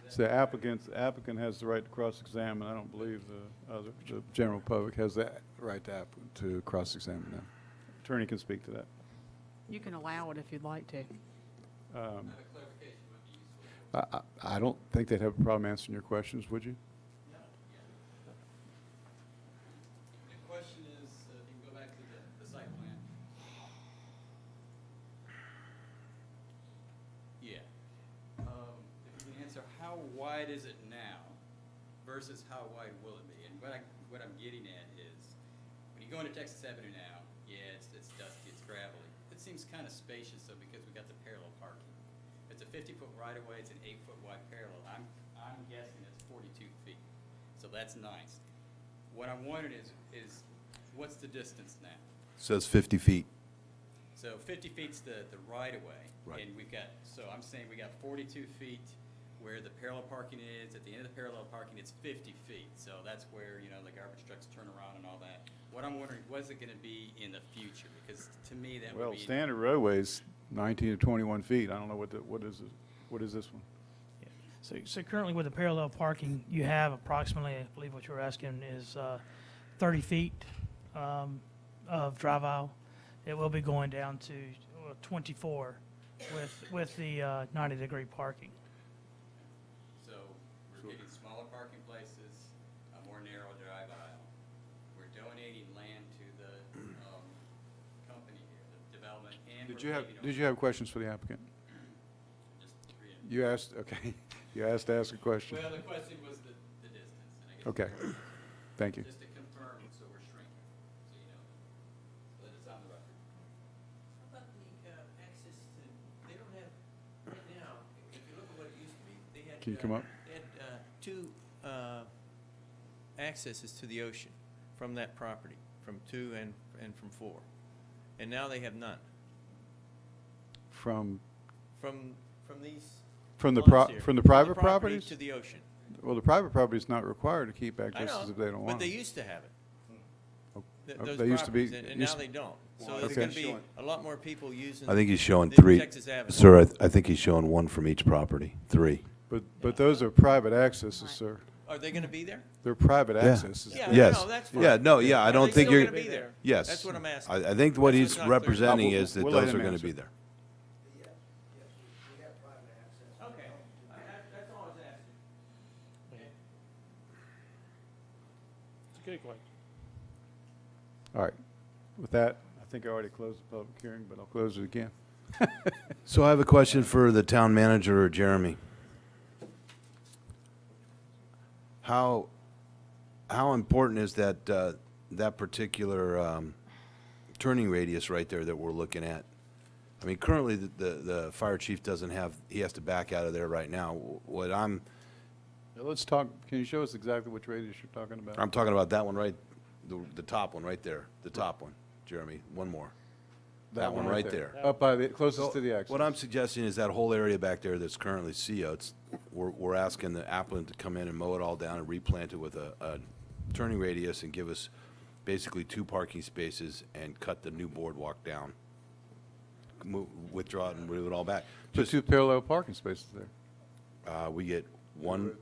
So the applicant has the right to cross-examine. I don't believe the general public has that right to cross-examine them. Attorney can speak to that. You can allow it if you'd like to. I don't think they'd have a problem answering your questions, would you? The question is, if you can go back to the site plan. Yeah. If you can answer, how wide is it now versus how wide will it be? And what I'm getting at is, when you go into Texas Avenue now, yeah, it's dusty, it's gravelly. It seems kind of spacious though, because we got the parallel parking. It's a 50-foot right-of-way, it's an 8-foot wide parallel. I'm guessing it's 42 feet, so that's nice. What I'm wondering is what's the distance now? Says 50 feet. So 50 feet's the right-of-way. Right. And we've got, so I'm saying we got 42 feet where the parallel parking is. At the end of the parallel parking, it's 50 feet. So that's where, you know, the garbage trucks turn around and all that. What I'm wondering, what's it gonna be in the future? Because to me, that would Well, be. standard roadway's 19 to 21 feet. I don't know what is this one? So currently with the parallel parking, you have approximately, I believe what you're asking is 30 feet of drive aisle. It will be going down to 24 with the 90-degree parking. So we're getting smaller parking places, a more narrow drive aisle. We're donating land to the company here, the development, and Did we're you have, paving did you have questions for the applicant? just reading. You asked, okay, you asked to ask a question. Well, the question was the distance, and I guess. Okay, thank you. Just to confirm, so we're shrinking, so you know, so that it's on the record. How about the access to, they don't have, right now, if you look at what it used to be, they had. Can you come up? They had two accesses to the ocean from that property, from 2 and from 4. And now they have none. From From these. From the lots here. from the From private property properties? to the ocean. Well, the private property is not required to keep I accesses know, if they don't want but they them. used to have it. Oh, Those they used to be- properties, and used now to- they don't. So Okay. there's gonna be a lot more people using. I think he's showing the 3. Texas Avenue. Sir, I think he's showing 1 from each property. 3. But those are private accesses, sir. Are they gonna be there? They're private Yeah. accesses. Yeah, Yes. no, that's fine. Yeah, no, yeah, I Are don't they think still you're. gonna be there? Yes. That's what I'm asking. I think what That's he's what's not clear. representing is that We'll let those are him going to answer. be there. Okay, that's all I was asking. It's a good question. All right. With that, I think I already closed the public hearing, but I'll close it again. So I have a question for the town manager or Jeremy. How important is that, that particular turning radius right there that we're looking at? I mean, currently, the fire chief doesn't have, he has to back out of there right now. What Now, let's talk, can you show us exactly which radius you're talking about? I'm talking about that one right, the top one right there, the top one, Jeremy, one more. That one right there. Up by the, closest to the exit. What I'm suggesting is that whole area back there that's currently CO, we're asking the applicant to come in and mow it all down and replant it with a turning radius and give us basically 2 parking spaces and cut the new boardwalk down. Withdraw it and move it all back. Put 2 parallel parking spaces there. We get one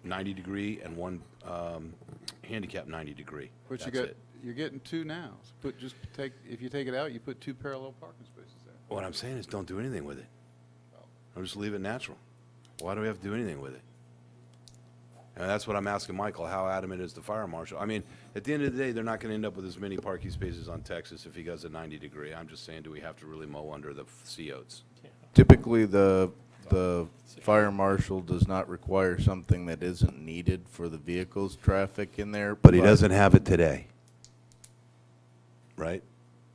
90-degree and one handicap 90-degree. But you That's got, it. you're getting 2 now. So if you take it out, you put 2 parallel parking spaces there. What I'm saying is don't do anything with it. I'll just leave it natural. Why do we have to do anything with it? And that's what I'm asking Michael, how adamant is the fire marshal? I mean, at the end of the day, they're not going to end up with as many parking spaces on Texas if he goes a 90-degree. I'm just saying, do we have to really mow under the COs? Typically, the fire marshal does not require something that isn't needed for the vehicles traffic in there. But he doesn't have it today. Right?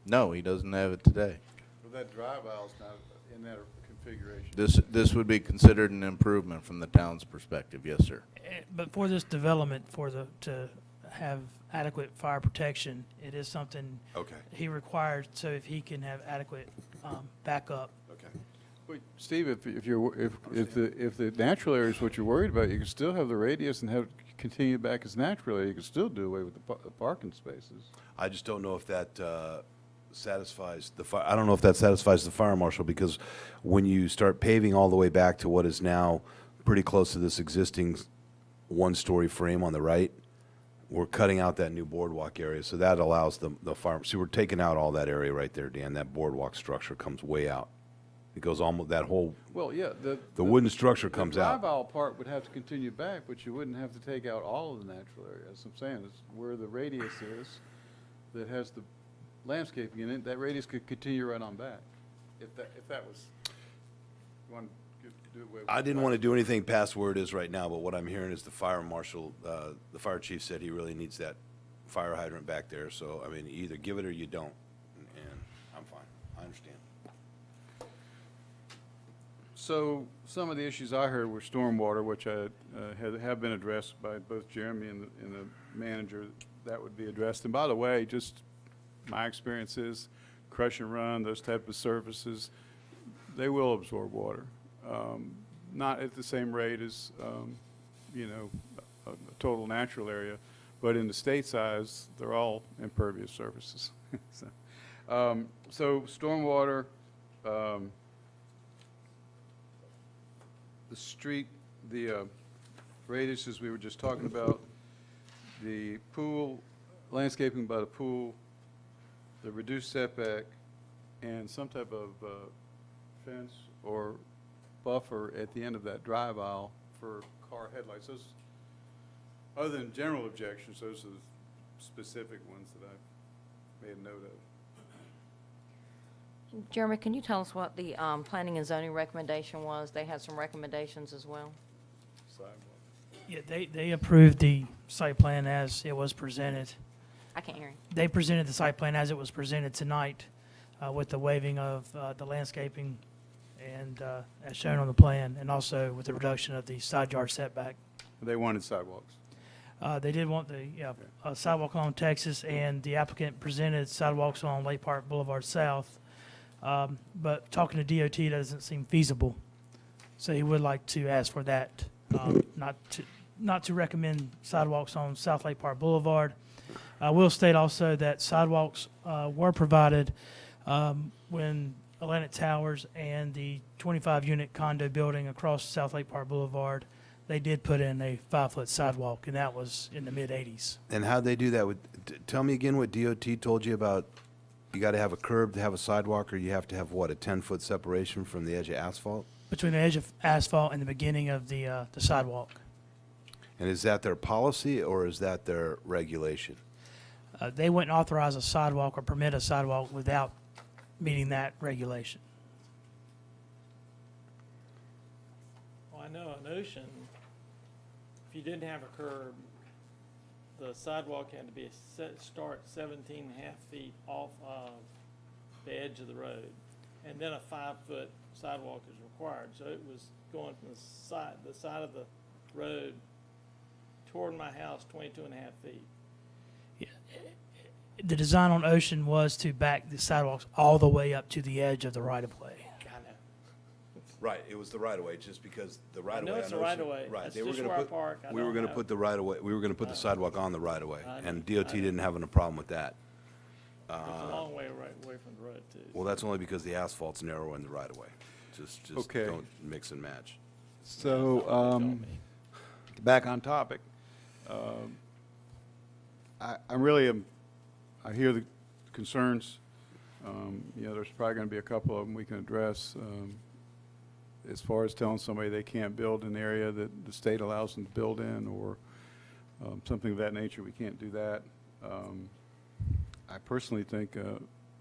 No, he doesn't have it today. Well, that drive aisle's not in that configuration. This would be considered an improvement from the town's perspective, yes, sir. But for this development, to have adequate fire protection, it is something Okay. he requires, so if he can have adequate backup. Okay. Wait, Steve, if the natural area is what you're worried about, you can still have the radius and have continue back as natural area. You can still do away with the parking spaces. I just don't know if that satisfies the fire. I don't know if that satisfies the fire marshal, because when you start paving all the way back to what is now pretty close to this existing one-story frame on the right, we're cutting out that new boardwalk area, so that allows the fire. See, we're taking out all that area right there, Dan. That boardwalk structure comes way out. It goes almost that whole. Well, yeah, The wooden structure comes The out. drive aisle part would have to continue back, but you wouldn't have to take out all of the natural area. That's what I'm saying. It's where the radius is that has the landscaping in it. That radius could continue right on back. If that was, you want to do it with. I didn't want to do anything past where it is right now, but what I'm hearing is the fire marshal, the fire chief said he really needs that fire hydrant back there. So, I mean, either give it or you don't, and I'm fine. I understand. So some of the issues I heard were stormwater, which have been addressed by both Jeremy and the manager. That would be addressed. And by the way, just my experience is crush and run, those type of surfaces, they will absorb water. Not at the same rate as, you know, a total natural area, but in the state size, they're all impervious surfaces. So stormwater, the street, the radiuses we were just talking about, the pool, landscaping by the pool, the reduced setback, and some type of fence or buffer at the end of that drive aisle for car headlights. Those, other than general objections, those are the specific ones that I've made a note of. Jeremy, can you tell us what the planning and zoning recommendation was? They had some recommendations as well. Sidewalk. Yeah, they approved the site plan as it was presented. I can't hear you. They presented the site plan as it was presented tonight with the waiving of the landscaping and as shown on the plan, and also with the reduction of the side yard setback. They wanted sidewalks. They did want the sidewalk on Texas, and the applicant presented sidewalks on Lake Park Boulevard South. But talking to DOT doesn't seem feasible. So he would like to ask for that, not to recommend sidewalks on South Lake Park Boulevard. I will state also that sidewalks were provided when Atlantic Towers and the 25-unit condo building across South Lake Park Boulevard, they did put in a 5-foot sidewalk, and that was in the mid-'80s. And how'd they do that? Tell me again what DOT told you about, you got to have a curb to have a sidewalk, or you have to have, what, a 10-foot separation from the edge of asphalt? Between the edge of asphalt and the beginning of the sidewalk. And is that their policy, or is that their regulation? They wouldn't authorize a sidewalk or permit a sidewalk without meeting that regulation. Well, I know in Ocean, if you didn't have a curb, the sidewalk had to be start 17 and a half feet off of the edge of the road. And then a 5-foot sidewalk is required. So it was going from the side of the road toward my house, 22 and a half feet. The design on Ocean was to back the sidewalks all the way up to the edge of the right-of-way. I know. Right, it was the right-of-way, just because the right-of-way. I know it's the right-of-way. Right, That's they were just gonna where I put, park. I we were don't gonna have- put the right-of-way, we were gonna put the sidewalk on the right-of-way, I know, and DOT I know. didn't have a problem with that. It's a long way away from the road, too. Well, that's only because the asphalt's narrow in the right-of-way. Just Okay. don't mix and match. So, back on topic. I really am, I hear the concerns. You know, there's probably going to be a couple of them we can address. As far as telling somebody they can't build an area that the state allows them to build in, or something of that nature, we can't do that. I personally think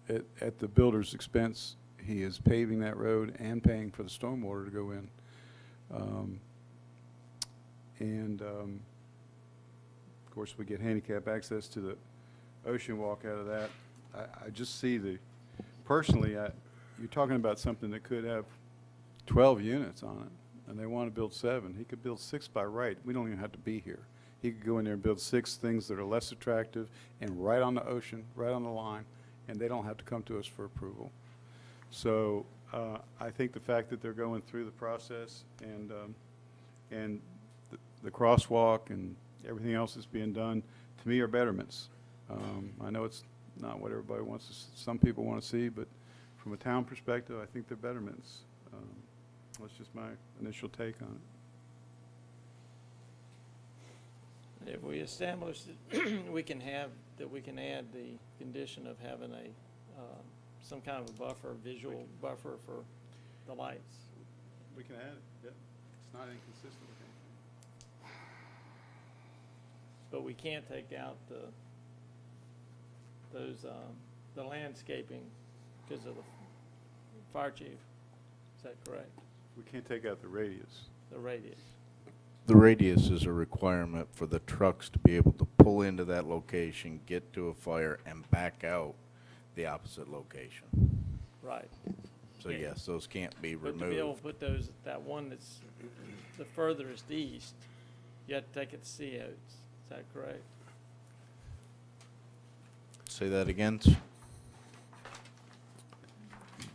at the builder's expense, he is paving that road and paying for the stormwater to go in. Of course, we get handicap access to the ocean walk out of that. I just see personally, you're talking about something that could have 12 units on it, and they want to build 7. He could build 6 by right. We don't even have to be here. He could go in there and build 6 things that are less attractive and right on the ocean, right on the line, and they don't have to come to us for approval. So I think the fact that they're going through the process and the crosswalk and everything else that's being done, to me, are betterments. I know it's not what everybody wants to, some people want to see, but from a town perspective, I think they're betterments. That's just my initial take on it. If we establish that we can add the condition of having some kind of a buffer, visual buffer for the lights. We can add it, yep. It's not inconsistent with anything. But we can't take out the landscaping because of the fire chief. Is that correct? We can't take out the radius. The radius. The radius is a requirement for the trucks to be able to pull into that location, get to a fire, and back out the opposite location. Right. So yes, those can't be But to be able removed. to put those, that one that's the furthest east, you have to take it to C Oats. Is that correct? Say that again?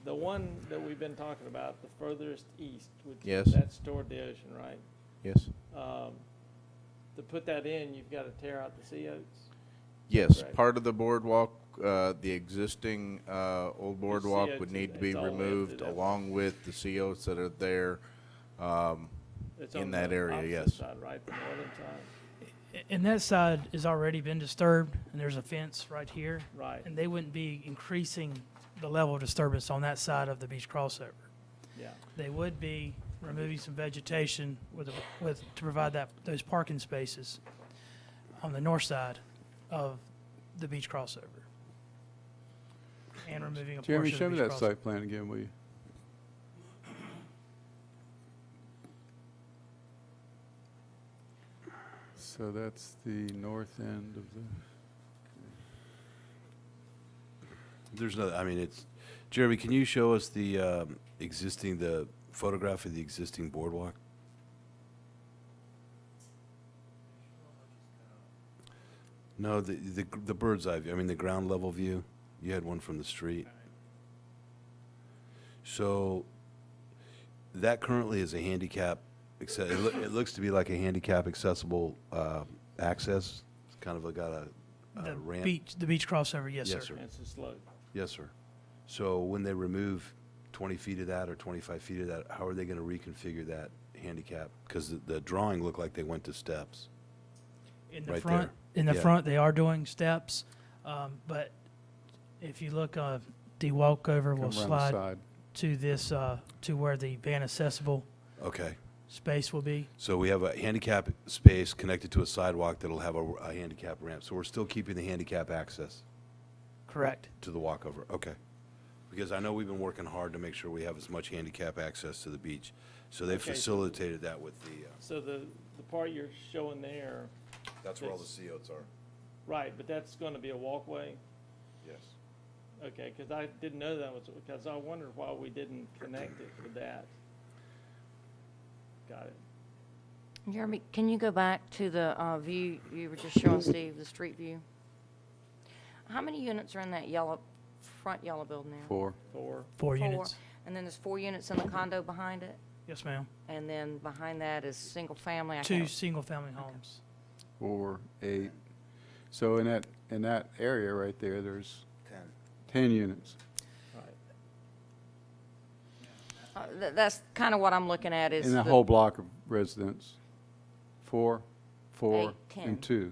The one that we've been talking about, the furthest east, which Yes. that's toward the ocean, right? Yes. To put that in, you've got to tear out the C Oats. Yes, Correct. part of the boardwalk, the existing old boardwalk would COs, need to be it's all empty, removed that along with the COs that are there It's in on that the area, opposite yes. side, right, the northern side. And that side has already been disturbed, and there's a fence right here. Right. And they wouldn't be increasing the level of disturbance on that side of the beach crossover. Yeah. They would be removing some vegetation to provide those parking spaces on the north side of the beach crossover. And removing a Jeremy, portion of show the me beach that crossover. site plan again, will you? So that's the north end of the, There's no, I mean, Jeremy, can you show us the the photograph of the existing boardwalk? No, the bird's eye view, I mean, the ground level view. You had one from the street. So that currently is a handicap, it looks to be like a handicap accessible access. It's kind of got a ramp. The beach crossover, yes, Yes, sir. sir. It's a slope. Yes, sir. So when they remove 20 feet of that or 25 feet of that, how are they going to reconfigure that handicap? Because the drawing looked like they went to steps. In the Right front, there. in the Yeah. front, they are doing steps, but if you look, the walkover come will around the slide side. to this, to where the van accessible Okay. space will be. So we have a handicap space connected to a sidewalk that'll have a handicap ramp. So we're still keeping the handicap access Correct. to the walkover. Okay. Because I know we've been working hard to make sure we have as much handicap access to the beach. So they've Okay, so- facilitated that with the, So the part you're showing there, that's where all the COs are. right, but that's going to be a walkway? Yes. Okay, because I didn't know that was, because I wondered why we didn't connect it with that. Got it. Jeremy, can you go back to the view you were just showing, Steve, the street view? How many units are in that front yellow building there? 4. Four units. And then there's 4 units in the condo behind it? Yes, ma'am. And then behind that is single family? I Two can't- single-family homes. 4, 8. So in that area right there, there's 10. 10 units. Right. That's kind of what I'm looking at is In the the- whole block of residence. 4, 4, 8, 10. and 2.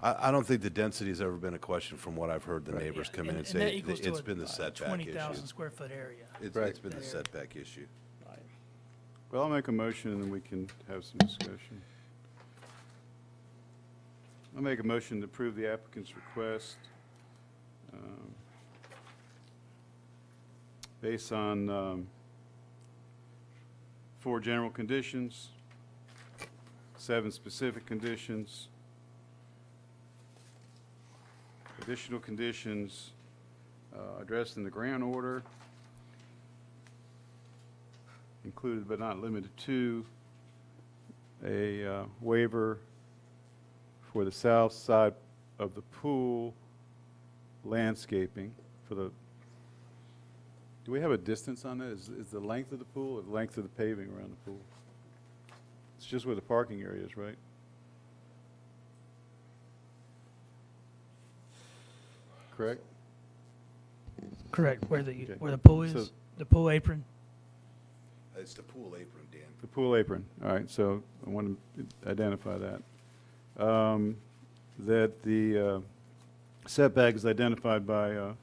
I don't think the density has ever been a question from what I've heard the neighbors come in and that say. equals to It's a been the setback 20,000 issue. square foot area. It's Right. been the setback issue. Right. Well, I'll make a motion and then we can have some discussion. I'll make a motion to approve the applicant's request based on 4 general conditions, 7 specific conditions, additional conditions addressed in the grant order, included but not limited to a waiver for the south side of the pool landscaping for the, do we have a distance on that? Is the length of the pool or the length of the paving around the pool? It's just where the parking area is, right? Correct? Correct, Okay. where the pool So- is, the pool apron. It's the pool apron, Dan. The pool apron, all right, so I want to identify that. That the setback is identified by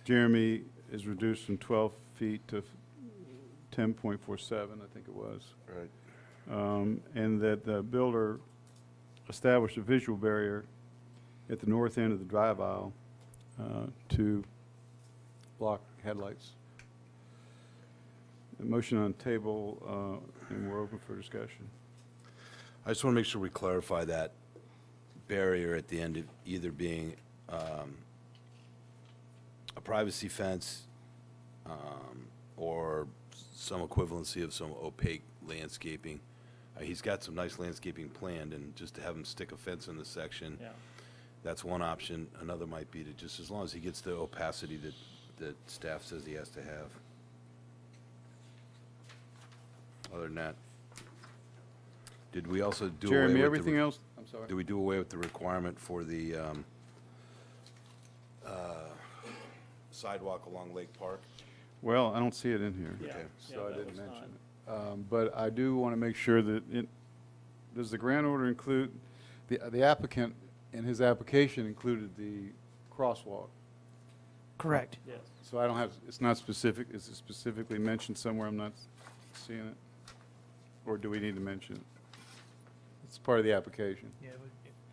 Jeremy is reduced from 12 feet to 10.47, I think it was. Right. And that the builder established a visual barrier at the north end of the drive aisle to block headlights. A motion on the table, and we're open for discussion. I just want to make sure we clarify that barrier at the end of either being a privacy fence, or some equivalency of some opaque landscaping. He's got some nice landscaping planned, and just to have him stick a fence in the section, Yeah. that's one option. Another might be to just, as long as he gets the opacity that staff says he has to have. Other than that, did we also do away with Jeremy, the everything else, I'm sorry. Did we do away with the requirement for the sidewalk along Lake Park? Well, I don't see it in here. Yeah. Okay. Yeah, So I that didn't was mention not- it. But I do want to make sure that does the grant order include, the applicant in his application included the crosswalk? Correct. Yes. So I don't have, it's not specific, is it specifically mentioned somewhere I'm not seeing it? Or do we need to mention it? It's part of the application, Yeah,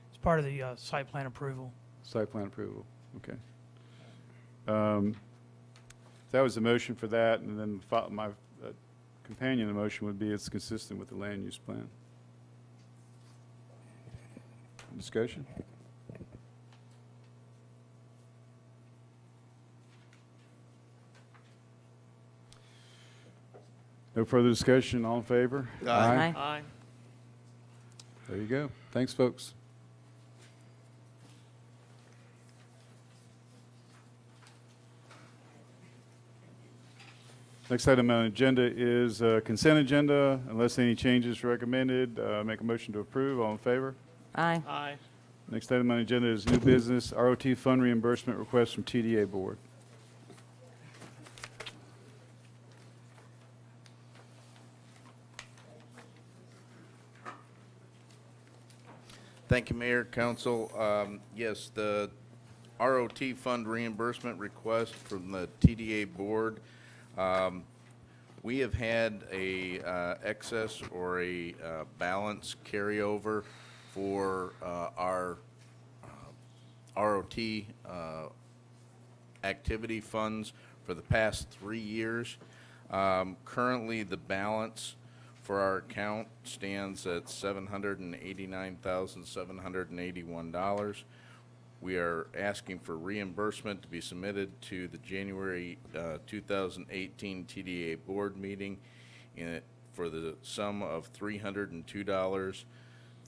it's part of the site plan approval. site plan approval, okay. That was the motion for that, and then my companion motion would be it's consistent with the land use plan. Discussion? No further discussion, all in favor? Aye. Aye. There you go. Thanks, folks. Next item on the agenda is consent agenda. Unless any changes recommended, make a motion to approve. All in favor? Aye. Aye. Next item on the agenda is new business, ROT fund reimbursement request from TDA Board. Thank you, Mayor, Council. Yes, the ROT fund reimbursement request from the TDA Board. We have had a excess or a balance carryover for our ROT activity funds for the past 3 years. Currently, the balance for our account stands at $789,781. We are asking for reimbursement to be submitted to the January 2018 TDA Board meeting for the sum of $302,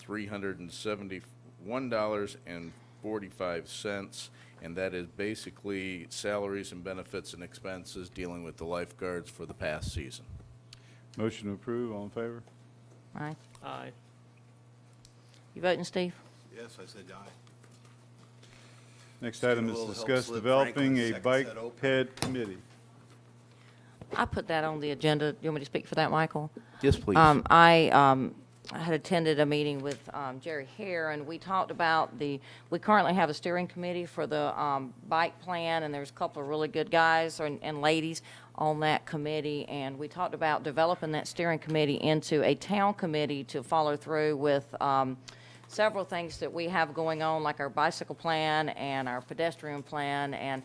$371.45, and that is basically salaries and benefits and expenses dealing with the lifeguards for the past season. Motion to approve, all in favor? Aye. Aye. You voting, Steve? Yes, I said aye. Next item Get a is little help discuss slip developing Franklin, a seconds bike that open. ped committee. I put that on the agenda. You want me to speak for that, Michael? Yes, please. I had attended a meeting with Jerry Hare, and we talked about we currently have a steering committee for the bike plan, and there's a couple of really good guys and ladies on that committee, and we talked about developing that steering committee into a town committee to follow through with several things that we have going on, like our bicycle plan and our pedestrian plan, and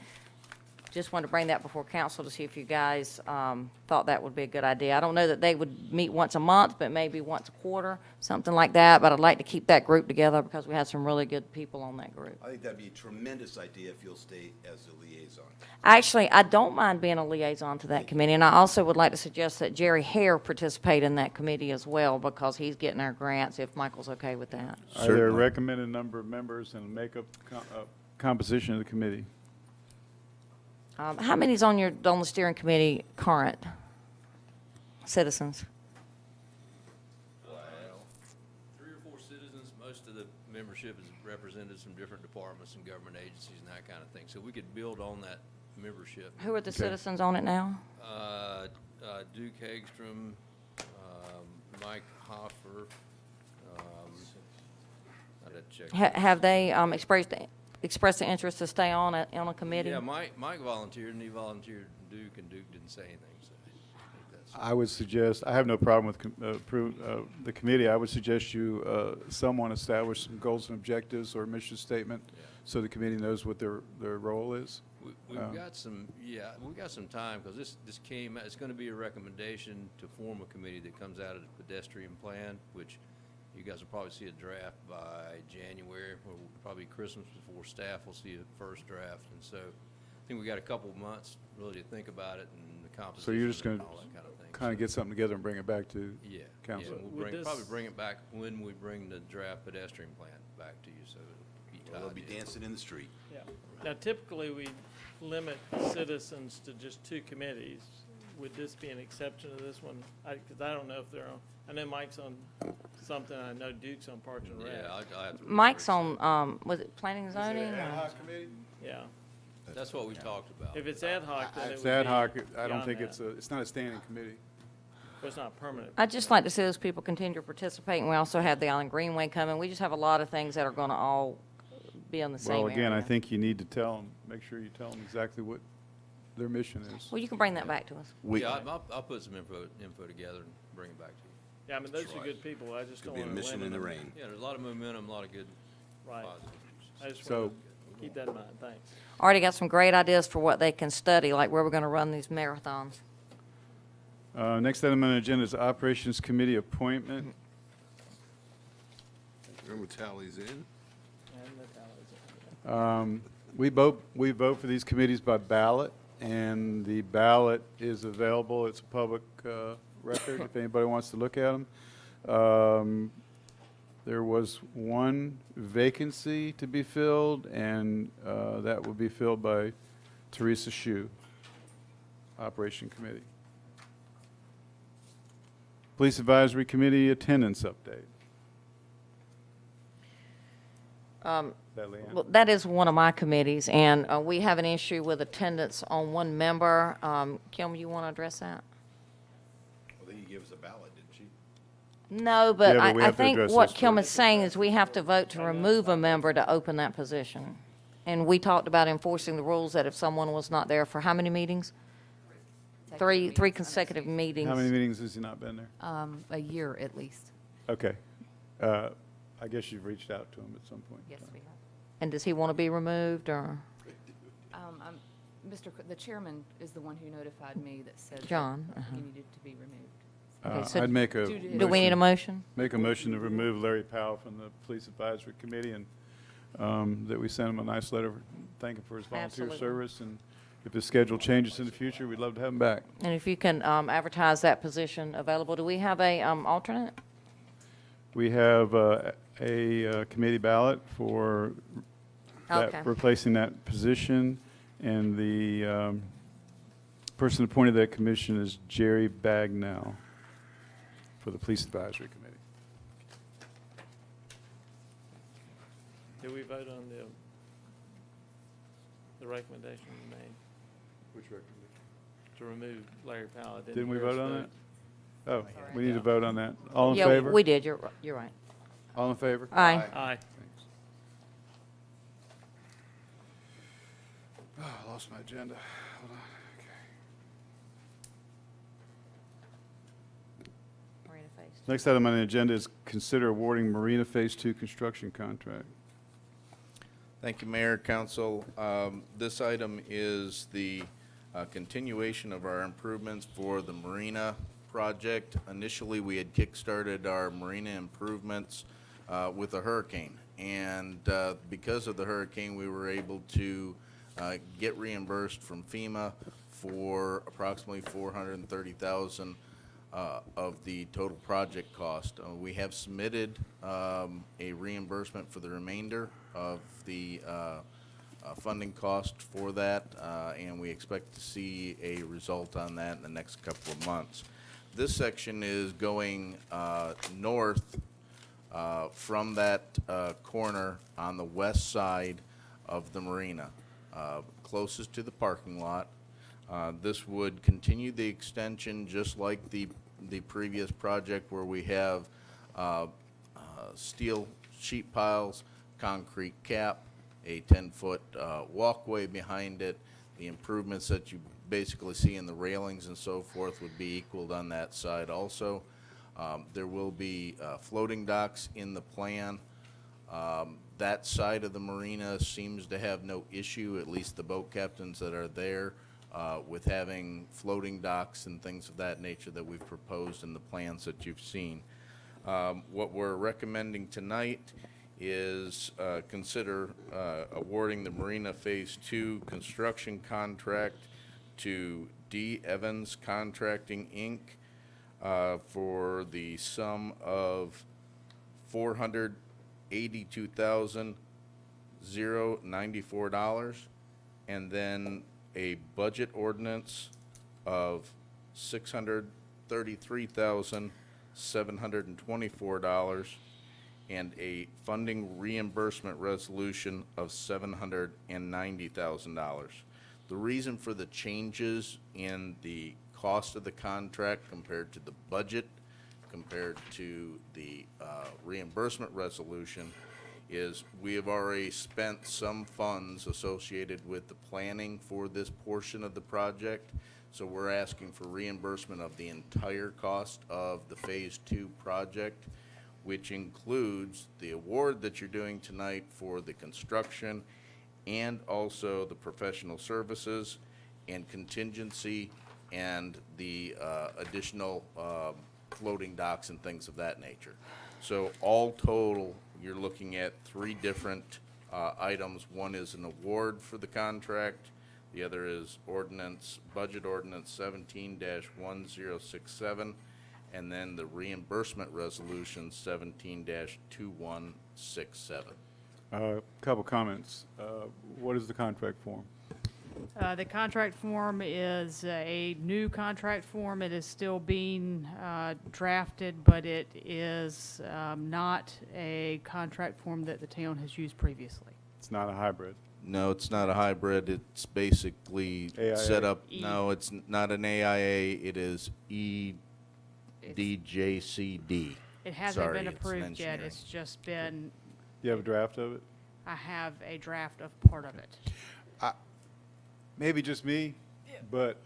just wanted to bring that before council to see if you guys thought that would be a good idea. I don't know that they would meet once a month, but maybe once a quarter, something like that. But I'd like to keep that group together because we had some really good people on that group. I think that'd be a tremendous idea if you'll stay as the liaison. Actually, I don't mind being a liaison to that committee, and I also would like to suggest that Jerry Hare participate in that committee as well because he's getting our grants, if Michael's okay with that. Are there a Certainly. recommended number of members and makeup composition of the committee? How many's on the steering committee current citizens? Well, 3 or 4 citizens, most of the membership is representatives from different departments and government agencies and that kind of thing. So we could build on that membership. Who are the citizens on it now? Duke Hagstrom, Mike Hoffer, I'd have to check. Have they expressed the interest to stay on a committee? Yeah, Mike volunteered, and he volunteered Duke, and Duke didn't say anything, so I think that's. I would suggest, I have no problem with the committee. I would suggest someone establish some goals and objectives or mission statement so the committee knows what their role is. We've got some time, because this it's going to be a recommendation to form a committee that comes out of the pedestrian plan, which You guys will probably see a draft by January, or probably Christmas before staff will see a first draft. And so I think we got a couple of months really to think about it and the composition. So you're just and going to all that kind of thing. kind of get something together and bring it back to Yeah. council? Yeah, Would this- probably bring it back when we bring the draft pedestrian plan back to you, so it'll be Well, they'll be tied in. dancing in the street. Yeah. Now typically, we limit citizens to just 2 committees. Would this be an exception to this one? Because I don't know if they're on, I know Mike's on something, I know Duke's on Parks and Rec. Yeah, I have to. Mike's research on, was it planning and zoning? or- Yeah. that. That's what we talked about. If it's ad hoc, then it would It's be ad hoc. I don't beyond think that. it's not a standing committee. Well, it's not permanent. I'd just like to see those people continue to participate, and we also have the Island Greenway coming. We just have a lot of things that are going to all be on the same Well, again, I area. think you need to tell them, make sure you tell them exactly what their mission is. Well, you can bring that back to us. Yeah, I'll put some info together and bring it back to you. Yeah, I mean, those are good people, I just Could don't be a want to mission limit in the them. rain. Yeah, there's a lot of momentum, a lot of good Right. positives. I just So- want to keep that in mind, thanks. Already got some great ideas for what they can study, like where we're going to run these marathons. Next item on the agenda is Operations Committee appointment. Remember tallies in? And the tallies. We vote for these committees by ballot, and the ballot is available. It's a public record if anybody wants to look at them. There was one vacancy to be filled, and that will be filled by Teresa Shu, Operation Committee. Police Advisory Committee attendance update. Is that Leanne? Well, that is one of my committees, and we have an issue with attendance on one member. Kim, you want to address that? Well, then you give us a ballot, didn't she? No, but Yeah, but we I have to think address what this Kim first. is saying is we have to vote to remove a member to open that position. And we talked about enforcing the rules that if someone was not there for how many meetings? Three consecutive meetings. How many meetings has he not been there? A year at least. Okay. I guess you've reached out to him at some point. Yes, we have. And does he want to be removed, or? The chairman is the one who notified me that said that John, he needed to be removed. Okay, so I'd make a. Do Do we need a motion? Make a motion to remove Larry Powell from the Police Advisory Committee, and that we send him a nice letter thanking him for his volunteer Absolutely. service. And if his schedule changes in the future, we'd love to have him back. And if you can advertise that position available, do we have a alternate? We have a committee ballot for Okay. replacing that position, and the person appointed to that commission is Jerry Bagnell for the Police Advisory Committee. Did we vote on the recommendation we made Which recommendation? to remove Larry Powell? Didn't we hear us vote on that? Oh, Sorry. we need to Yeah. vote on that. All in Yeah, favor? we did, you're right. All in favor? Aye. Aye. Oh, I lost my agenda. Hold on. Okay. Marina Face. Next item on the agenda is consider awarding Marina Phase 2 construction contract. Thank you, Mayor, Council. This item is the continuation of our improvements for the marina project. Initially, we had kick-started our marina improvements with a hurricane. And because of the hurricane, we were able to get reimbursed from FEMA for approximately $430,000 of the total project cost. We have submitted a reimbursement for the remainder of the funding cost for that, and we expect to see a result on that in the next couple of months. This section is going north from that corner on the west side of the marina, closest to the parking lot. This would continue the extension just like the previous project where we have steel sheet piles, concrete cap, a 10-foot walkway behind it. The improvements that you basically see in the railings and so forth would be equaled on that side also. There will be floating docks in the plan. That side of the marina seems to have no issue, at least the boat captains that are there, with having floating docks and things of that nature that we've proposed in the plans that you've seen. What we're recommending tonight is consider awarding the Marina Phase 2 construction contract to D. Evans Contracting, Inc. For the sum of $482,094, and then a budget ordinance of $633,724, and a funding reimbursement resolution of $790,000. The reason for the changes in the cost of the contract compared to the budget, compared to the reimbursement resolution, is we have already spent some funds associated with the planning for this portion of the project. So we're asking for reimbursement of the entire cost of the Phase 2 project, which includes the award that you're doing tonight for the construction and also the professional services and contingency and the additional floating docks and things of that nature. So all total, you're looking at 3 different items. One is an award for the contract. The other is budget ordinance 17-1067, and then the reimbursement resolution 17-2167. Couple comments. What is the contract form? The contract form is a new contract form. It is still being drafted, but it is not a contract form that the town has used previously. It's not a hybrid. No, it's not a hybrid. It's basically AIA. set up. No, it's not an AIA. It is EDJCD. It hasn't Sorry, been it's an approved yet. engineering. It's just been, You have a draft of it? I have a draft of part of it. Maybe just me, but,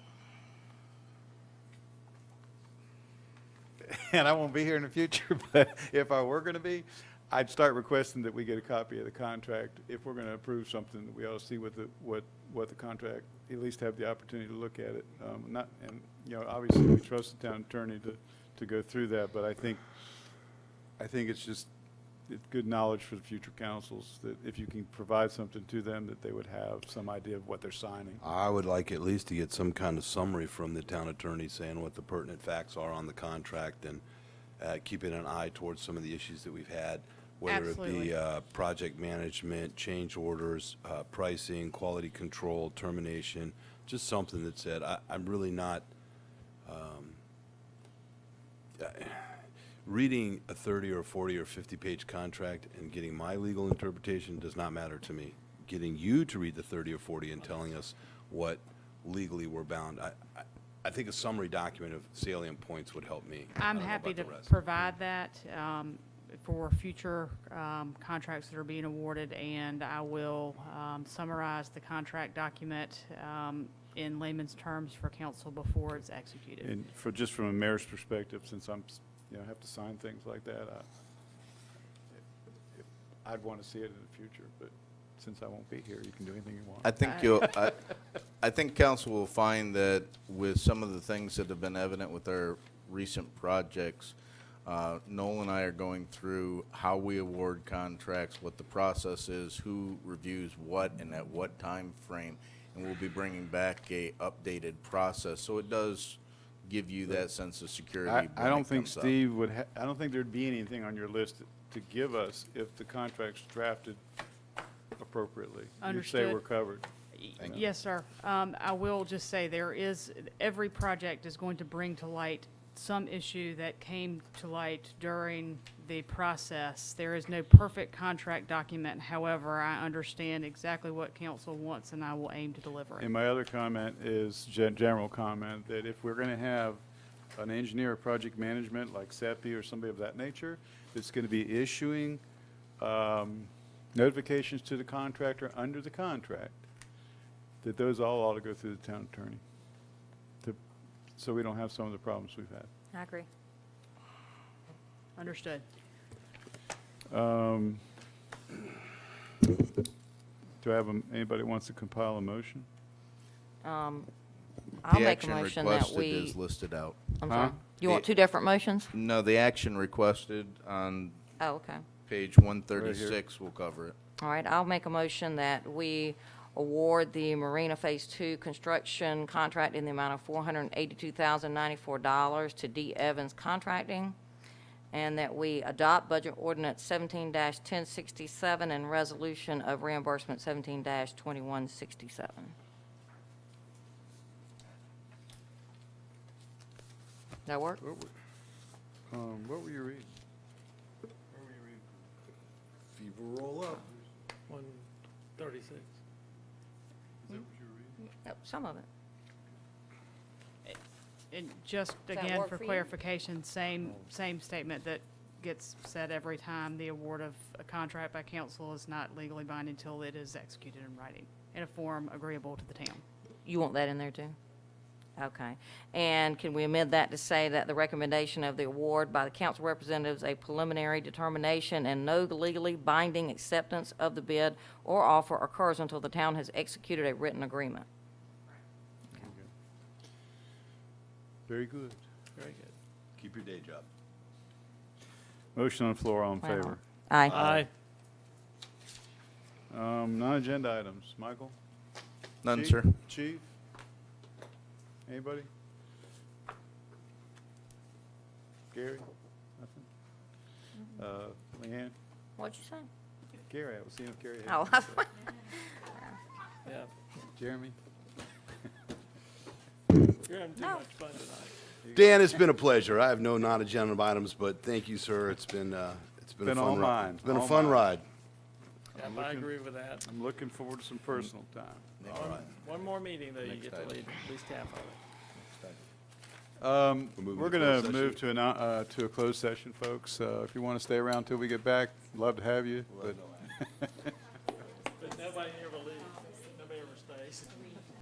and I won't be here in the future, but if I were going to be, I'd start requesting that we get a copy of the contract. If we're going to approve something, we ought to see what the contract, at least have the opportunity to look at it. Obviously, we trust the town attorney to go through that, but I think it's good knowledge for the future councils that if you can provide something to them, that they would have some idea of what they're signing. I would like at least to get some kind of summary from the town attorney saying what the pertinent facts are on the contract, and keeping an eye towards some of the issues that we've had, whether it be Absolutely. project management, change orders, pricing, quality control, termination, just something that said, I'm really not, reading a 30 or 40 or 50-page contract and getting my legal interpretation does not matter to me. Getting you to read the 30 or 40 and telling us what legally we're bound, I think a summary document of salient points would help me. I I'm don't know happy about to the rest. provide that for future contracts that are being awarded, and I will summarize the contract document in layman's terms for council before it's executed. And just from a mayor's perspective, since have to sign things like that, I'd want to see it in the future, but since I won't be here, you can do anything you want. I think council will find that with some of the things that have been evident with our recent projects, Noel and I are going through how we award contracts, what the process is, who reviews what, and at what time frame, and we'll be bringing back a updated process. So it does give you that sense of security. I don't think Steve would, I don't think there'd be anything on your list to give us if the contract's drafted appropriately. You'd say Understood. we're covered. Yes, sir. I will just say every project is going to bring to light some issue that came to light during the process. There is no perfect contract document. However, I understand exactly what council wants, and I will aim to deliver it. And my other comment is general comment, that if we're going to have an engineer of project management like SEPI or somebody of that nature that's going to be issuing notifications to the contractor under the contract, that those all ought to go through the town attorney, so we don't have some of the problems we've had. I agree. Understood. Do I have anybody wants to compile a motion? I'll The make a action motion that requested we. is listed out. I'm Huh? sorry. You want two different motions? No, the action requested on Oh, okay. page 136 will cover it. All right, I'll make a motion that we award the Marina Phase 2 construction contract in the amount of $482,094 to D. Evans Contracting, and that we adopt Budget Ordinance 17-1067 and Resolution of Reimbursement 17-2167. That work? What were you reading? Fever roll up. 136. Yep, some of it. And just that again, work for for you? clarification, same statement that gets said every time. The award of a contract by council is not legally binding until it is executed in writing in a form agreeable to the town. You want that in there too? Okay. And can we amend that to say that the recommendation of the award by the council representatives, a preliminary determination and no legally binding acceptance of the bid or offer occurs until the town has executed a written agreement? Very good. Very good. Keep your day job. Motion on the floor, all in Wow. favor? Aye. Non-agenda items. Michael? None, Chief? sir. Chief? Anybody? Gary? Nothing? Leanne? What'd you say? Gary, I was seeing if Gary had. Oh, something. Yeah. Jeremy? You're having too much fun tonight. Dan, it's been a pleasure. I have no non-agenda items, but thank you, sir. It's been a Been fun all ride. mine, It's been a all fun mine. ride. Yep, I agree with that. I'm looking forward to some personal time. All right. One more meeting, though, you get to lead, at least half of it. We're to going closed to move to a closed session, folks. If you want to stay around till we get back, love to have you, but But nobody ever leaves, nobody ever stays.